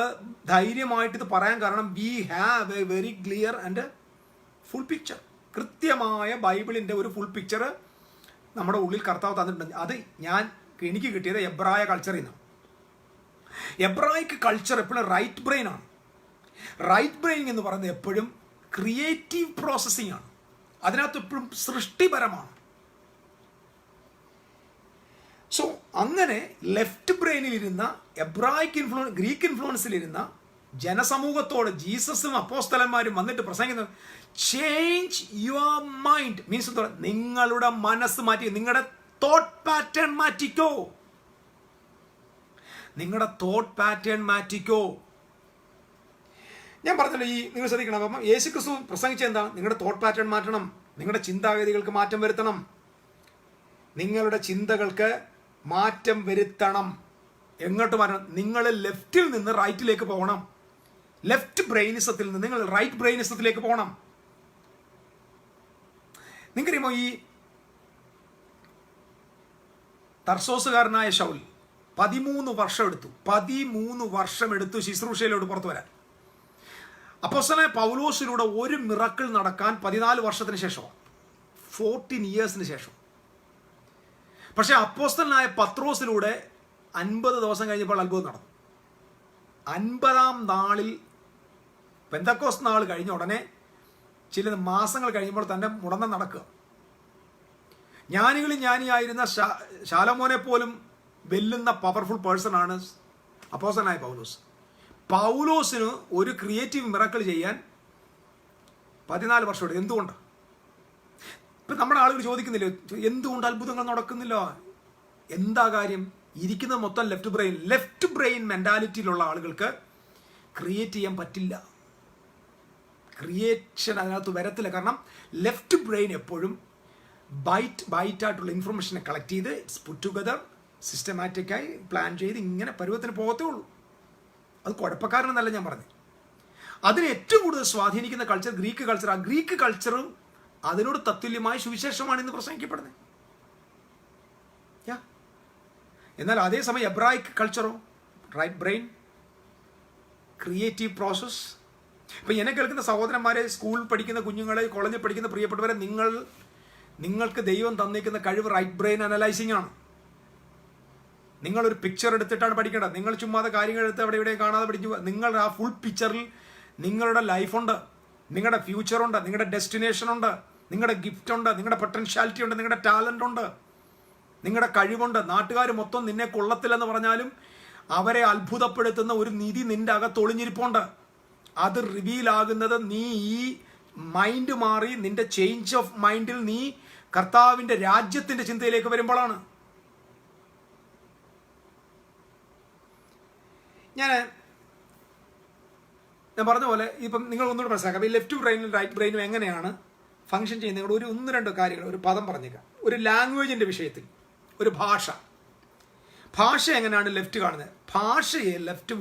ധൈര്യമായിട്ട് ഇത് പറയാൻ കാരണം, we have A very clear and full picture. കൃത്യമായ ബൈബിളിൻ്റെ ഒരു ഫുൾ പിക്ചർ നമ്മുടെ ഉള്ളിൽ കർത്താവ് തന്നിട്ടുണ്ട്. അത് എനിക്ക് കിട്ടിയത് എബ്രായ കൾച്ചറിൽ നിന്നാണ്. എബ്രായിക്ക് കൾച്ചർ എപ്പോഴും റൈറ്റ് ബ്രെയിൻ ആണ്. റൈറ്റ് ബ്രെയിൻ എന്ന് പറയുന്നത് എപ്പോഴും ക്രിയേറ്റീവ് പ്രോസസ്സിംഗ് ആണ്. അതിനകത്ത് എപ്പോഴും സൃഷ്ടിപരമാണ്. സോ അങ്ങനെ ലെഫ്റ്റ് ബ്രെയിനിലിരുന്ന എബ്രായിക് ഗ്രീക്ക് ഇൻഫ്ലുവൻസിലിരുന്ന ജനസമൂഹത്തോട് ജീസസും അപ്പോസ്തലന്മാരും വന്നിട്ട് പ്രസംഗിക്കുന്നത്, ചേഞ്ച് യുവർ മൈൻഡ്. മീൻസ് നിങ്ങളുടെ മനസ്സ് മാറ്റി, നിങ്ങളുടെ തോട്ട് പാറ്റേൺ മാറ്റിക്കോ. നിങ്ങളുടെ തോട്ട് പാറ്റേൺ മാറ്റിക്കോ. ഞാൻ പറഞ്ഞല്ലോ, നിങ്ങൾ ശ്രദ്ധിക്കണം. അപ്പം യേശു ക്രിസ്തു പ്രസംഗിച്ച എന്താണ്? നിങ്ങളുടെ തോട്ട് പാറ്റേൺ മാറ്റണം, നിങ്ങളുടെ ചിന്താഗതികൾക്ക് മാറ്റം വരുത്തണം, നിങ്ങളുടെ ചിന്തകൾക്ക് മാറ്റം വരുത്തണം. എങ്ങോട്ട് മാറ്റണം? നിങ്ങൾ ലെഫ്റ്റിൽ നിന്ന് റൈറ്റിലേക്ക് പോകണം. ലെഫ്റ്റ് ബ്രെയിനിസത്തിൽ നിന്ന് നിങ്ങൾ റൈറ്റ് ബ്രെയിനിസത്തിലേക്ക് പോകണം. നിങ്ങൾക്കറിയുമോ, ഈ തർസോസുകാരനായ ശൗൽ 13 വർഷം എടുത്തു ശുശ്രൂഷയിലോട്ട് പുറത്തു വരാൻ. അപ്പോസ്തലനായ പൗലോസിലൂടെ ഒരു മിറക്കിൾ നടക്കാൻ 14 വർഷത്തിന് ശേഷമാണ്, 14 ഇയേഴ്സിന് ശേഷം. പക്ഷെ അപ്പോസ്തലനായ പത്രോസിലൂടെ 50 ദിവസം കഴിഞ്ഞപ്പോൾ അത്ഭുതം നടന്നു. 50-ാം നാളിൽ, പെന്തക്കോസ്ത് നാൾ കഴിഞ്ഞ ഉടനെ ചില മാസങ്ങൾ കഴിയുമ്പോൾ തന്നെ മുടന്നം നടക്കുക. ജ്ഞാനികളിൽ ജ്ഞാനിയായിരുന്ന ശാലോമോനെ പോലും വെല്ലുന്ന പവർഫുൾ പേഴ്സണാണ് അപ്പോസ്തലനായ പൗലോസ്. പൗലോസിന് ഒരു ക്രിയേറ്റീവ് മിറക്കിൾ ചെയ്യാൻ 14 വർഷം എടുത്തു. എന്തുകൊണ്ടാണ്? ഇപ്പം നമ്മുടെ ആളുകൾ ചോദിക്കുന്നില്ലേ, എന്തുകൊണ്ട് അത്ഭുതങ്ങൾ നടക്കുന്നില്ല? എന്താ കാര്യം? ഇരിക്കുന്നത് മൊത്തം ലെഫ്റ്റ് ബ്രെയിൻ മെൻറ്റാലിറ്റിയിലുള്ള ആളുകൾക്ക് ക്രിയേറ്റ് ചെയ്യാൻ പറ്റില്ല. ക്രിയേഷൻ അതിനകത്ത് വരത്തില്ല. കാരണം ലെഫ്റ്റ് ബ്രെയിൻ എപ്പോഴും ബൈറ്റായിട്ടുള്ള ഇൻഫർമേഷനെ കളക്ട് ചെയ്ത് ഇറ്റ്സ് പുട്ട് ടുഗദർ സിസ്റ്റമാറ്റിക്കായി പ്ലാൻ ചെയ്ത് ഇങ്ങനെ പരുവത്തിന് പോകത്തേ ഉള്ളൂ. അത് കുഴപ്പക്കാരനെന്നല്ല ഞാൻ പറഞ്ഞത്. അതിനെ ഏറ്റവും കൂടുതൽ സ്വാധീനിക്കുന്ന കൾച്ചർ ഗ്രീക്ക് കൾച്ചർ. ആ ഗ്രീക്ക് കൾച്ചറും അതിനോട് തത്തുല്യമായ സുവിശേഷമാണ് ഇന്ന് പ്രസംഗിക്കപ്പെടുന്നത്. എന്നാൽ അതേസമയം എബ്രായിക് കൾച്ചറോ റൈറ്റ് ബ്രെയിൻ, ക്രിയേറ്റീവ് പ്രോസസ്. ഇപ്പം എന്നെ കേൾക്കുന്ന സഹോദരന്മാരെ, സ്കൂളിൽ പഠിക്കുന്ന കുഞ്ഞുങ്ങളെ, കോളേജിൽ പഠിക്കുന്ന പ്രിയപ്പെട്ടവരെ, നിങ്ങൾക്ക് ദൈവം തന്നിരിക്കുന്ന കഴിവ് റൈറ്റ് ബ്രെയിൻ അനലൈസിങ് ആണ്. നിങ്ങളൊരു പിക്ചർ എടുത്തിട്ടാണ് പഠിക്കേണ്ടത്. നിങ്ങൾ ചുമ്മാതെ കാര്യങ്ങൾ എടുത്ത് അവിടെ ഇവിടെ കാണാതെ പഠിക്കുക. നിങ്ങളുടെ ആ ഫുൾ പിക്ചറിൽ നിങ്ങളുടെ ലൈഫുണ്ട്, നിങ്ങളുടെ ഫ്യൂച്ചറുണ്ട്, നിങ്ങളുടെ ഡെസ്റ്റിനേഷൻ ഉണ്ട്, നിങ്ങളുടെ ഗിഫ്റ്റ് ഉണ്ട്, നിങ്ങളുടെ പൊട്ടൻഷ്യാലിറ്റി ഉണ്ട്, നിങ്ങളുടെ ടാലൻ്റ് ഉണ്ട്, നിങ്ങളുടെ കഴിവുണ്ട്. നാട്ടുകാർ മൊത്തം നിന്നെ കൊള്ളത്തില്ലെന്ന് പറഞ്ഞാലും അവരെ അത്ഭുതപ്പെടുത്തുന്ന ഒരു നിധി നിന്റെ അകത്ത് ഒളിഞ്ഞിരിപ്പുണ്ട്. അത് റിവീലാകുന്നത് നീ ഈ മൈൻഡ് മാറി നിന്റെ ചേഞ്ച് ഓഫ് മൈൻഡിൽ നീ കർത്താവിൻ്റെ രാജ്യത്തിൻ്റെ ചിന്തയിലേക്ക് വരുമ്പോഴാണ്. ഞാൻ പറഞ്ഞ പോലെ ഇപ്പം നിങ്ങൾ ഒന്നുകൂടെ മനസ്സിലാക്കാം. ഈ ലെഫ്റ്റ് ബ്രെയിനും റൈറ്റ് ബ്രെയിനും എങ്ങനെയാണ് ഫങ്ഷൻ ചെയ്യുന്നത്. ഒരു 1-2 കാര്യങ്ങൾ, ഒരു പദം പറഞ്ഞേക്കാം. ഒരു ലാംഗ്വേജിൻ്റെ വിഷയത്തിൽ, ഒരു ഭാഷ എങ്ങനെയാണ് ലെഫ്റ്റ് കാണുന്നത്? ഭാഷയെ ലെഫ്റ്റ്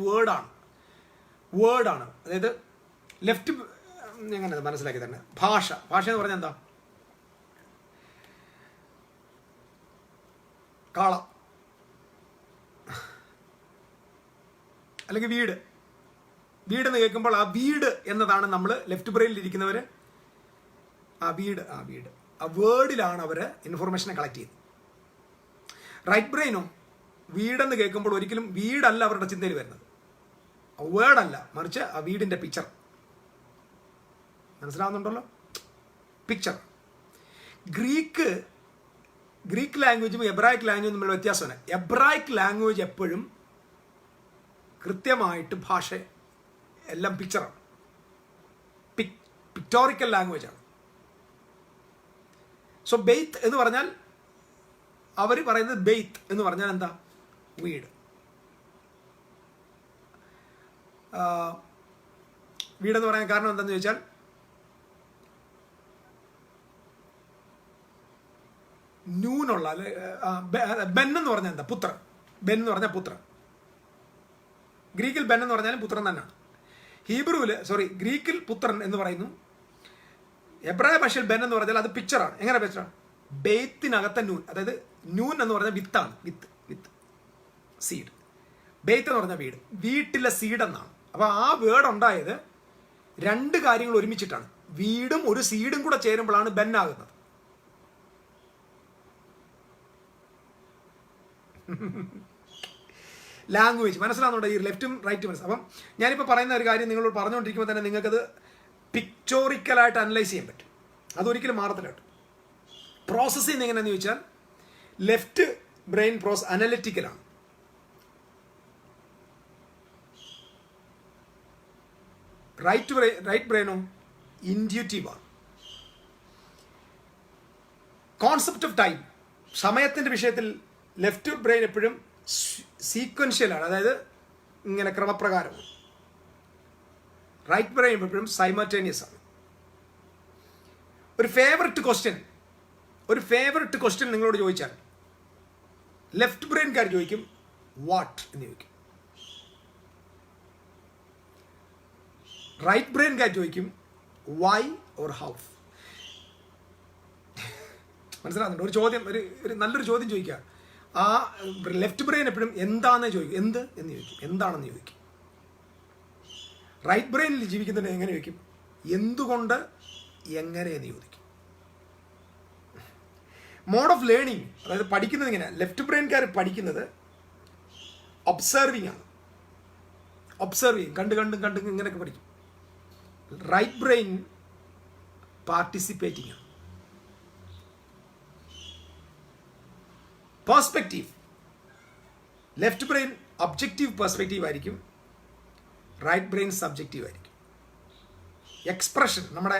വേർഡാണ്. അതായത് ലെഫ്റ്റ് എങ്ങനെ മനസ്സിലാക്കി തന്നെ. ഭാഷ എന്ന് പറഞ്ഞാൽ എന്താ? കാള അല്ലെങ്കിൽ വീടെന്ന് കേൾക്കുമ്പോൾ ആ വീട് എന്നതാണ് നമ്മൾ ലെഫ്റ്റ് ബ്രെയിനിൽ ഇരിക്കുന്നവർ ആ വേർഡിലാണ് അവർ ഇൻഫർമേഷനെ കളക്ട് ചെയ്യുന്നത്. റൈറ്റ് ബ്രെയിനോ വീടെന്ന് കേൾക്കുമ്പോൾ ഒരിക്കലും വീടല്ല അവരുടെ ചിന്തയിൽ വരുന്നത്, വേർഡല്ല, മറിച്ച് ആ വീടിൻ്റെ പിക്ചർ. മനസ്സിലാവുന്നുണ്ടല്ലോ? പിക്ചർ. ഗ്രീക്ക് ലാംഗ്വേജും എബ്രായിക് ലാംഗ്വേജും തമ്മിലുള്ള വ്യത്യാസമാണ്. എബ്രായിക് ലാംഗ്വേജ് എപ്പോഴും കൃത്യമായിട്ട് ഭാഷ എല്ലാം പിക്ചറാണ്, പിക്ടോറിക്കൽ ലാംഗ്വേജാണ്. സോ ബെയ്ത്ത് എന്ന് പറഞ്ഞാൽ അവർ പറയുന്നത് ബെയ്ത്ത് എന്ന് പറഞ്ഞാൽ എന്താ? വീട്. വീടെന്ന് പറയാൻ കാരണം എന്താണെന്ന് ചോദിച്ചാൽ ന്യൂനുള്ള ബെൻ എന്ന് പറഞ്ഞാൽ എന്താ? പുത്രൻ. ബെൻ എന്ന് പറഞ്ഞാൽ പുത്രൻ. ഗ്രീക്കിൽ ബെൻ എന്ന് പറഞ്ഞാലും പുത്രൻ തന്നെയാണ്. ഗ്രീക്കിൽ പുത്രൻ എന്ന് പറയുന്നു. എബ്രായ ഭാഷയിൽ ബെൻ എന്ന് പറഞ്ഞാൽ അത് പിക്ചറാണ്. എങ്ങനെ പിക്ചറാണ്? ബെയ്ത്തിനകത്തെ നൂൻ. അതായത് നൂൻ എന്ന് പറഞ്ഞാൽ വിത്താണ്. വിത്ത് സീഡ്. ബെയ്ത്ത് എന്ന് പറഞ്ഞാൽ വീട്, വീട്ടിലെ സീഡ് എന്നാണ്. അപ്പോൾ ആ വേർഡ് ഉണ്ടായത് 2 കാര്യങ്ങൾ ഒരുമിച്ചിട്ടാണ്. വീടും ഒരു സീഡും കൂടെ ചേരുമ്പോഴാണ് ബെൻ ആകുന്നത്. ലാംഗ്വേജ് മനസ്സിലാകുന്നുണ്ടോ? ഈ ലെഫ്റ്റും റൈറ്റും അപ്പം ഞാനിപ്പോൾ പറയുന്ന ഒരു കാര്യം നിങ്ങളോട് പറഞ്ഞുകൊണ്ടിരിക്കുമ്പോൾ തന്നെ നിങ്ങൾക്കത് പിക്ചോറിക്കലായിട്ട് അനലൈസ് ചെയ്യാൻ പറ്റും. അതൊരിക്കലും മാറത്തില്ല. പ്രോസസ് ചെയ്യുന്ന എങ്ങനെയാണെന്ന് ചോദിച്ചാൽ ലെഫ്റ്റ് ബ്രെയിൻ അനലിറ്റിക്കലാണ്. റൈറ്റ് ബ്രെയിനോ ഇൻഡ്യൂറ്റീവാണ്. കോൺസെപ്റ്റ് ഓഫ് ടൈം, സമയത്തിൻ്റെ വിഷയത്തിൽ ലെഫ്റ്റ് ബ്രെയിൻ എപ്പോഴും സീക്വൻഷ്യലാണ്, അതായത് ഇങ്ങനെ ക്രമപ്രകാരമാണ്. റൈറ്റ് ബ്രെയിൻ എപ്പോഴും സൈമൾട്ടേനിയസ് ആണ്. ഒരു ഫേവററ്റ് ക്വസ്റ്റ്യൻ നിങ്ങളോട് ചോദിച്ചാൽ ലെഫ്റ്റ് ബ്രെയിൻകാർ ചോദിക്കും വാട്ട് എന്ന് ചോദിക്കും. റൈറ്റ് ബ്രെയിൻകാർ ചോദിക്കും വൈ ഓർ ഹൗ. മനസ്സിലാകുന്നുണ്ട്? ഒരു ചോദ്യം, ഒരു നല്ലൊരു ചോദ്യം ചോദിക്കുക. ആ ലെഫ്റ്റ് ബ്രെയിൻ എപ്പോഴും എന്താണെന്ന് ചോദിക്കും, എന്ത് എന്ന് ചോദിക്കും, എന്താണെന്ന് ചോദിക്കും. റൈറ്റ് ബ്രെയിനിൽ ജീവിക്കുന്നതിന് എങ്ങനെ ചോദിക്കും? എന്തുകൊണ്ട്, എങ്ങനെ എന്ന് ചോദിക്കും. മോഡ് ഓഫ് ലേണിംഗ്, അതായത് പഠിക്കുന്നത് ഇങ്ങനെ. ലെഫ്റ്റ് ബ്രെയിൻകാർ പഠിക്കുന്നത് ഒബ്സർവിങ് ആണ്. കണ്ട് ഇങ്ങനെയൊക്കെ പഠിക്കും. റൈറ്റ് ബ്രെയിൻ പാർട്ടിസിപ്പേറ്റിംഗ് ആണ്. Perspective, left brain objective perspective ആയിരിക്കും, റൈറ്റ് ബ്രെയിൻ സബ്ജക്റ്റീവ് ആയിരിക്കും. എക്സ്പ്രഷൻ, നമ്മുടെ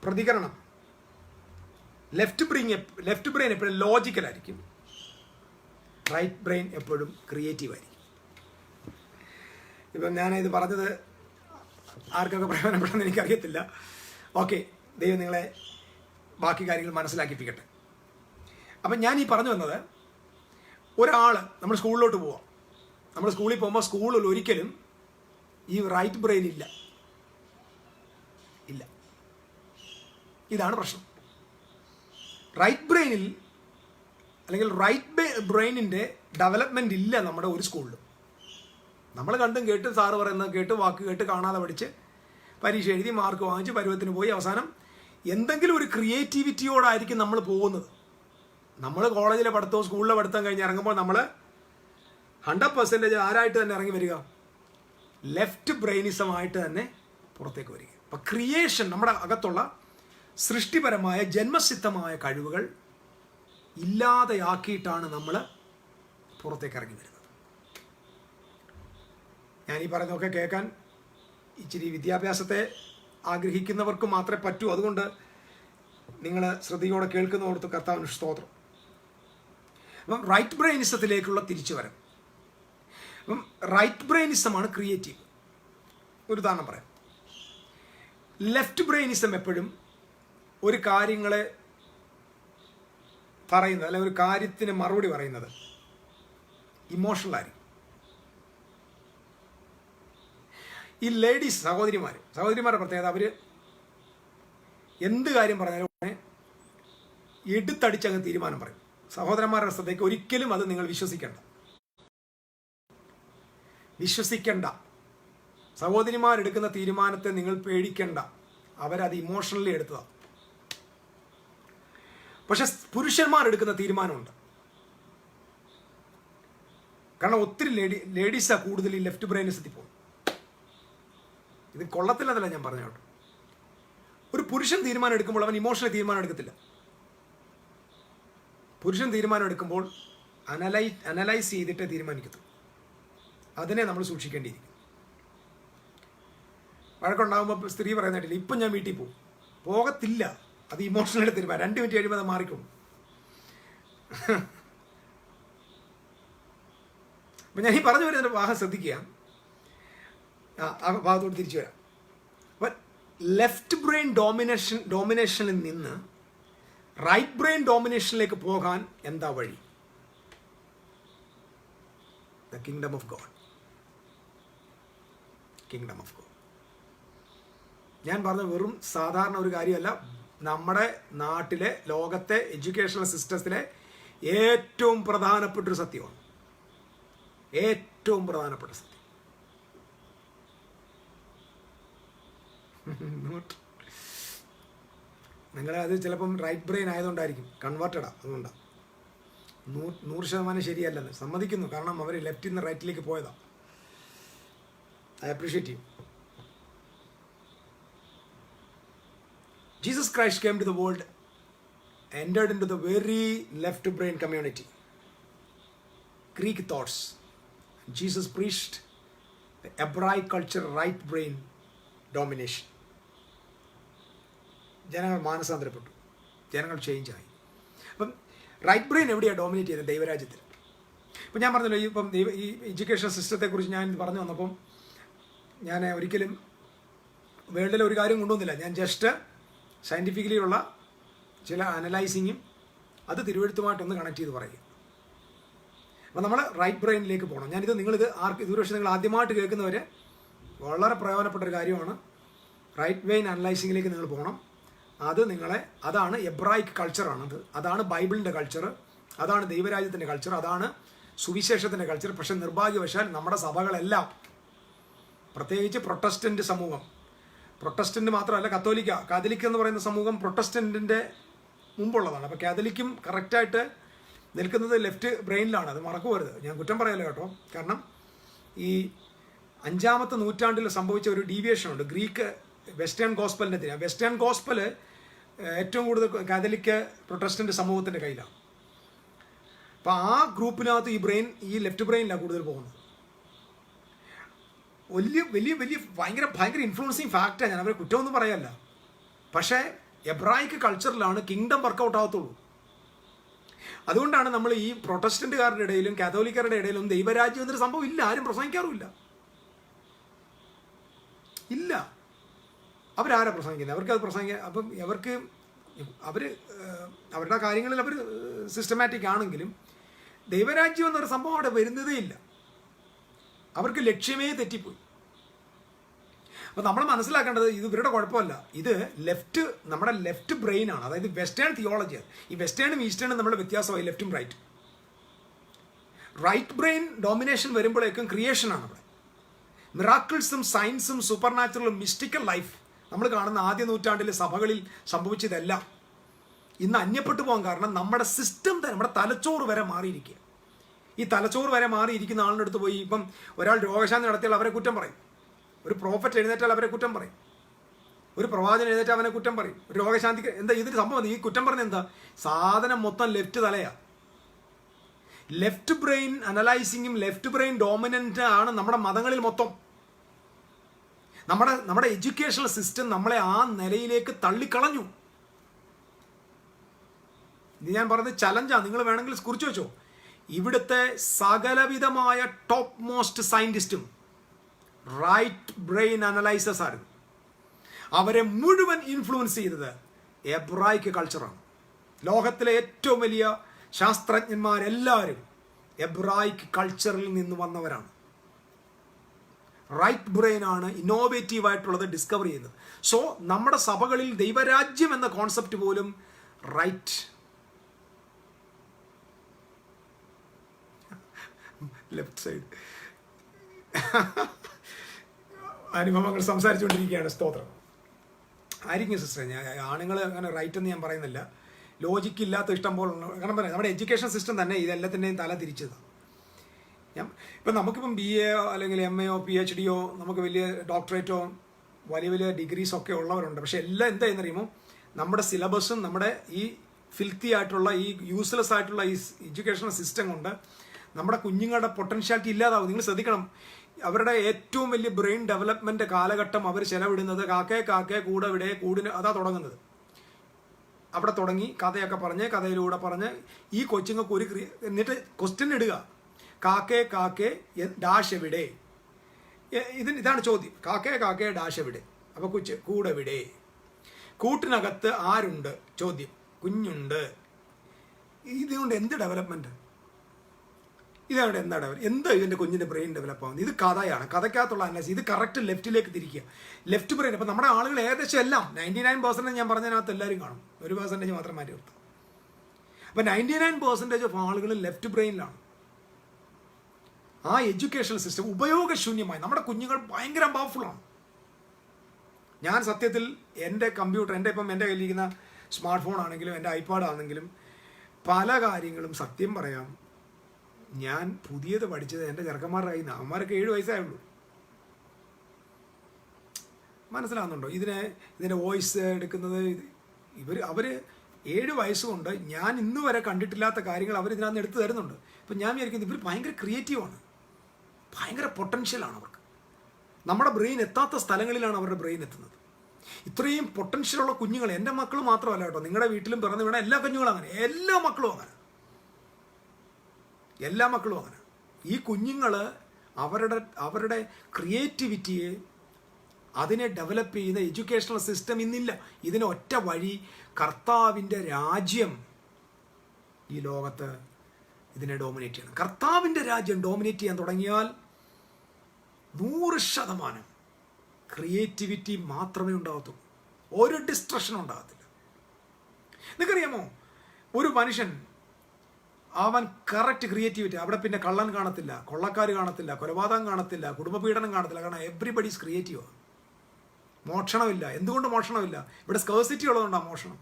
പ്രതികരണം, ലെഫ്റ്റ് ബ്രെയിൻ എപ്പോഴും ലോജിക്കലായിരിക്കും, റൈറ്റ് ബ്രെയിൻ എപ്പോഴും ക്രിയേറ്റീവ് ആയിരിക്കും. ഇപ്പം ഞാനിത് പറഞ്ഞത് ആർക്കൊക്കെ പ്രയോജനപ്പെടുമെന്ന് എനിക്കറിയത്തില്ല. ഓക്കെ, ദൈവം നിങ്ങളെ ബാക്കി കാര്യങ്ങൾ മനസ്സിലാക്കിപ്പിക്കട്ടെ. അപ്പം ഞാൻ ഈ പറഞ്ഞു വന്നത്, ഒരാൾ നമ്മൾ സ്കൂളിലോട്ട് പോവാം. നമ്മൾ സ്കൂളിൽ പോകുമ്പോൾ സ്കൂളിൽ ഒരിക്കലും ഈ റൈറ്റ് ബ്രെയിൻ ഇല്ല. ഇതാണ് പ്രശ്നം. റൈറ്റ് ബ്രെയിനിൽ അല്ലെങ്കിൽ റൈറ്റ് ബ്രെയിനിൻ്റെ ഡെവലപ്മെൻ്റ് ഇല്ല നമ്മുടെ ഒരു സ്കൂളിലും. നമ്മൾ കണ്ടും കേട്ട് സാറ് പറയുന്നത് കേട്ട് വാക്ക് കേട്ട് കാണാതെ പഠിച്ച് പരീക്ഷ എഴുതി മാർക്ക് വാങ്ങിച്ച് പരുവത്തിന് പോയി അവസാനം എന്തെങ്കിലും ഒരു ക്രിയേറ്റിവിറ്റിയോടായിരിക്കും നമ്മൾ പോകുന്നത്. നമ്മൾ കോളേജിലെ പഠിത്തവും സ്കൂളിലെ പഠിത്തം കഴിഞ്ഞ് ഇറങ്ങുമ്പോൾ നമ്മൾ 100% ആരായിട്ട് തന്നെ ഇറങ്ങി വരിക? ലെഫ്റ്റ് ബ്രെയിനിസമായിട്ട് തന്നെ പുറത്തേക്ക് വരിക. അപ്പം ക്രിയേഷൻ, നമ്മുടെ അകത്തുള്ള സൃഷ്ടിപരമായ ജന്മസിദ്ധമായ കഴിവുകൾ ഇല്ലാതെയാക്കിയിട്ടാണ് നമ്മൾ പുറത്തേക്ക് ഇറങ്ങി വരുന്നത്. ഞാനീ പറയുന്നതൊക്കെ കേൾക്കാൻ ഇച്ചിരി വിദ്യാഭ്യാസത്തെ ആഗ്രഹിക്കുന്നവർക്ക് മാത്രമേ പറ്റൂ. അതുകൊണ്ട് നിങ്ങൾ ശ്രദ്ധയോടെ കേൾക്കുന്നവർക്ക് കർത്താവിന് സ്തോത്രം. അപ്പം റൈറ്റ് ബ്രെയിനിസത്തിലേക്കുള്ള തിരിച്ചുവരവ്. അപ്പം റൈറ്റ് ബ്രെയിനിസമാണ് ക്രിയേറ്റീവ്. ഒരു ഉദാഹരണം പറയാം. ലെഫ്റ്റ് ബ്രെയിനിസം എപ്പോഴും ഒരു കാര്യങ്ങളെ പറയുന്നത്, അല്ലെങ്കിൽ ഒരു കാര്യത്തിന് മറുപടി പറയുന്നത് ഇമോഷണലായിരിക്കും. ഈ ലേഡീസ് സഹോദരിമാരുടെ പ്രത്യേകത, അവർ എന്ത് കാര്യം പറഞ്ഞാലും എടുത്തടിച്ചങ്ങ് തീരുമാനം പറയും. സഹോദരന്മാരുടെ ശ്രദ്ധയ്ക്ക് ഒരിക്കലും അത് നിങ്ങൾ വിശ്വസിക്കണ്ട. സഹോദരിമാരെടുക്കുന്ന തീരുമാനത്തെ നിങ്ങൾ പേടിക്കണ്ട, അവരത് ഇമോഷണലി എടുത്തതാണ്. പക്ഷെ പുരുഷന്മാരെടുക്കുന്ന തീരുമാനമുണ്ട്. കാരണം ഒത്തിരി ലേഡീസാണ് കൂടുതൽ ഈ ലെഫ്റ്റ് ബ്രെയിനിസത്തിൽ പോകും. ഇത് കൊള്ളത്തില്ലെന്നല്ല ഞാൻ പറഞ്ഞു കേട്ടോ. ഒരു പുരുഷൻ തീരുമാനം എടുക്കുമ്പോൾ അവൻ ഇമോഷണൽ തീരുമാനം എടുക്കത്തില്ല. പുരുഷൻ തീരുമാനം എടുക്കുമ്പോൾ അനലൈസ് ചെയ്തിട്ടേ തീരുമാനിക്കത്തു. അതിനെ നമ്മൾ സൂക്ഷിക്കേണ്ടിയിരിക്കും. വഴക്കുണ്ടാകുമ്പോൾ സ്ത്രീ പറയുന്നതായിട്ടില്ല, ഇപ്പം ഞാൻ വീട്ടിൽ പോകത്തില്ല. അത് ഇമോഷണൽ തീരുമാനം. 2 മിനിറ്റ് കഴിയുമ്പോൾ അത് മാറിക്കൊള്ളും. അപ്പം ഞാൻ ഈ പറഞ്ഞു വരുന്നതിൻ്റെ ഭാഗം ശ്രദ്ധിക്കുക. ആ ഭാഗത്തോട് തിരിച്ചു വരാം. അപ്പം ലെഫ്റ്റ് ബ്രെയിൻ ഡോമിനേഷനിൽ നിന്ന് റൈറ്റ് ബ്രെയിൻ ഡോമിനേഷനിലേക്ക് പോകാൻ എന്താ വഴി? The kingdom of God. ഞാൻ പറഞ്ഞ വെറും സാധാരണ ഒരു കാര്യമല്ല. നമ്മുടെ നാട്ടിലെ, ലോകത്തെ എഡ്യൂക്കേഷണൽ സിസ്റ്റത്തിലെ ഏറ്റവും പ്രധാനപ്പെട്ടൊരു സത്യമാണ്. ഏറ്റവും പ്രധാനപ്പെട്ട സത്യം. നിങ്ങളത് ചിലപ്പം റൈറ്റ് ബ്രെയിൻ ആയതുകൊണ്ടായിരിക്കും, കൺവേർട്ടഡാ, അതുകൊണ്ടാണ്. 100% ശരിയല്ലെന്ന് സമ്മതിക്കുന്നു. കാരണം അവർ ലെഫ്റ്റിൽ നിന്ന് റൈറ്റിലേക്ക് പോയതാണ്. I appreciate you. Jesus Christ came to the world, entered into the very left brain community, Greek thoughts. Jesus preached the Hebraic culture, right brain domination. ജനങ്ങൾ മാനസാന്തരപ്പെട്ടു, ജനങ്ങൾ ചേഞ്ചായി. അപ്പം റൈറ്റ് ബ്രെയിൻ എവിടെയാണ് ഡോമിനേറ്റ് ചെയ്തത്? ദൈവരാജ്യത്തിൽ. ഇപ്പം ഞാൻ പറഞ്ഞല്ലോ, ഇപ്പം ഈ എഡ്യൂക്കേഷൻ സിസ്റ്റത്തെക്കുറിച്ച് ഞാൻ പറഞ്ഞു വന്നപ്പം ഞാൻ ഒരിക്കലും വേൾഡിലെ ഒരു കാര്യം കൊണ്ടുവന്നില്ല. ഞാൻ ജസ്റ്റ് സയൻറ്റിഫിക്കലി ഉള്ള ചില അനലൈസിങ്ങും അത് തിരുവെഴുത്തുമായിട്ടൊന്ന് കണക്ട് ചെയ്ത് പറയുക. അപ്പോൾ നമ്മൾ റൈറ്റ് ബ്രെയിനിലേക്ക് പോകണം. നിങ്ങളിത് ഇതുവരെ നിങ്ങൾ ആദ്യമായിട്ട് കേൾക്കുന്നവർ വളരെ പ്രയോജനപ്പെട്ടൊരു കാര്യമാണ്. റൈറ്റ് ബ്രെയിൻ അനലൈസിങ്ങിലേക്ക് നിങ്ങൾ പോകണം. അതാണ് എബ്രായിക് കൾച്ചറാണത്. അതാണ് ബൈബിളിൻ്റെ കൾച്ചർ, അതാണ് ദൈവരാജ്യത്തിൻ്റെ കൾച്ചർ, അതാണ് സുവിശേഷത്തിൻ്റെ കൾച്ചർ. പക്ഷെ നിർഭാഗ്യവശാൽ നമ്മുടെ സഭകളെല്ലാം, പ്രത്യേകിച്ച് പ്രൊട്ടസ്റ്റൻ്റ് മാത്രമല്ല, കാതലിക് എന്ന് പറയുന്ന സമൂഹം പ്രൊട്ടസ്റ്റൻറ്റിൻ്റെ മുമ്പുള്ളതാണ്. അപ്പോൾ കാതലിക്കും കറക്റ്റായിട്ട് നിൽക്കുന്നത് ലെഫ്റ്റ് ബ്രെയിനിലാണ്. അത് മറക്കുവരുത്. ഞാൻ കുറ്റം പറയല്ലോ കേട്ടോ. കാരണം ഈ 5ാമത്തെ നൂറ്റാണ്ടിൽ സംഭവിച്ച ഒരു ഡീവിയേഷനുണ്ട് ഗ്രീക്ക് വെസ്റ്റേൺ ഗോസ്പലിനെതിരെ. വെസ്റ്റേൺ ഗോസ്പൽ ഏറ്റവും കൂടുതൽ കാതലിക് പ്രൊട്ടസ്റ്റൻ്റ് സമൂഹത്തിൻ്റെ കയ്യിലാണ്. അപ്പോൾ ആ ഗ്രൂപ്പിനകത്ത് ഈ ലെഫ്റ്റ് ബ്രെയിനിലാണ് കൂടുതൽ പോകുന്നത്. വലിയ ഭയങ്കര ഇൻഫ്ലുവൻസിങ് ഫാക്റ്റാണ്. ഞാൻ അവരെ കുറ്റമൊന്നും പറയല്ല. പക്ഷേ എബ്രായിക് കൾച്ചറിലാണ് കിങ്ഡം വർക്കൗട്ട് ആകത്തുള്ളൂ. അതുകൊണ്ടാണ് നമ്മൾ ഈ പ്രൊട്ടസ്റ്റന്റുകാരുടെ ഇടയിലും കാതോലിക്കരുടെ ഇടയിലും ദൈവരാജ്യം എന്നൊരു സംഭവം ഇല്ല. ആരും പ്രസംഗിക്കാറുമില്ല. ഇല്ല. അവരാരാ പ്രസംഗിക്കുന്നത്? അവർക്ക് അത് പ്രസംഗിക്കാൻ അപ്പം അവരുടെ കാര്യങ്ങളിൽ അവർ സിസ്റ്റമാറ്റിക് ആണെങ്കിലും ദൈവരാജ്യം എന്നൊരു സംഭവം അവിടെ വരുന്നതേ ഇല്ല. അവർക്ക് ലക്ഷ്യമേ തെറ്റിപ്പോയി. അപ്പോൾ നമ്മൾ മനസ്സിലാക്കേണ്ടത് ഇത് ഇവരുടെ കുഴപ്പമല്ല, ഇത് നമ്മുടെ ലെഫ്റ്റ് ബ്രെയിൻ ആണ്. അതായത് വെസ്റ്റേൺ തിയോളജിയാണ്. ഈ വെസ്റ്റേണും ഈസ്റ്റേണും നമ്മുടെ വ്യത്യാസമായി ലെഫ്റ്റും റൈറ്റും. റൈറ്റ് ബ്രെയിൻ ഡോമിനേഷൻ വരുമ്പോഴേക്കും ക്രിയേഷനാണ് അവിടെ. മിറാക്കിൾസും സയൻസും സൂപ്പർ നാച്ചുറലും മിസ്റ്റിക്കൽ ലൈഫ് നമ്മൾ കാണുന്ന ആദ്യ നൂറ്റാണ്ടിലെ സഭകളിൽ സംഭവിച്ചതെല്ലാം ഇന്ന് അന്യപ്പെട്ടു പോകാൻ കാരണം നമ്മുടെ സിസ്റ്റം തന്നെ, നമ്മുടെ തലച്ചോറ് വരെ മാറിയിരിക്കുക. ഈ തലച്ചോറ് വരെ മാറിയിരിക്കുന്ന ആളിൻ്റെ അടുത്ത് പോയി ഇപ്പം ഒരാൾ രോഗശാന്തി നടത്തിയാൽ അവരെ കുറ്റം പറയും. ഒരു പ്രോഫറ്റ് എഴുന്നേറ്റാൽ അവരെ കുറ്റം പറയും. ഒരു പ്രവാചകൻ എഴുന്നേറ്റാൽ അവനെ കുറ്റം പറയും. ഒരു രോഗശാന്തിക്ക് എന്താ ഇതിന് സംഭവം? ഈ കുറ്റം പറഞ്ഞ എന്താ? സാധനം മൊത്തം ലെഫ്റ്റ് തലയാണ്. ലെഫ്റ്റ് ബ്രെയിൻ അനലൈസിങ്ങും ലെഫ്റ്റ് ബ്രെയിൻ ഡോമിനൻ്റ് ആണ് നമ്മുടെ മതങ്ങളിൽ മൊത്തം. നമ്മുടെ എഡ്യൂക്കേഷണൽ സിസ്റ്റം നമ്മളെ ആ നിലയിലേക്ക് തള്ളിക്കളഞ്ഞു. ഇത് ഞാൻ പറഞ്ഞത് ചലഞ്ചാണ്, നിങ്ങൾ വേണമെങ്കിൽ കുറിച്ച് വെച്ചോ. ഇവിടുത്തെ സകലവിധമായ ടോപ്പ് മോസ്റ്റ് സയൻറ്റിസ്റ്റും റൈറ്റ് ബ്രെയിൻ അനലൈസേഴ്സ് ആയിരുന്നു. അവരെ മുഴുവൻ ഇൻഫ്ലുവൻസ് ചെയ്തത് എബ്രായിക് കൾച്ചറാണ്. ലോകത്തിലെ ഏറ്റവും വലിയ ശാസ്ത്രജ്ഞന്മാരെല്ലാവരും എബ്രായിക് കൾച്ചറിൽ നിന്ന് വന്നവരാണ്. റൈറ്റ് ബ്രെയിൻ ആണ് ഇന്നോവേറ്റീവ് ആയിട്ടുള്ളത് ഡിസ്കവർ ചെയ്യുന്നത്. സോ നമ്മുടെ സഭകളിൽ ദൈവരാജ്യം എന്ന കോൺസെപ്റ്റ് പോലും റൈറ്റ് ലെഫ്റ്റ് സൈഡ് അനുഭവങ്ങൾ സംസാരിച്ചുകൊണ്ടിരിക്കുകയാണ്. സ്തോത്രം ആയിരിക്കും സിസ്റ്റർ. ആണുങ്ങൾ അങ്ങനെ റൈറ്റ് എന്ന് ഞാൻ പറയുന്നില്ല. ലോജിക്ക് ഇല്ലാത്ത ഇഷ്ടം പോലെ കാരണം പറയാം. നമ്മുടെ എഡ്യൂക്കേഷൻ സിസ്റ്റം തന്നെ ഇതെല്ലാത്തിൻ്റെയും തല തിരിച്ചതാണ്. ഇപ്പം നമുക്കിപ്പം BA അല്ലെങ്കിൽ MA PhD നമുക്ക് വലിയ ഡോക്ടറേറ്റോ വലിയ വലിയ ഡിഗ്രീസോ ഒക്കെ ഉള്ളവരുണ്ട്. പക്ഷെ എല്ലാം എന്താ എന്നറിയുമോ, നമ്മുടെ സിലബസും നമ്മുടെ ഈ ഫിൽത്തി ആയിട്ടുള്ള ഈ യൂസ്ലെസ് ആയിട്ടുള്ള ഈ എഡ്യൂക്കേഷണൽ സിസ്റ്റം കൊണ്ട് നമ്മുടെ കുഞ്ഞുങ്ങളുടെ പൊട്ടൻഷ്യാലിറ്റി ഇല്ലാതാവും. നിങ്ങൾ ശ്രദ്ധിക്കണം, അവരുടെ ഏറ്റവും വലിയ ബ്രെയിൻ ഡെവലപ്മെൻറ്റ് കാലഘട്ടം അവർ ചെലവിടുന്നത് കാക്കേ കൂടെ വിടെ കൂടിന് അതാ തുടങ്ങുന്നത്. അവിടെ തുടങ്ങി കഥയൊക്കെ പറഞ്ഞ് കഥയിലൂടെ പറഞ്ഞ് ഈ കൊച്ചുങ്ങൾക്ക് എന്നിട്ട് ക്വസ്റ്റ്യൻ ഇടുക, കാക്കേ ഡാഷ് എവിടെ? ഇതാണ് ചോദ്യം. കാക്കേ ഡാഷ് എവിടെ? അപ്പോൾ കൂടെ എവിടെ? കൂട്ടിനകത്ത് ആരുണ്ട്? ചോദ്യം. കുഞ്ഞുണ്ട്. ഇതുകൊണ്ട് എന്ത് ഡെവലപ്മെൻറ്റ്? ഇതവിടെ എന്താ ഇതിൻ്റെ കുഞ്ഞിൻ്റെ ബ്രെയിൻ ഡെവലപ്പ് ആവുന്നത്? ഇത് കഥയാണ്. കഥയ്ക്കകത്തുള്ള അനലൈസ്. ഇത് കറക്റ്റ് ലെഫ്റ്റിലേക്ക് തിരിക്കുക. Left brain. അപ്പോൾ നമ്മുടെ ആളുകൾ ഏകദേശം എല്ലാം 99% ഞാൻ പറഞ്ഞതിനകത്ത് എല്ലാവരും കാണും. 1% മാത്രം മാറ്റി നിർത്തും. അപ്പോൾ 99% ഓഫ് ആളുകൾ ലെഫ്റ്റ് ബ്രെയിനിലാണ്. ആ എഡ്യൂക്കേഷണൽ സിസ്റ്റം ഉപയോഗശൂന്യമായി. നമ്മുടെ കുഞ്ഞുങ്ങൾ ഭയങ്കര പവർഫുള്ളാണ്. ഞാൻ സത്യത്തിൽ എൻ്റെ കമ്പ്യൂട്ടർ, എൻ്റെ കയ്യിലിരിക്കുന്ന സ്മാർട്ട് ഫോൺ ആണെങ്കിലും എൻ്റെ ഐപാഡ് ആണെങ്കിലും പല കാര്യങ്ങളും സത്യം പറയാം, ഞാൻ പുതിയത് പഠിച്ചത് എൻ്റെ ചെറുക്കന്മാരുടെ കയ്യിൽ നിന്ന്. അവന്മാരൊക്കെ 7 വയസ്സായുള്ളൂ. മനസ്സിലാകുന്നുണ്ടോ? ഇതിൻ്റെ വോയിസ് എടുക്കുന്നത് അവർ 7 വയസ്സുകൊണ്ട് ഞാൻ ഇന്ന് വരെ കണ്ടിട്ടില്ലാത്ത കാര്യങ്ങൾ അവർ ഇതിനകത്ത് എടുത്തു തരുന്നുണ്ട്. ഇപ്പം ഞാൻ വിചാരിക്കുന്നത് ഇവർ ഭയങ്കര ക്രിയേറ്റീവാണ്, ഭയങ്കര പൊട്ടൻഷ്യലാണ് അവർക്ക്. നമ്മുടെ ബ്രെയിൻ എത്താത്ത സ്ഥലങ്ങളിലാണ് അവരുടെ ബ്രെയിൻ എത്തുന്നത്. ഇത്രയും പൊട്ടൻഷ്യലുള്ള കുഞ്ഞുങ്ങൾ എൻ്റെ മക്കൾ മാത്രമല്ല കേട്ടോ, നിങ്ങളുടെ വീട്ടിലും പിറന്നു വീണ എല്ലാ കുഞ്ഞുങ്ങളും അങ്ങനെ, എല്ലാ മക്കളും അങ്ങനെ. ഈ കുഞ്ഞുങ്ങൾ അവരുടെ ക്രിയേറ്റിവിറ്റിയെ അതിനെ ഡെവലപ്പ് ചെയ്യുന്ന എഡ്യൂക്കേഷണൽ സിസ്റ്റം ഇന്നില്ല. ഇതിന് ഒറ്റ വഴി, കർത്താവിൻ്റെ രാജ്യം ഈ ലോകത്ത് ഇതിനെ ഡോമിനേറ്റ് ചെയ്യണം. കർത്താവിൻ്റെ രാജ്യം ഡോമിനേറ്റ് ചെയ്യാൻ തുടങ്ങിയാൽ 100% ക്രിയേറ്റിവിറ്റി മാത്രമേ ഉണ്ടാകത്തുള്ളൂ. ഒരു ഡിസ്ട്രക്ഷനും ഉണ്ടാകത്തില്ല. നിങ്ങൾക്കറിയാമോ, ഒരു മനുഷ്യൻ അവൻ കറക്റ്റ് ക്രിയേറ്റിവിറ്റി, അവിടെ പിന്നെ കള്ളൻ കാണത്തില്ല, കൊള്ളക്കാർ കാണത്തില്ല, കൊലപാതകം കാണത്തില്ല, കുടുംബപീഡനം കാണത്തില്ല. കാരണം എവ്രിബഡീസ് ക്രിയേറ്റീവാണ്. മോഷണമില്ല. എന്തുകൊണ്ട് മോഷണമില്ല? ഇവിടെ സ്കേഴ്സിറ്റി ഉള്ളതുകൊണ്ടാണ് മോഷണം.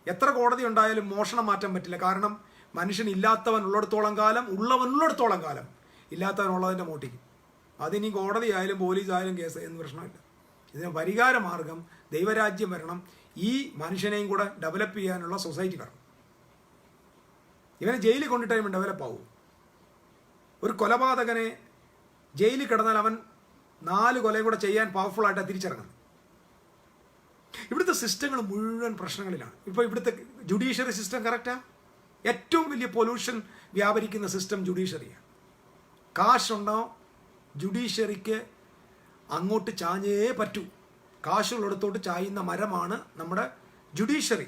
എത്ര കോടതി ഉണ്ടായാലും മോഷണം മാറ്റാൻ പറ്റില്ല. കാരണം മനുഷ്യൻ ഇല്ലാത്തവൻ ഉള്ളിടത്തോളം കാലം, ഉള്ളവനുള്ളിടത്തോളം കാലം ഇല്ലാത്തവൻ ഉള്ളതിൻ്റെ മോട്ടിക്കും. അതിനി കോടതി ആയാലും പോലീസ് ആയാലും കേസ് എന്ന് പ്രശ്നമില്ല. ഇതിന് പരിഹാര മാർഗം ദൈവരാജ്യം വരണം. ഈ മനുഷ്യനെയും കൂടെ ഡെവലപ്പ് ചെയ്യാനുള്ള സൊസൈറ്റി വരണം. ഇവനെ ജയിലിൽ കൊണ്ടിട്ട് കഴിയുമ്പോൾ ഡെവലപ്പ് ആവും. ഒരു കൊലപാതകനെ ജയിലിൽ കിടന്നാൽ അവൻ 4 കൊലയും കൂടെ ചെയ്യാൻ പവർഫുള്ളായിട്ടാണ് തിരിച്ചിറങ്ങുന്നത്. ഇവിടുത്തെ സിസ്റ്റങ്ങൾ മുഴുവൻ പ്രശ്നങ്ങളിലാണ്. ഇപ്പോൾ ഇവിടുത്തെ ജുഡീഷ്യറി സിസ്റ്റം കറക്റ്റാണ്. ഏറ്റവും വലിയ പൊല്യൂഷൻ വ്യാപരിക്കുന്ന സിസ്റ്റം ജുഡീഷ്യറിയാണ്. കാശുണ്ടോ ജുഡീഷ്യറിക്ക് അങ്ങോട്ട് ചാഞ്ഞേ പറ്റൂ. കാശുള്ളിടത്തോട്ട് ചായുന്ന മരമാണ് നമ്മുടെ ജുഡീഷ്യറി.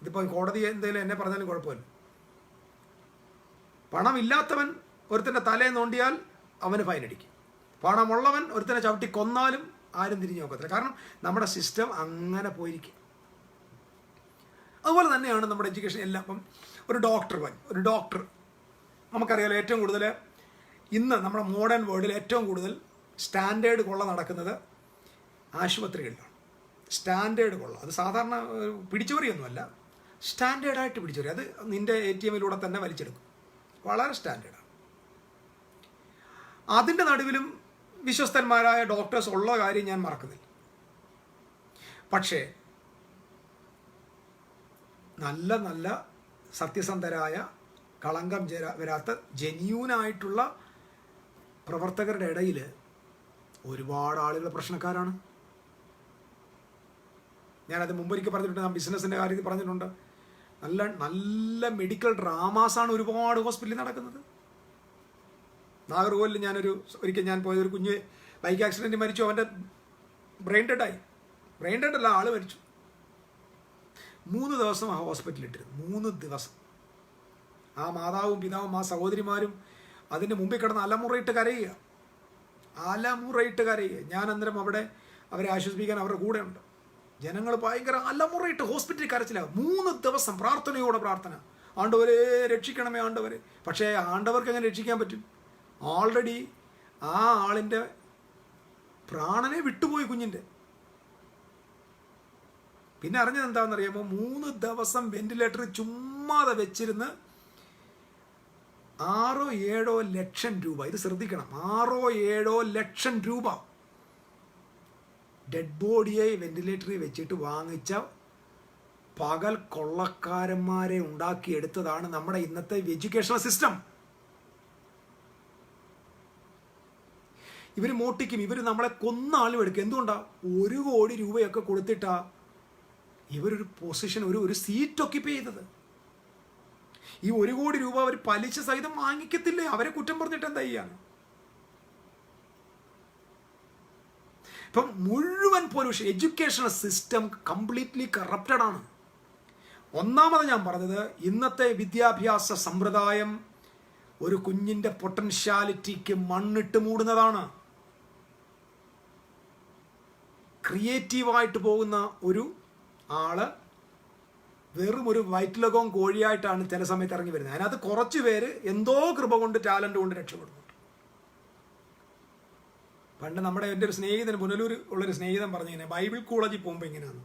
ഇതിപ്പോൾ കോടതി എന്തെങ്കിലും എന്നെ പറഞ്ഞാലും കുഴപ്പമില്ല. പണമില്ലാത്തവൻ ഒരുത്തൻ്റെ തലയെ നോണ്ടിയാൽ അവന് ഫൈനടിക്കും. പണമുള്ളവൻ ഒരുത്തനെ ചവിട്ടി കൊന്നാലും ആരും തിരിഞ്ഞു നോക്കത്തില്ല. കാരണം നമ്മുടെ സിസ്റ്റം അങ്ങനെ പോയിരിക്കും. അതുപോലെ തന്നെയാണ് നമ്മുടെ എഡ്യൂക്കേഷൻ എല്ലാം. ഇപ്പം ഒരു ഡോക്ടർ നമുക്കറിയാലോ, ഏറ്റവും കൂടുതൽ ഇന്ന് നമ്മുടെ മോഡേൺ വേൾഡിൽ ഏറ്റവും കൂടുതൽ സ്റ്റാൻഡേർഡ് കൊള്ള നടക്കുന്നത് ആശുപത്രികളിലാണ്. സ്റ്റാൻഡേർഡ് കൊള്ള, അത് സാധാരണ പിടിച്ചുപറിയൊന്നുമല്ല, സ്റ്റാൻഡേർഡായിട്ട് പിടിച്ചുപറി. അത് നിൻ്റെ ATM-ലൂടെ തന്നെ വലിച്ചെടുക്കും. വളരെ സ്റ്റാൻഡേർഡാണ്. അതിൻ്റെ നടുവിലും വിശ്വസ്തന്മാരായ ഡോക്ടേഴ്സ് ഉള്ള കാര്യം ഞാൻ മറക്കുന്നില്ല. പക്ഷേ നല്ല നല്ല സത്യസന്ധരായ, കളങ്കം വരാത്ത ജെന്യൂനായിട്ടുള്ള പ്രവർത്തകരുടെ ഇടയിൽ ഒരുപാട് ആളുകൾ പ്രശ്നക്കാരാണ്. ഞാനത് മുമ്പൊരിക്കൽ പറഞ്ഞിട്ടുണ്ട്, ഞാൻ ബിസിനസ്സിൻ്റെ കാര്യത്തിൽ പറഞ്ഞിട്ടുണ്ട്. നല്ല നല്ല മെഡിക്കൽ ഡ്രാമാസാണ് ഒരുപാട് ഹോസ്പിറ്റലിൽ നടക്കുന്നത്. നാഗർകോവിലിൽ ഒരിക്കൽ ഞാൻ പോയ ഒരു കുഞ്ഞ് ബൈക്ക് ആക്സിഡൻറ്റ് മരിച്ചു. അവൻ്റെ ബ്രെയിൻ ഡെഡല്ല, ആൾ മരിച്ചു. 3 ദിവസം ആ ഹോസ്പിറ്റലിൽ ഇട്ടിരുന്നു. 3 ദിവസം. ആ മാതാവും പിതാവും ആ സഹോദരിമാരും അതിൻ്റെ മുമ്പിൽ കിടന്ന് അലമുറയിട്ട് കരയുക. ഞാൻ അന്നേരം അവിടെ അവരെ ആശ്വസിപ്പിക്കാൻ അവരുടെ കൂടെ ഉണ്ട്. ജനങ്ങൾ ഭയങ്കര അലമുറയിട്ട് ഹോസ്പിറ്റലിൽ കരച്ചിലാവും. 3 ദിവസം പ്രാർത്ഥനയോടെ പ്രാർത്ഥന. ആണ്ടവരെ രക്ഷിക്കണമേ ആണ്ടവരെ. പക്ഷേ ആണ്ടവർക്ക് എങ്ങനെ രക്ഷിക്കാൻ പറ്റും? ഓൾറെഡി ആ ആളിൻ്റെ പ്രാണനെ വിട്ടുപോയി കുഞ്ഞിൻ്റെ. പിന്നെ അറിഞ്ഞത് എന്താണെന്നറിയാമോ? 3 ദിവസം വെന്റിലേറ്ററിൽ ചുമ്മാതെ വെച്ചിരുന്ന് 6-7 ലക്ഷം രൂപ, ഇത് ശ്രദ്ധിക്കണം, 6-7 ലക്ഷം രൂപ ഡെഡ് ബോഡിയെ വെന്റിലേറ്ററിൽ വെച്ചിട്ട് വാങ്ങിച്ച പകൽ കൊള്ളക്കാരന്മാരെ ഉണ്ടാക്കിയെടുത്തതാണ് നമ്മുടെ ഇന്നത്തെ എഡ്യൂക്കേഷണൽ സിസ്റ്റം. ഇവർ മോട്ടിക്കും, ഇവർ നമ്മളെ കൊന്ന ആളും എടുക്കും. എന്തുകൊണ്ടാണ്? 1 കോടി രൂപയൊക്കെ കൊടുത്തിട്ടാ ഇവരൊരു പൊസിഷൻ, ഒരു സീറ്റ് ഒക്യുപ്പൈ ചെയ്തത്. ഈ 1 കോടി രൂപ അവർ പലിശ സഹിതം വാങ്ങിക്കത്തില്ലേ? അവരെ കുറ്റം പറഞ്ഞിട്ട് എന്താ ചെയ്യാണ്? ഇപ്പം മുഴുവൻ pollution, educational system completely corrupted ആണ്. ഒന്നാമത് ഞാൻ പറഞ്ഞത്, ഇന്നത്തെ വിദ്യാഭ്യാസ സമ്പ്രദായം ഒരു കുഞ്ഞിൻ്റെ പൊട്ടൻഷ്യാലിറ്റിക്ക് മണ്ണിട്ട് മൂടുന്നതാണ്. ക്രിയേറ്റീവായിട്ട് പോകുന്ന ഒരു ആള് വെറും ഒരു വയറ്റിലകവും കോഴിയായിട്ടാണ് ചില സമയത്ത് ഇറങ്ങി വരുന്നത്. അതിനകത്ത് കുറച്ച് പേര് എന്തോ കൃപ കൊണ്ട്, ടാലൻ്റ് കൊണ്ട് രക്ഷപ്പെടുന്നുണ്ട്. പണ്ട് എൻ്റെ ഒരു സ്നേഹിതൻ, പുനലൂർ ഉള്ളൊരു സ്നേഹിതൻ പറഞ്ഞിങ്ങനെ, ബൈബിൾ കോളേജിൽ പോകുമ്പോൾ ഇങ്ങനെയാണ്.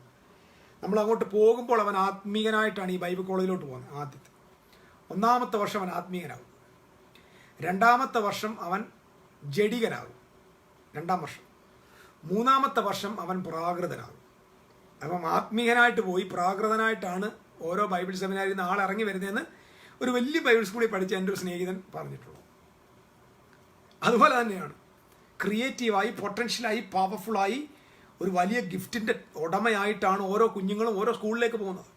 നമ്മൾ അങ്ങോട്ട് പോകുമ്പോൾ അവൻ ആത്മീയനായിട്ടാണ് ഈ ബൈബിൾ കോളേജിലോട്ട് പോകുന്നത്. ആദ്യത്തെ 1-ാമത്തെ വർഷം അവൻ ആത്മീയനാകും. 2-ാമത്തെ വർഷം അവൻ ജഡികനാകും. 2-ാം വർഷം. 3-ാമത്തെ വർഷം അവൻ പ്രാകൃതനാകും. അപ്പം ആത്മീയനായിട്ട് പോയി പ്രാകൃതനായിട്ടാണ് ഓരോ ബൈബിൾ സെമിനാരിൽ നിന്ന് ആൾ ഇറങ്ങി വരുന്നതെന്ന് ഒരു വലിയ ബൈബിൾ സ്കൂളിൽ പഠിച്ച എൻ്റെ ഒരു സ്നേഹിതൻ പറഞ്ഞിട്ടുള്ളൂ. അതുപോലെ തന്നെയാണ് ക്രിയേറ്റീവായി, പൊട്ടൻഷ്യലായി, പവർഫുള്ളായി, ഒരു വലിയ ഗിഫ്റ്റിൻ്റെ ഉടമയായിട്ടാണ് ഓരോ കുഞ്ഞുങ്ങളും ഓരോ സ്കൂളിലേക്ക് പോകുന്നത്.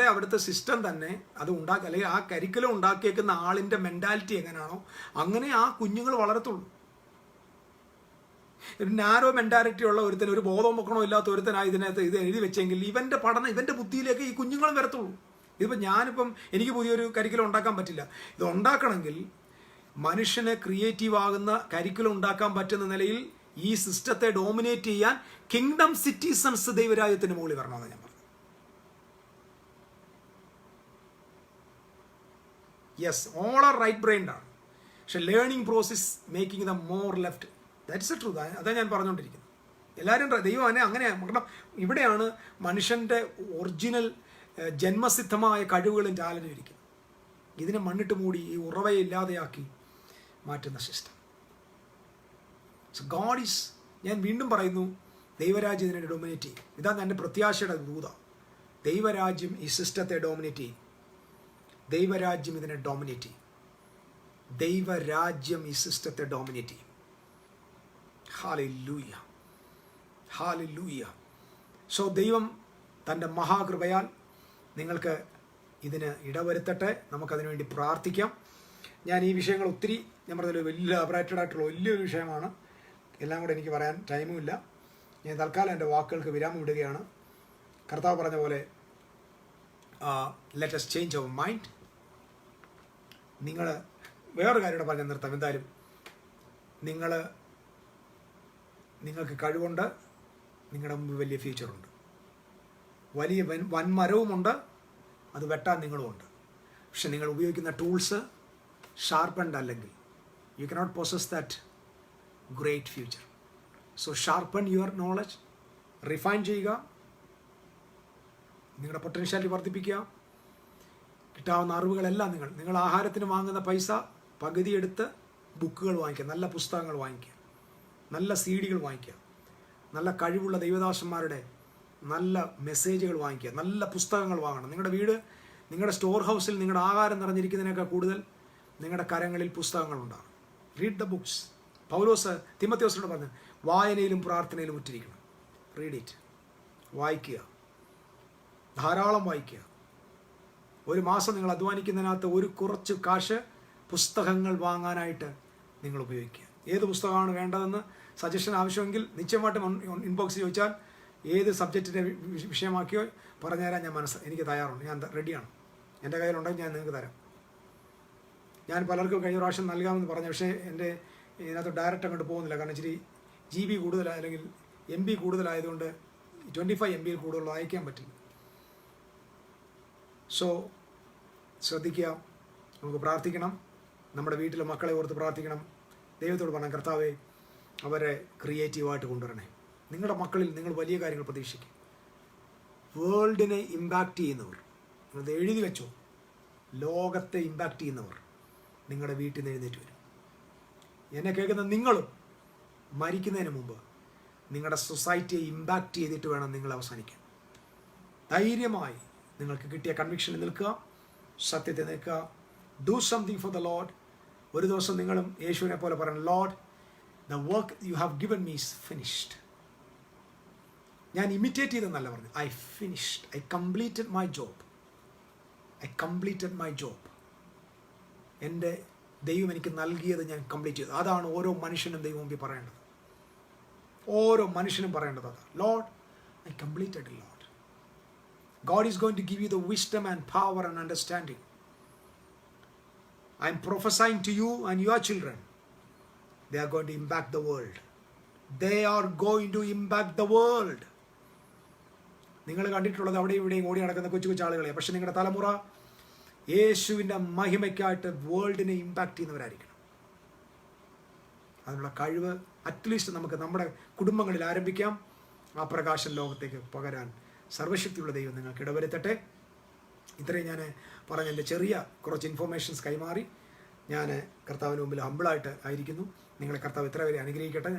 അവിടുത്തെ സിസ്റ്റം തന്നെ അത് ഉണ്ടാക്കി, അല്ലെങ്കിൽ ആ കരിക്കുലം ഉണ്ടാക്കിയേക്കുന്ന ആളിൻ്റെ മെൻറ്റാലിറ്റി എങ്ങനെയാണോ അങ്ങനെ ആ കുഞ്ഞുങ്ങൾ വളരത്തുള്ളൂ. ഒരു നാരോ മെൻറ്റാലിറ്റി ഉള്ള ഒരുത്തൻ, ഒരു ബോധം വെക്കണോ ഇല്ലാത്ത ഒരുത്തനായി ഇതിനകത്ത് ഇത് എഴുതി വെച്ചെങ്കിൽ ഇവൻ്റെ പഠനം, ഇവൻ്റെ ബുദ്ധിയിലേക്ക് ഈ കുഞ്ഞുങ്ങളും വരത്തുള്ളൂ. ഇതിപ്പോൾ ഞാനിപ്പം എനിക്ക് പുതിയൊരു കരിക്കുലം ഉണ്ടാക്കാൻ പറ്റില്ല. ഇത് ഉണ്ടാക്കണമെങ്കിൽ മനുഷ്യന് ക്രിയേറ്റീവ് ആകുന്ന കരിക്കുലം ഉണ്ടാക്കാൻ പറ്റുന്ന നിലയിൽ ഈ സിസ്റ്റത്തെ ഡോമിനേറ്റ് ചെയ്യാൻ കിങ്ഡം സിറ്റിസൺസ് ദൈവരാജ്യത്തിന് മുകളിൽ വരണമെന്ന് ഞാൻ പറഞ്ഞു. യെസ്, ഓൾ ആർ റൈറ്റ് ബ്രെയിൻഡ് ആണ്, പക്ഷെ learning process making the more left. That's A truth. അതാണ് ഞാൻ പറഞ്ഞുകൊണ്ടിരിക്കുന്നത്. എല്ലാവരും ദൈവം അങ്ങനെയാണ്. കാരണം ഇവിടെയാണ് മനുഷ്യൻ്റെ ഒറിജിനൽ ജന്മസിദ്ധമായ കഴിവുകളും ടാലൻറ്റും ഇരിക്കുന്നത്. ഇതിനെ മണ്ണിട്ട് മൂടി ഈ ഉറവയെ ഇല്ലാതെയാക്കി മാറ്റുന്ന സിസ്റ്റം. സോ ഗോഡ് ഈസ്, ഞാൻ വീണ്ടും പറയുന്നു, ദൈവരാജ്യം ഇതിനെ ഡോമിനേറ്റ് ചെയ്യും. ഇതാണ് എൻ്റെ പ്രത്യാശയുടെ ദൂത. ദൈവരാജ്യം ഈ സിസ്റ്റത്തെ ഡോമിനേറ്റ് ചെയ്യും. ദൈവരാജ്യം ഇതിനെ ഡോമിനേറ്റ് ചെയ്യും. ദൈവരാജ്യം ഈ സിസ്റ്റത്തെ ഡോമിനേറ്റ് ചെയ്യും. Hallelujah, hallelujah. സോ ദൈവം തൻ്റെ മഹാകൃപയാൽ നിങ്ങൾക്ക് ഇതിന് ഇടവരുത്തട്ടെ. നമുക്കതിനു വേണ്ടി പ്രാർത്ഥിക്കാം. ഞാൻ ഈ വിഷയങ്ങൾ ഒത്തിരി, ഞാൻ പറഞ്ഞല്ലോ, വലിയ അബ്രാറ്റഡ് ആയിട്ടുള്ള വലിയൊരു വിഷയമാണ്. എല്ലാം കൂടെ എനിക്ക് പറയാൻ ടൈമും ഇല്ല. ഞാൻ തൽക്കാലം എൻ്റെ വാക്കുകൾക്ക് വിരാമം ഇടുകയാണ്. കർത്താവ് പറഞ്ഞ പോലെ let us change our mind. നിങ്ങൾ വേറൊരു കാര്യം കൂടെ പറഞ്ഞ് നിർത്താം. എന്തായാലും നിങ്ങൾക്ക് കഴിവുണ്ട്, നിങ്ങളുടെ മുമ്പ് വലിയ ഫ്യൂച്ചറുണ്ട്, വലിയ വൻമരവുമുണ്ട്, അത് വെട്ടാൻ നിങ്ങളുമുണ്ട്. പക്ഷെ നിങ്ങൾ ഉപയോഗിക്കുന്ന ടൂൾസ് ഷാർപ്പൻഡ് അല്ലെങ്കിൽ you cannot possess that great future. So sharpen your knowledge, refine ചെയ്യുക, നിങ്ങളുടെ പൊട്ടൻഷ്യാലിറ്റി വർദ്ധിപ്പിക്കുക. കിട്ടാവുന്ന അറിവുകളെല്ലാം നിങ്ങൾ ആഹാരത്തിന് വാങ്ങുന്ന പൈസ പകുതി എടുത്ത് ബുക്കുകൾ വാങ്ങിക്കുക, നല്ല പുസ്തകങ്ങൾ വാങ്ങിക്കുക, നല്ല CD-കൾ വാങ്ങിക്കുക, നല്ല കഴിവുള്ള ദൈവദാസന്മാരുടെ നല്ല മെസ്സേജുകൾ വാങ്ങിക്കുക, നല്ല പുസ്തകങ്ങൾ വാങ്ങണം. നിങ്ങളുടെ വീട്, നിങ്ങളുടെ സ്റ്റോർ ഹൗസിൽ നിങ്ങളുടെ ആഹാരം നിറഞ്ഞിരിക്കുന്നതിനേക്കാൾ കൂടുതൽ നിങ്ങളുടെ കരങ്ങളിൽ പുസ്തകങ്ങളുണ്ടാകും. Read the books. പൗലോസ് തിമോഥെയോസിനോട് പറഞ്ഞു, വായനയിലും പ്രാർത്ഥനയിലും ഉറ്റിരിക്കണം. Read it. വായിക്കുക, ധാരാളം വായിക്കുക. ഒരു മാസം നിങ്ങൾ അധ്വാനിക്കുന്നതിനകത്ത് ഒരു കുറച്ച് കാശ് പുസ്തകങ്ങൾ വാങ്ങാനായിട്ട് നിങ്ങൾ ഉപയോഗിക്കുക. ഏത് പുസ്തകമാണ് വേണ്ടതെന്ന് സജഷൻ ആവശ്യമെങ്കിൽ നിശ്ചയമായിട്ടും ഇൻബോക്സ് ചോദിച്ചാൽ ഏത് സബ്ജക്റ്റിൻ്റെ വിഷയമാക്കിയോ പറഞ്ഞുതരാൻ ഞാൻ എനിക്ക് തയ്യാറുണ്ട്. ഞാൻ റെഡിയാണ്. എൻ്റെ കയ്യിലുണ്ടെങ്കിൽ ഞാൻ നിങ്ങൾക്ക് തരാം. ഞാൻ പലർക്കും കഴിഞ്ഞ പ്രാവശ്യം നൽകാമെന്ന് പറഞ്ഞു. പക്ഷേ എൻ്റെ ഇതിനകത്ത് ഡയറക്റ്റ് അങ്ങോട്ട് പോകുന്നില്ല. കാരണം ഇച്ചിരി GB കൂടുതലായി അല്ലെങ്കിൽ MB കൂടുതലായതുകൊണ്ട് 25 MB കൂടുതൽ അയക്കാൻ പറ്റില്ല. സോ ശ്രദ്ധിക്കുക, നമുക്ക് പ്രാർത്ഥിക്കണം. നമ്മുടെ വീട്ടിലെ മക്കളെ ഓർത്ത് പ്രാർത്ഥിക്കണം. ദൈവത്തോട് പറഞ്ഞാൽ, കർത്താവേ, അവരെ ക്രിയേറ്റീവായിട്ട് കൊണ്ടുവരണേ. നിങ്ങളുടെ മക്കളിൽ നിങ്ങൾ വലിയ കാര്യങ്ങൾ പ്രതീക്ഷിക്കും. വേൾഡിനെ ഇമ്പാക്റ്റ് ചെയ്യുന്നവർ, നിങ്ങളത് എഴുതി വെച്ചോ, ലോകത്തെ ഇമ്പാക്റ്റ് ചെയ്യുന്നവർ നിങ്ങളുടെ വീട്ടിൽ നിന്ന് എഴുന്നേറ്റ് വരും. എന്നെ കേൾക്കുന്ന നിങ്ങളും മരിക്കുന്നതിന് മുമ്പ് നിങ്ങളുടെ സൊസൈറ്റിയെ ഇമ്പാക്റ്റ് ചെയ്തിട്ട് വേണം നിങ്ങൾ അവസാനിക്കാൻ. ധൈര്യമായി നിങ്ങൾക്ക് കിട്ടിയ കൺവിക്ഷനിൽ നിൽക്കുക, സത്യത്തെ നിൽക്കുക. Do something for the Lord. ഒരു ദിവസം നിങ്ങളും യേശുവിനെ പോലെ പറയണം, Lord, the work you have given me is finished. ഞാൻ ഇമിറ്റേറ്റ് ചെയ്തെന്നല്ല പറഞ്ഞു, I finished, I completed my job, I completed my job. എൻ്റെ ദൈവം എനിക്ക് നൽകിയത് ഞാൻ കംപ്ലീറ്റ് ചെയ്തു. അതാണ് ഓരോ മനുഷ്യനും ദൈവം മുമ്പിൽ പറയേണ്ടത്. ഓരോ മനുഷ്യനും പറയേണ്ടത് അതാണ്. Lord, I completed it, Lord. God is going to give you the wisdom and power and understanding. I am prophesying to you and your children. They are going to impact the world. They are going to impact the world. നിങ്ങൾ കണ്ടിട്ടുള്ളത് അവിടെ ഇവിടെയും ഓടി നടക്കുന്ന കൊച്ചു കൊച്ചു ആളുകളെ. പക്ഷെ നിങ്ങളുടെ തലമുറ യേശുവിൻ്റെ മഹിമയ്ക്കായിട്ട് വേൾഡിനെ ഇമ്പാക്റ്റ് ചെയ്യുന്നവരായിരിക്കണം. അതിനുള്ള കഴിവ് അറ്റ്ലീസ്റ്റ് നമുക്ക് നമ്മുടെ കുടുംബങ്ങളിൽ ആരംഭിക്കാം. ആ പ്രകാശം ലോകത്തേക്ക് പകരാൻ സർവശക്തിയുള്ള ദൈവം നിങ്ങൾക്ക് ഇടവരുത്തട്ടെ. ഇത്രയും ഞാൻ പറഞ്ഞ എൻ്റെ ചെറിയ കുറച്ച് ഇൻഫോർമേഷൻസ് കൈമാറി ഞാൻ കർത്താവിന് മുമ്പിൽ ഹമ്പിളായിട്ട് ആയിരിക്കുന്നു. നിങ്ങളെ കർത്താവ് ഇത്ര വരെ അനുഗ്രഹിക്കട്ടെ.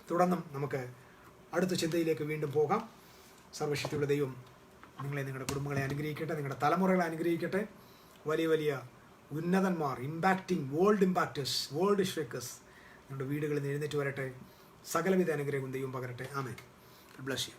തുടർന്നും നമുക്ക് അടുത്ത ചിന്തയിലേക്ക് വീണ്ടും പോകാം. സർവശക്തിയുള്ള ദൈവം നിങ്ങളെ, നിങ്ങളുടെ കുടുംബങ്ങളെ അനുഗ്രഹിക്കട്ടെ, നിങ്ങളുടെ തലമുറകളെ അനുഗ്രഹിക്കട്ടെ. വലിയ വലിയ ഉന്നതന്മാർ, ഇമ്പാക്റ്റിംഗ് വേൾഡ് ഇമ്പാക്റ്റേഴ്സ്, വേൾഡ് ഷേക്കേഴ്സ് നിങ്ങളുടെ വീടുകളിൽ നിന്ന് എഴുന്നേറ്റ് വരട്ടെ. സകലവിധ അനുഗ്രഹവും ദൈവം പകരട്ടെ. ആമേൻ. Bless you.